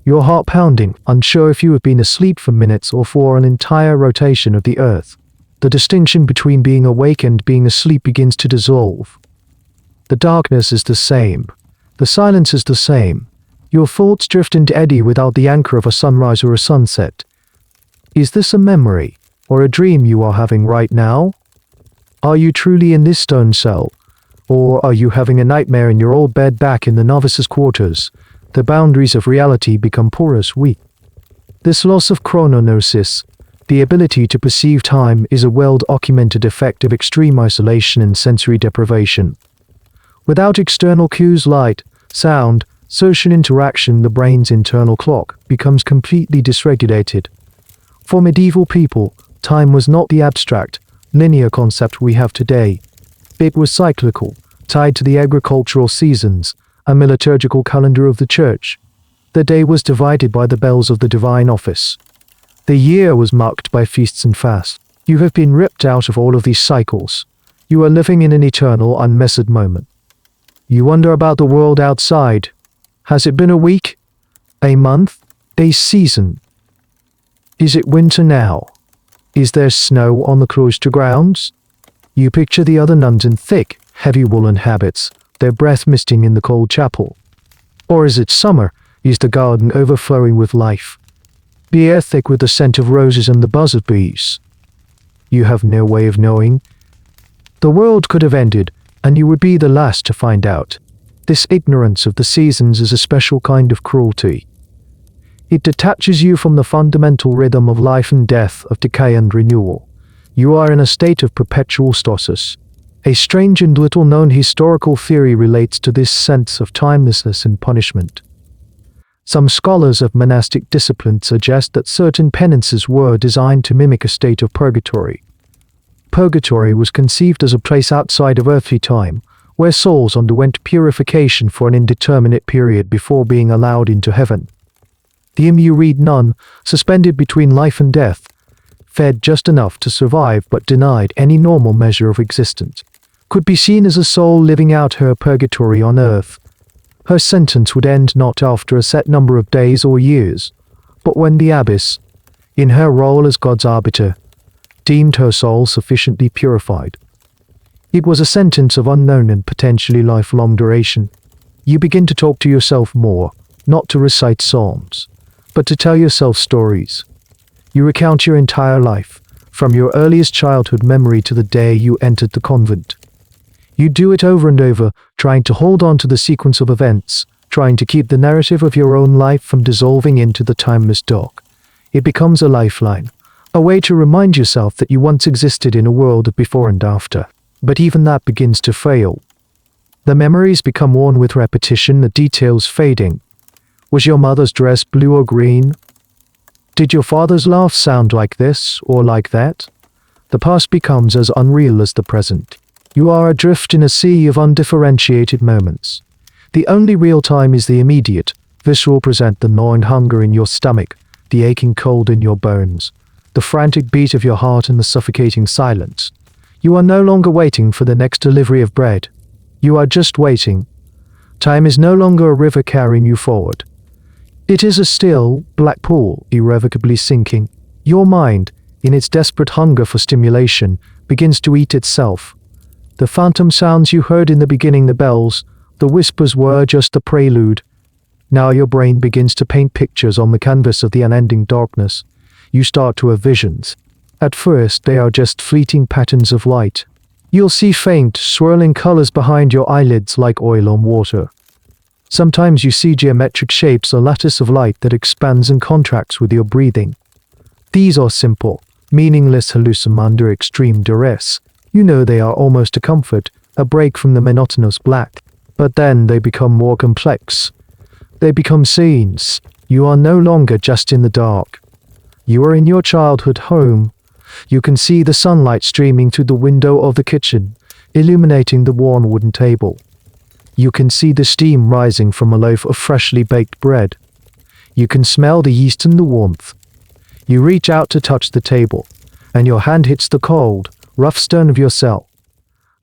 your heart pounding, unsure if you have been asleep for minutes or for an entire rotation of the earth. The distinction between being awake and being asleep begins to dissolve. The darkness is the same. The silence is the same. Your thoughts drift and eddy without the anchor of a sunrise or a sunset. Is this a memory or a dream you are having right now? Are you truly in this stone cell? Or are you having a nightmare in your old bed back in the novice's quarters? The boundaries of reality become porous, weak. This loss of chronognosis, the ability to perceive time, is a well-documented effect of extreme isolation and sensory deprivation. Without external cues, light, sound, social interaction, the brain's internal clock becomes completely dysregulated. For medieval people, time was not the abstract, linear concept we have today. It was cyclical, tied to the agricultural seasons, a liturgical calendar of the church. The day was divided by the bells of the divine office. The year was marked by feasts and fasts. You have been ripped out of all of these cycles. You are living in an eternal, unmeasured moment. You wonder about the world outside. Has it been a week? A month? A season? Is it winter now? Is there snow on the cloister grounds? You picture the other nuns in thick, heavy woolen habits, their breath misting in the cold chapel. Or is it summer? Is the garden overflowing with life? The air thick with the scent of roses and the buzz of bees? You have no way of knowing. The world could have ended, and you would be the last to find out. This ignorance of the seasons is a special kind of cruelty. It detaches you from the fundamental rhythm of life and death, of decay and renewal. You are in a state of perpetual stasis. A strange and little-known historical theory relates to this sense of timelessness and punishment. Some scholars of monastic discipline suggest that certain penances were designed to mimic a state of purgatory. Purgatory was conceived as a place outside of earthly time, where souls underwent purification for an indeterminate period before being allowed into heaven. The immuride nun, suspended between life and death, fed just enough to survive but denied any normal measure of existence, could be seen as a soul living out her purgatory on earth. Her sentence would end not after a set number of days or years, but when the abbess, in her role as God's arbiter, deemed her soul sufficiently purified. It was a sentence of unknown and potentially lifelong duration. You begin to talk to yourself more, not to recite psalms, but to tell yourself stories. You recount your entire life, from your earliest childhood memory to the day you entered the convent. You do it over and over, trying to hold on to the sequence of events, trying to keep the narrative of your own life from dissolving into the timeless dark. It becomes a lifeline, a way to remind yourself that you once existed in a world of before and after. But even that begins to fail. The memories become worn with repetition, the details fading. Was your mother's dress blue or green? Did your father's laugh sound like this or like that? The past becomes as unreal as the present. You are adrift in a sea of undifferentiated moments. The only real time is the immediate, visceral present, the gnawing hunger in your stomach, the aching cold in your bones, the frantic beat of your heart and the suffocating silence. You are no longer waiting for the next delivery of bread. You are just waiting. Time is no longer a river carrying you forward. It is a still, black pool, irrevocably sinking. Your mind, in its desperate hunger for stimulation, begins to eat itself. The phantom sounds you heard in the beginning, the bells, the whispers, were just the prelude. Now your brain begins to paint pictures on the canvas of the unending darkness. You start to have visions. At first, they are just fleeting patterns of light. You'll see faint, swirling colors behind your eyelids like oil on water. Sometimes you see geometric shapes, a lattice of light that expands and contracts with your breathing. These are simple, meaningless hallucinations under extreme duress. You know they are almost a comfort, a break from the monotonous black. But then they become more complex. They become scenes. You are no longer just in the dark. You are in your childhood home. You can see the sunlight streaming through the window of the kitchen, illuminating the worn wooden table. You can see the steam rising from a loaf of freshly baked bread. You can smell the yeast and the warmth. You reach out to touch the table, and your hand hits the cold, rough stone of your cell.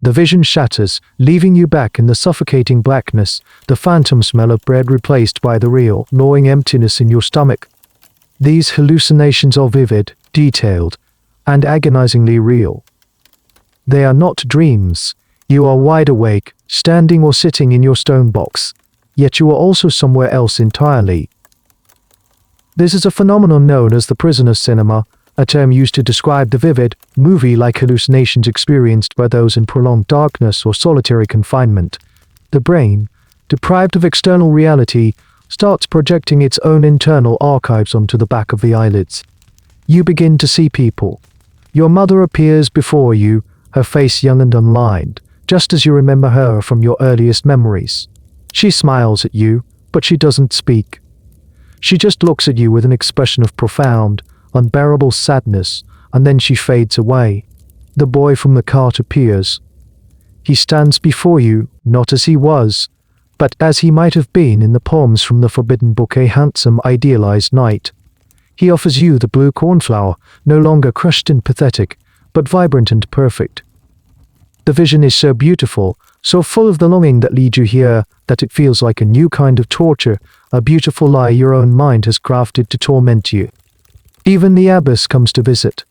The vision shatters, leaving you back in the suffocating blackness, the phantom smell of bread replaced by the real, gnawing emptiness in your stomach. These hallucinations are vivid, detailed, and agonizingly real. They are not dreams. You are wide awake, standing or sitting in your stone box, yet you are also somewhere else entirely. This is a phenomenon known as the prisoner's cinema, a term used to describe the vivid, movie-like hallucinations experienced by those in prolonged darkness or solitary confinement. The brain, deprived of external reality, starts projecting its own internal archives onto the back of the eyelids. You begin to see people. Your mother appears before you, her face young and unlined, just as you remember her from your earliest memories. She smiles at you, but she doesn't speak. She just looks at you with an expression of profound, unbearable sadness, and then she fades away. The boy from the cart appears. He stands before you, not as he was, but as he might have been in the poems from the forbidden book, a handsome, idealized knight. He offers you the blue cornflower, no longer crushed and pathetic, but vibrant and perfect. The vision is so beautiful, so full of the longing that leads you here, that it feels like a new kind of torture, a beautiful lie your own mind has crafted to torment you. Even the abbess comes to visit.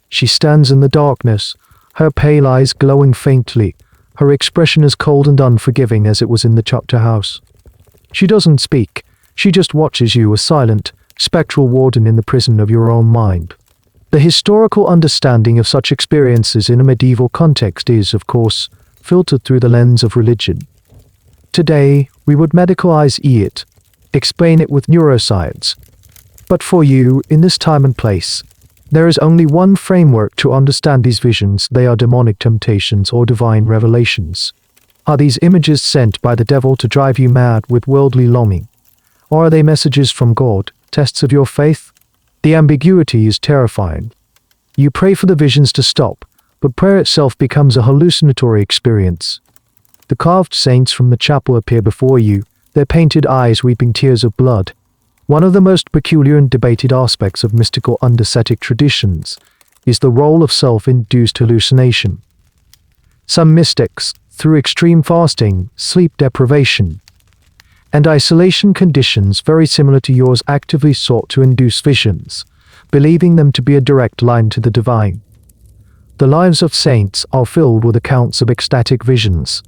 She stands in the darkness, her pale eyes glowing faintly, her expression as cold and unforgiving as it was in the chapter house. She doesn't speak, she just watches you, a silent, spectral warden in the prison of your own mind. The historical understanding of such experiences in a medieval context is, of course, filtered through the lens of religion. Today, we would medicalize it, explain it with neuroscience. But for you, in this time and place, there is only one framework to understand these visions. They are demonic temptations or divine revelations. Are these images sent by the devil to drive you mad with worldly longing? Or are they messages from God, tests of your faith? The ambiguity is terrifying. You pray for the visions to stop, but prayer itself becomes a hallucinatory experience. The carved saints from the chapel appear before you, their painted eyes weeping tears of blood. One of the most peculiar and debated aspects of mystical undercetic traditions is the role of self-induced hallucination. Some mystics, through extreme fasting, sleep deprivation, and isolation conditions very similar to yours, actively sought to induce visions, believing them to be a direct line to the divine. The lives of saints are filled with accounts of ecstatic visions.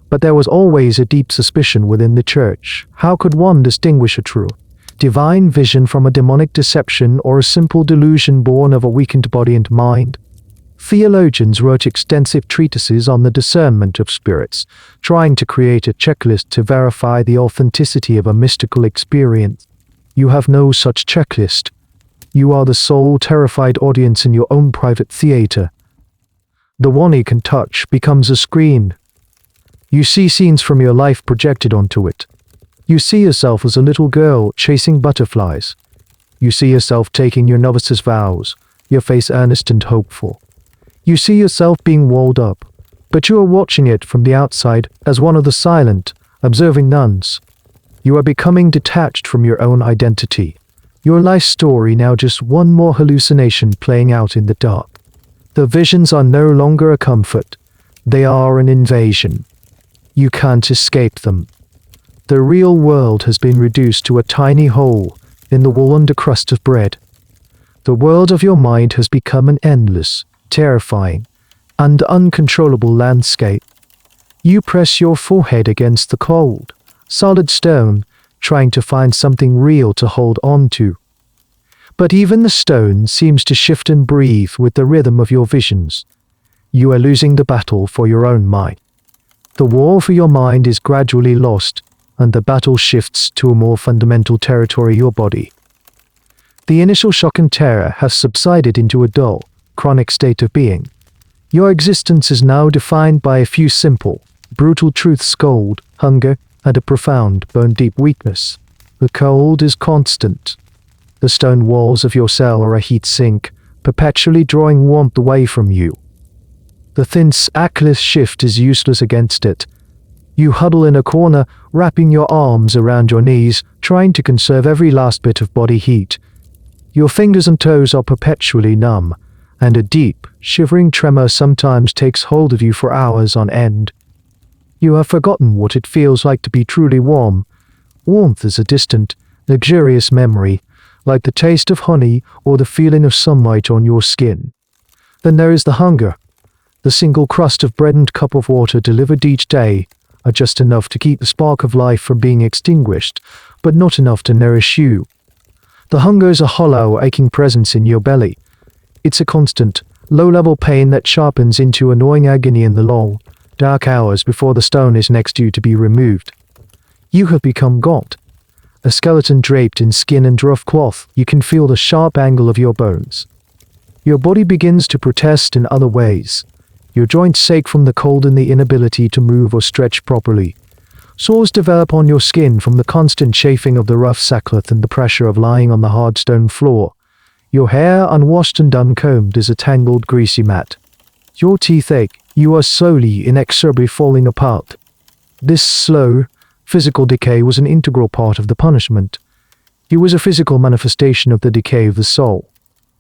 But there was always a deep suspicion within the church. How could one distinguish a true, divine vision from a demonic deception or a simple delusion born of a weakened body and mind? Theologians wrote extensive treatises on the discernment of spirits, trying to create a checklist to verify the authenticity of a mystical experience. You have no such checklist. You are the sole terrified audience in your own private theater. The one you can touch becomes a screen. You see scenes from your life projected onto it. You see yourself as a little girl chasing butterflies. You see yourself taking your novice's vows, your face earnest and hopeful. You see yourself being walled up, but you are watching it from the outside as one of the silent, observing nuns. You are becoming detached from your own identity. Your life story now just one more hallucination playing out in the dark. The visions are no longer a comfort. They are an invasion. You can't escape them. The real world has been reduced to a tiny hole in the wool under crust of bread. The world of your mind has become an endless, terrifying, and uncontrollable landscape. You press your forehead against the cold, solid stone, trying to find something real to hold on to. But even the stone seems to shift and breathe with the rhythm of your visions. You are losing the battle for your own mind. The war for your mind is gradually lost, and the battle shifts to a more fundamental territory, your body. The initial shock and terror has subsided into a dull, chronic state of being. Your existence is now defined by a few simple, brutal truths: cold, hunger, and a profound, bone-deep weakness. The cold is constant. The stone walls of your cell are a heat sink, perpetually drawing warmth away from you. The thin, sackless shift is useless against it. You huddle in a corner, wrapping your arms around your knees, trying to conserve every last bit of body heat. Your fingers and toes are perpetually numb, and a deep, shivering tremor sometimes takes hold of you for hours on end. You have forgotten what it feels like to be truly warm. Warmth is a distant, luxurious memory, like the taste of honey or the feeling of sunlight on your skin. Then there is the hunger. The single crust of bread and cup of water delivered each day are just enough to keep the spark of life from being extinguished, but not enough to nourish you. The hunger is a hollow, aching presence in your belly. It's a constant, low-level pain that sharpens into annoying agony in the long, dark hours before the stone is next to you to be removed. You have become gaunt. A skeleton draped in skin and rough cloth, you can feel the sharp angle of your bones. Your body begins to protest in other ways. Your joints ache from the cold and the inability to move or stretch properly. Sores develop on your skin from the constant chafing of the rough sackcloth and the pressure of lying on the hard stone floor. Your hair, unwashed and uncombed, is a tangled, greasy mat. Your teeth ache. You are slowly, inexorably falling apart. This slow, physical decay was an integral part of the punishment. It was a physical manifestation of the decay of the soul.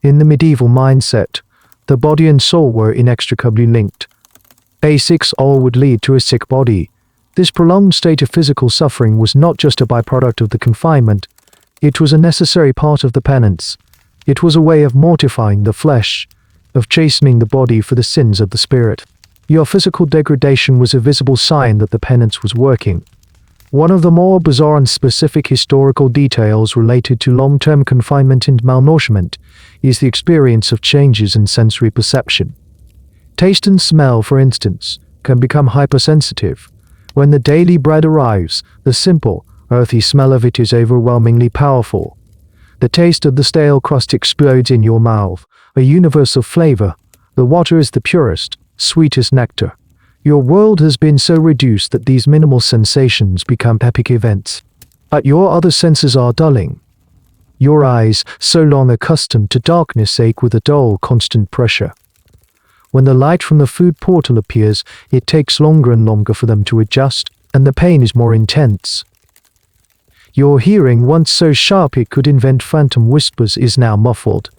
In the medieval mindset, the body and soul were inextricably linked. A sick soul would lead to a sick body. This prolonged state of physical suffering was not just a byproduct of the confinement. It was a necessary part of the penance. It was a way of mortifying the flesh, of chastening the body for the sins of the spirit. Your physical degradation was a visible sign that the penance was working. One of the more bizarre and specific historical details related to long-term confinement and malnourishment is the experience of changes in sensory perception. Taste and smell, for instance, can become hypersensitive. When the daily bread arrives, the simple, earthy smell of it is overwhelmingly powerful. The taste of the stale crust explodes in your mouth, a universal flavor. The water is the purest, sweetest nectar. Your world has been so reduced that these minimal sensations become epic events. But your other senses are dulling. Your eyes, so long accustomed to darkness, ache with a dull, constant pressure. When the light from the food portal appears, it takes longer and longer for them to adjust, and the pain is more intense. Your hearing, once so sharp it could invent phantom whispers, is now muffled.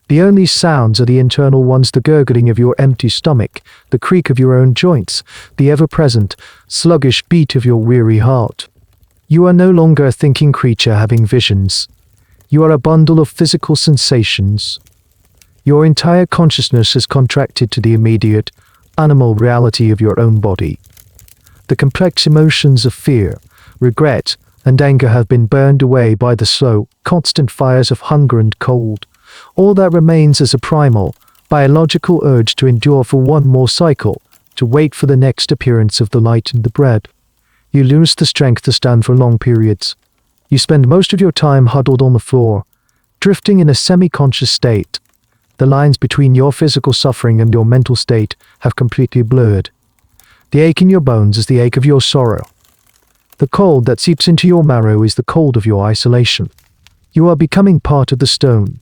The only sounds are the internal ones: the gurgling of your empty stomach, the creak of your own joints, the ever-present, sluggish beat of your weary heart. You are no longer a thinking creature having visions. You are a bundle of physical sensations. Your entire consciousness has contracted to the immediate, animal reality of your own body. The complex emotions of fear, regret, and anger have been burned away by the slow, constant fires of hunger and cold. All that remains is a primal, biological urge to endure for one more cycle, to wait for the next appearance of the light and the bread. You lose the strength to stand for long periods. You spend most of your time huddled on the floor, drifting in a semi-conscious state. The lines between your physical suffering and your mental state have completely blurred. The ache in your bones is the ache of your sorrow. The cold that seeps into your marrow is the cold of your isolation. You are becoming part of the stone.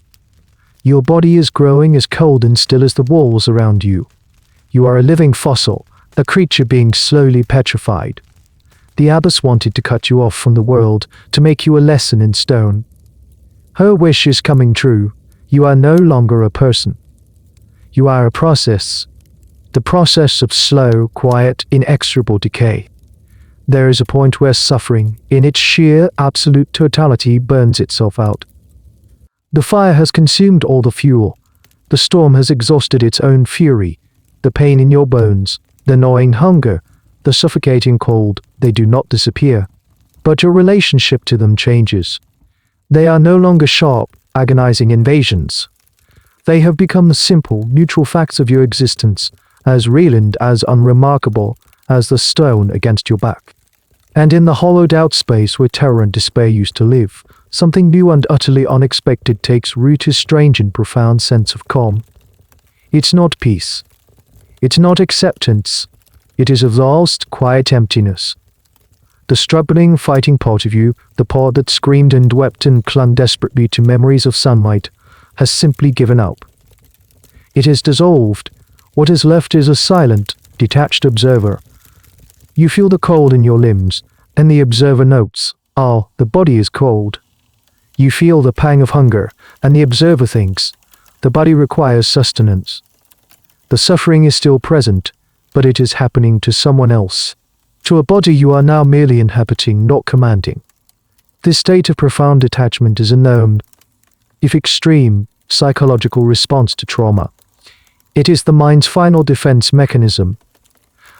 Your body is growing as cold and still as the walls around you. You are a living fossil, a creature being slowly petrified. The abbess wanted to cut you off from the world, to make you a lesson in stone. Her wish is coming true. You are no longer a person. You are a process. The process of slow, quiet, inexorable decay. There is a point where suffering, in its sheer, absolute totality, burns itself out. The fire has consumed all the fuel. The storm has exhausted its own fury. The pain in your bones, the gnawing hunger, the suffocating cold, they do not disappear. But your relationship to them changes. They are no longer sharp, agonizing invasions. They have become the simple, neutral facts of your existence, as real and as unremarkable as the stone against your back. And in the hollowed-out space where terror and despair used to live, something new and utterly unexpected takes root: a strange and profound sense of calm. It's not peace. It's not acceptance. It is a vast, quiet emptiness. The struggling, fighting part of you, the part that screamed and wept and clung desperately to memories of sunlight, has simply given up. It has dissolved. What is left is a silent, detached observer. You feel the cold in your limbs, and the observer notes, the body is cold. You feel the pang of hunger, and the observer thinks, The body requires sustenance. The suffering is still present, but it is happening to someone else. To a body you are now merely inhabiting, not commanding. This state of profound detachment is a known, if extreme, psychological response to trauma. It is the mind's final defense mechanism,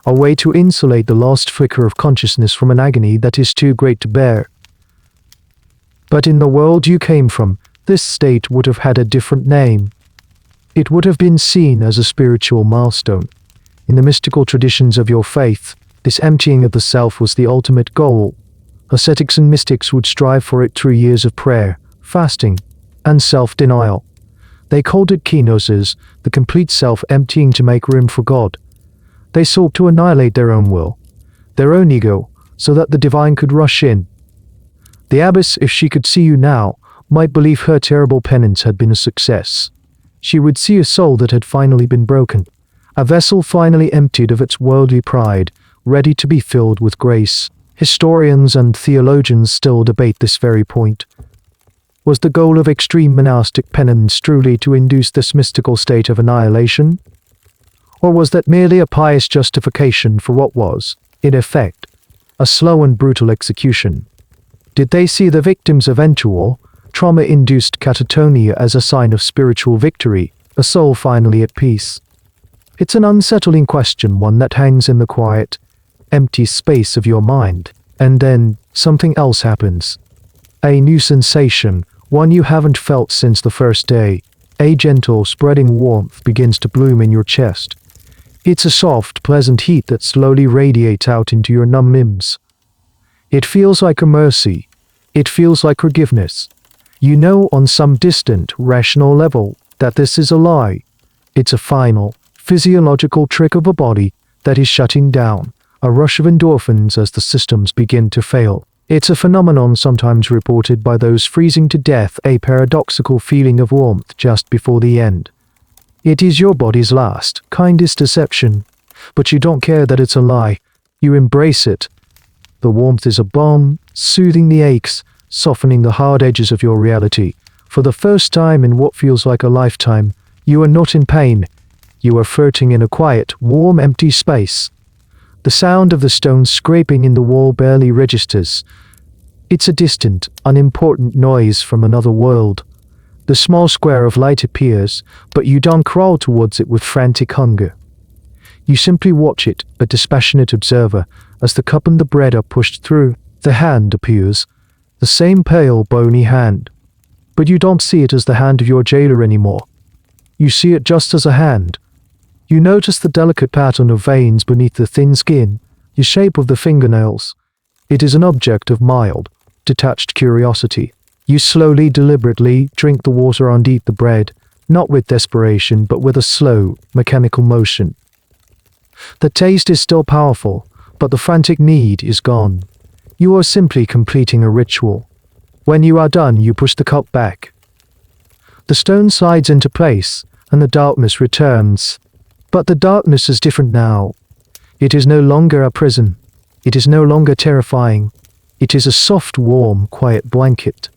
a way to insulate the last flicker of consciousness from an agony that is too great to bear. But in the world you came from, this state would have had a different name. It would have been seen as a spiritual milestone. In the mystical traditions of your faith, this emptying of the self was the ultimate goal. Ascetics and mystics would strive for it through years of prayer, fasting, and self-denial. They called it kenosis, the complete self-emptying to make room for God. They sought to annihilate their own will, their own ego, so that the divine could rush in. The abbess, if she could see you now, might believe her terrible penance had been a success. She would see a soul that had finally been broken, a vessel finally emptied of its worldly pride, ready to be filled with grace. Historians and theologians still debate this very point. Was the goal of extreme monastic penance truly to induce this mystical state of annihilation? Or was that merely a pious justification for what was, in effect, a slow and brutal execution? Did they see the victim's eventual, trauma-induced catatonia as a sign of spiritual victory, a soul finally at peace? It's an unsettling question, one that hangs in the quiet, empty space of your mind. And then, something else happens. A new sensation, one you haven't felt since the first day. A gentle, spreading warmth begins to bloom in your chest. It's a soft, pleasant heat that slowly radiates out into your numb limbs. It feels like a mercy. It feels like forgiveness. You know on some distant, rational level that this is a lie. It's a final, physiological trick of a body that is shutting down, a rush of endorphins as the systems begin to fail. It's a phenomenon sometimes reported by those freezing to death, a paradoxical feeling of warmth just before the end. It is your body's last, kindest deception, but you don't care that it's a lie. You embrace it. The warmth is a balm, soothing the aches, softening the hard edges of your reality. For the first time in what feels like a lifetime, you are not in pain. You are floating in a quiet, warm, empty space. The sound of the stones scraping in the wall barely registers. It's a distant, unimportant noise from another world. The small square of light appears, but you don't crawl towards it with frantic hunger. You simply watch it, a dispassionate observer, as the cup and the bread are pushed through. The hand appears, the same pale, bony hand. But you don't see it as the hand of your jailer anymore. You see it just as a hand. You notice the delicate pattern of veins beneath the thin skin, the shape of the fingernails. It is an object of mild, detached curiosity. You slowly, deliberately drink the water and eat the bread, not with desperation, but with a slow, mechanical motion. The taste is still powerful, but the frantic need is gone. You are simply completing a ritual. When you are done, you push the cup back. The stone slides into place, and the darkness returns. But the darkness is different now. It is no longer a prison. It is no longer terrifying. It is a soft, warm, quiet blanket.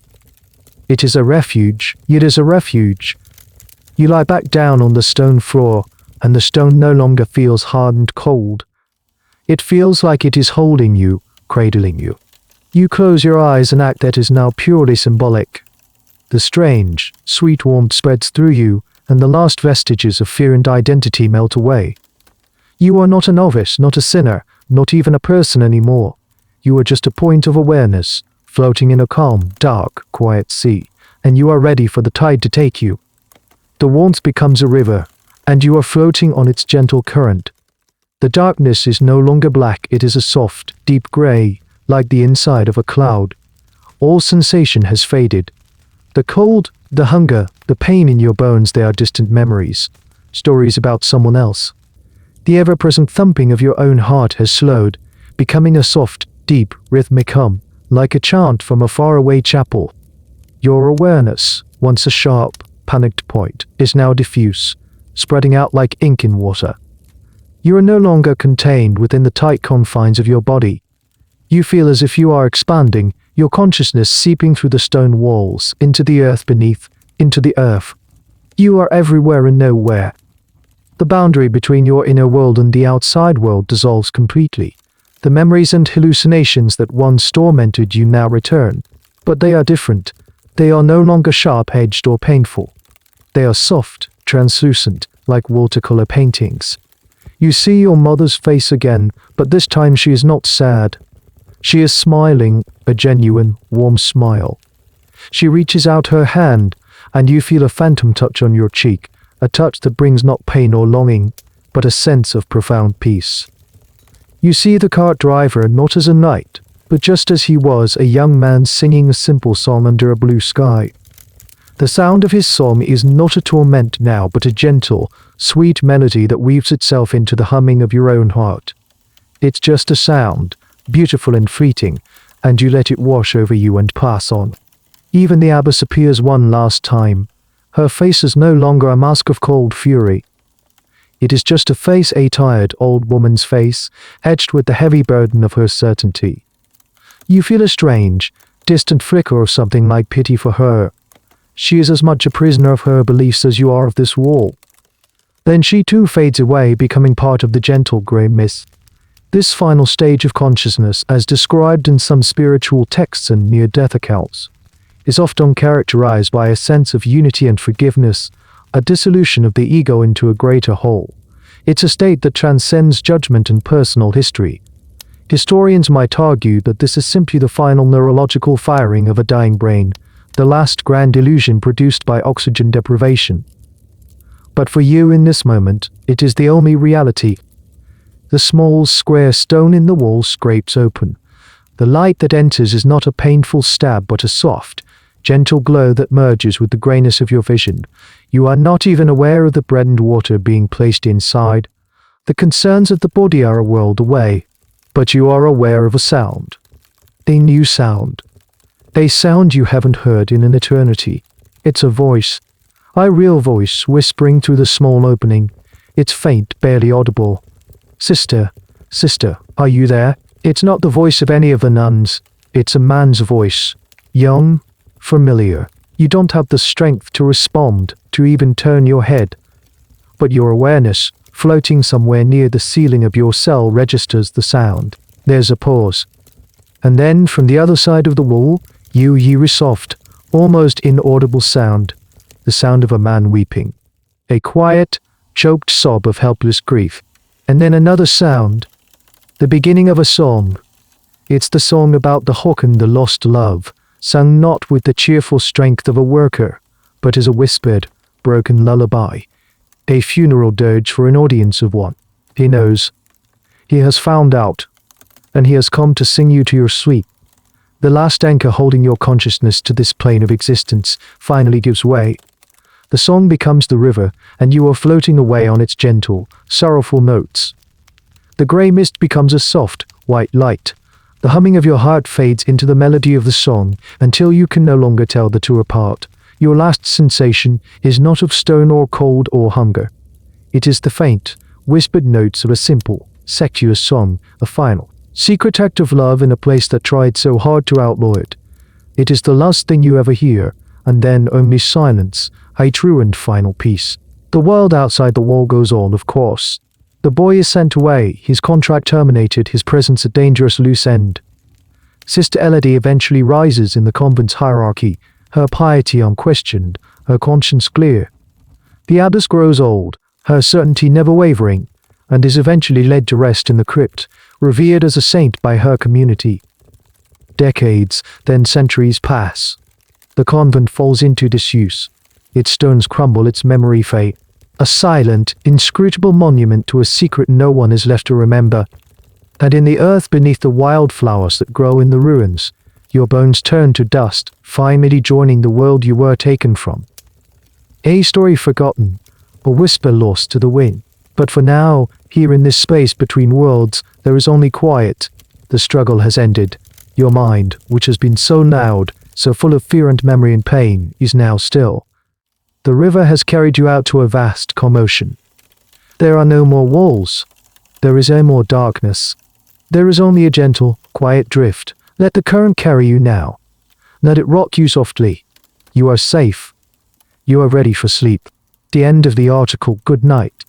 It is a refuge. It is a refuge. You lie back down on the stone floor, and the stone no longer feels hard and cold. It feels like it is holding you, cradling you. You close your eyes and act that is now purely symbolic. The strange, sweet warmth spreads through you, and the last vestiges of fear and identity melt away. You are not a novice, not a sinner, not even a person anymore. You are just a point of awareness, floating in a calm, dark, quiet sea, and you are ready for the tide to take you. The warmth becomes a river, and you are floating on its gentle current. The darkness is no longer black, it is a soft, deep gray, like the inside of a cloud. All sensation has faded. The cold, the hunger, the pain in your bones, they are distant memories, stories about someone else. The ever-present thumping of your own heart has slowed, becoming a soft, deep, rhythmic hum, like a chant from a faraway chapel. Your awareness, once a sharp, panicked point, is now diffuse, spreading out like ink in water. You are no longer contained within the tight confines of your body. You feel as if you are expanding, your consciousness seeping through the stone walls, into the earth beneath, into the earth. You are everywhere and nowhere. The boundary between your inner world and the outside world dissolves completely. The memories and hallucinations that once tormented you now return, but they are different. They are no longer sharp-edged or painful. They are soft, translucent, like watercolor paintings. You see your mother's face again, but this time she is not sad. She is smiling, a genuine, warm smile. She reaches out her hand, and you feel a phantom touch on your cheek, a touch that brings not pain or longing, but a sense of profound peace. You see the cart driver not as a knight, but just as he was, a young man singing a simple song under a blue sky. The sound of his song is not a torment now, but a gentle, sweet melody that weaves itself into the humming of your own heart. It's just a sound, beautiful and fleeting, and you let it wash over you and pass on. Even the abbess appears one last time. Her face is no longer a mask of cold fury. It is just a tired old woman's face, edged with the heavy burden of her certainty. You feel a strange, distant flicker of something like pity for her. She is as much a prisoner of her beliefs as you are of this wall. Then she too fades away, becoming part of the gentle grey mist. This final stage of consciousness, as described in some spiritual texts and near-death accounts, is often characterized by a sense of unity and forgiveness, a dissolution of the ego into a greater whole. It's a state that transcends judgment and personal history. Historians might argue that this is simply the final neurological firing of a dying brain, the last grand illusion produced by oxygen deprivation. But for you in this moment, it is the only reality. The small square stone in the wall scrapes open. The light that enters is not a painful stab, but a soft, gentle glow that merges with the grayness of your vision. You are not even aware of the bread and water being placed inside. The concerns of the body are a world away, but you are aware of a sound. A new sound. A sound you haven't heard in an eternity. It's a voice. A real voice whispering through the small opening. It's faint, barely audible. Sister, sister, are you there? It's not the voice of any of the nuns. It's a man's voice. Young, familiar. You don't have the strength to respond, to even turn your head. But your awareness, floating somewhere near the ceiling of your cell, registers the sound. There's a pause. And then, from the other side of the wall, you hear a soft, almost inaudible sound. The sound of a man weeping. A quiet, choked sob of helpless grief. And then another sound. The beginning of a song. It's the song about the hawk and the lost love, sung not with the cheerful strength of a worker, but as a whispered, broken lullaby. A funeral dirge for an audience of one. He knows. He has found out. And he has come to sing you to your sleep. The last anchor holding your consciousness to this plane of existence finally gives way. The song becomes the river, and you are floating away on its gentle, sorrowful notes. The grey mist becomes a soft, white light. The humming of your heart fades into the melody of the song, until you can no longer tell the two apart. Your last sensation is not of stone or cold or hunger. It is the faint, whispered notes of a simple, secular song, a final, secret act of love in a place that tried so hard to outlaw it. It is the last thing you ever hear, and then only silence, a true and final peace. The world outside the wall goes on, of course. The boy is sent away, his contract terminated, his presence a dangerous loose end. Sister Elodie eventually rises in the convent's hierarchy, her piety unquestioned, her conscience clear. The abbess grows old, her certainty never wavering, and is eventually led to rest in the crypt, revered as a saint by her community. Decades, then centuries pass. The convent falls into disuse. Its stones crumble, its memory fade. A silent, inscrutable monument to a secret no one is left to remember. And in the earth beneath the wildflowers that grow in the ruins, your bones turn to dust, finally joining the world you were taken from. A story forgotten, a whisper lost to the wind. But for now, here in this space between worlds, there is only quiet. The struggle has ended. Your mind, which has been so loud, so full of fear and memory and pain, is now still. The river has carried you out to a vast commotion. There are no more walls. There is no more darkness. There is only a gentle, quiet drift. Let the current carry you now. Let it rock you softly. You are safe. You are ready for sleep. The end of the article. Good night.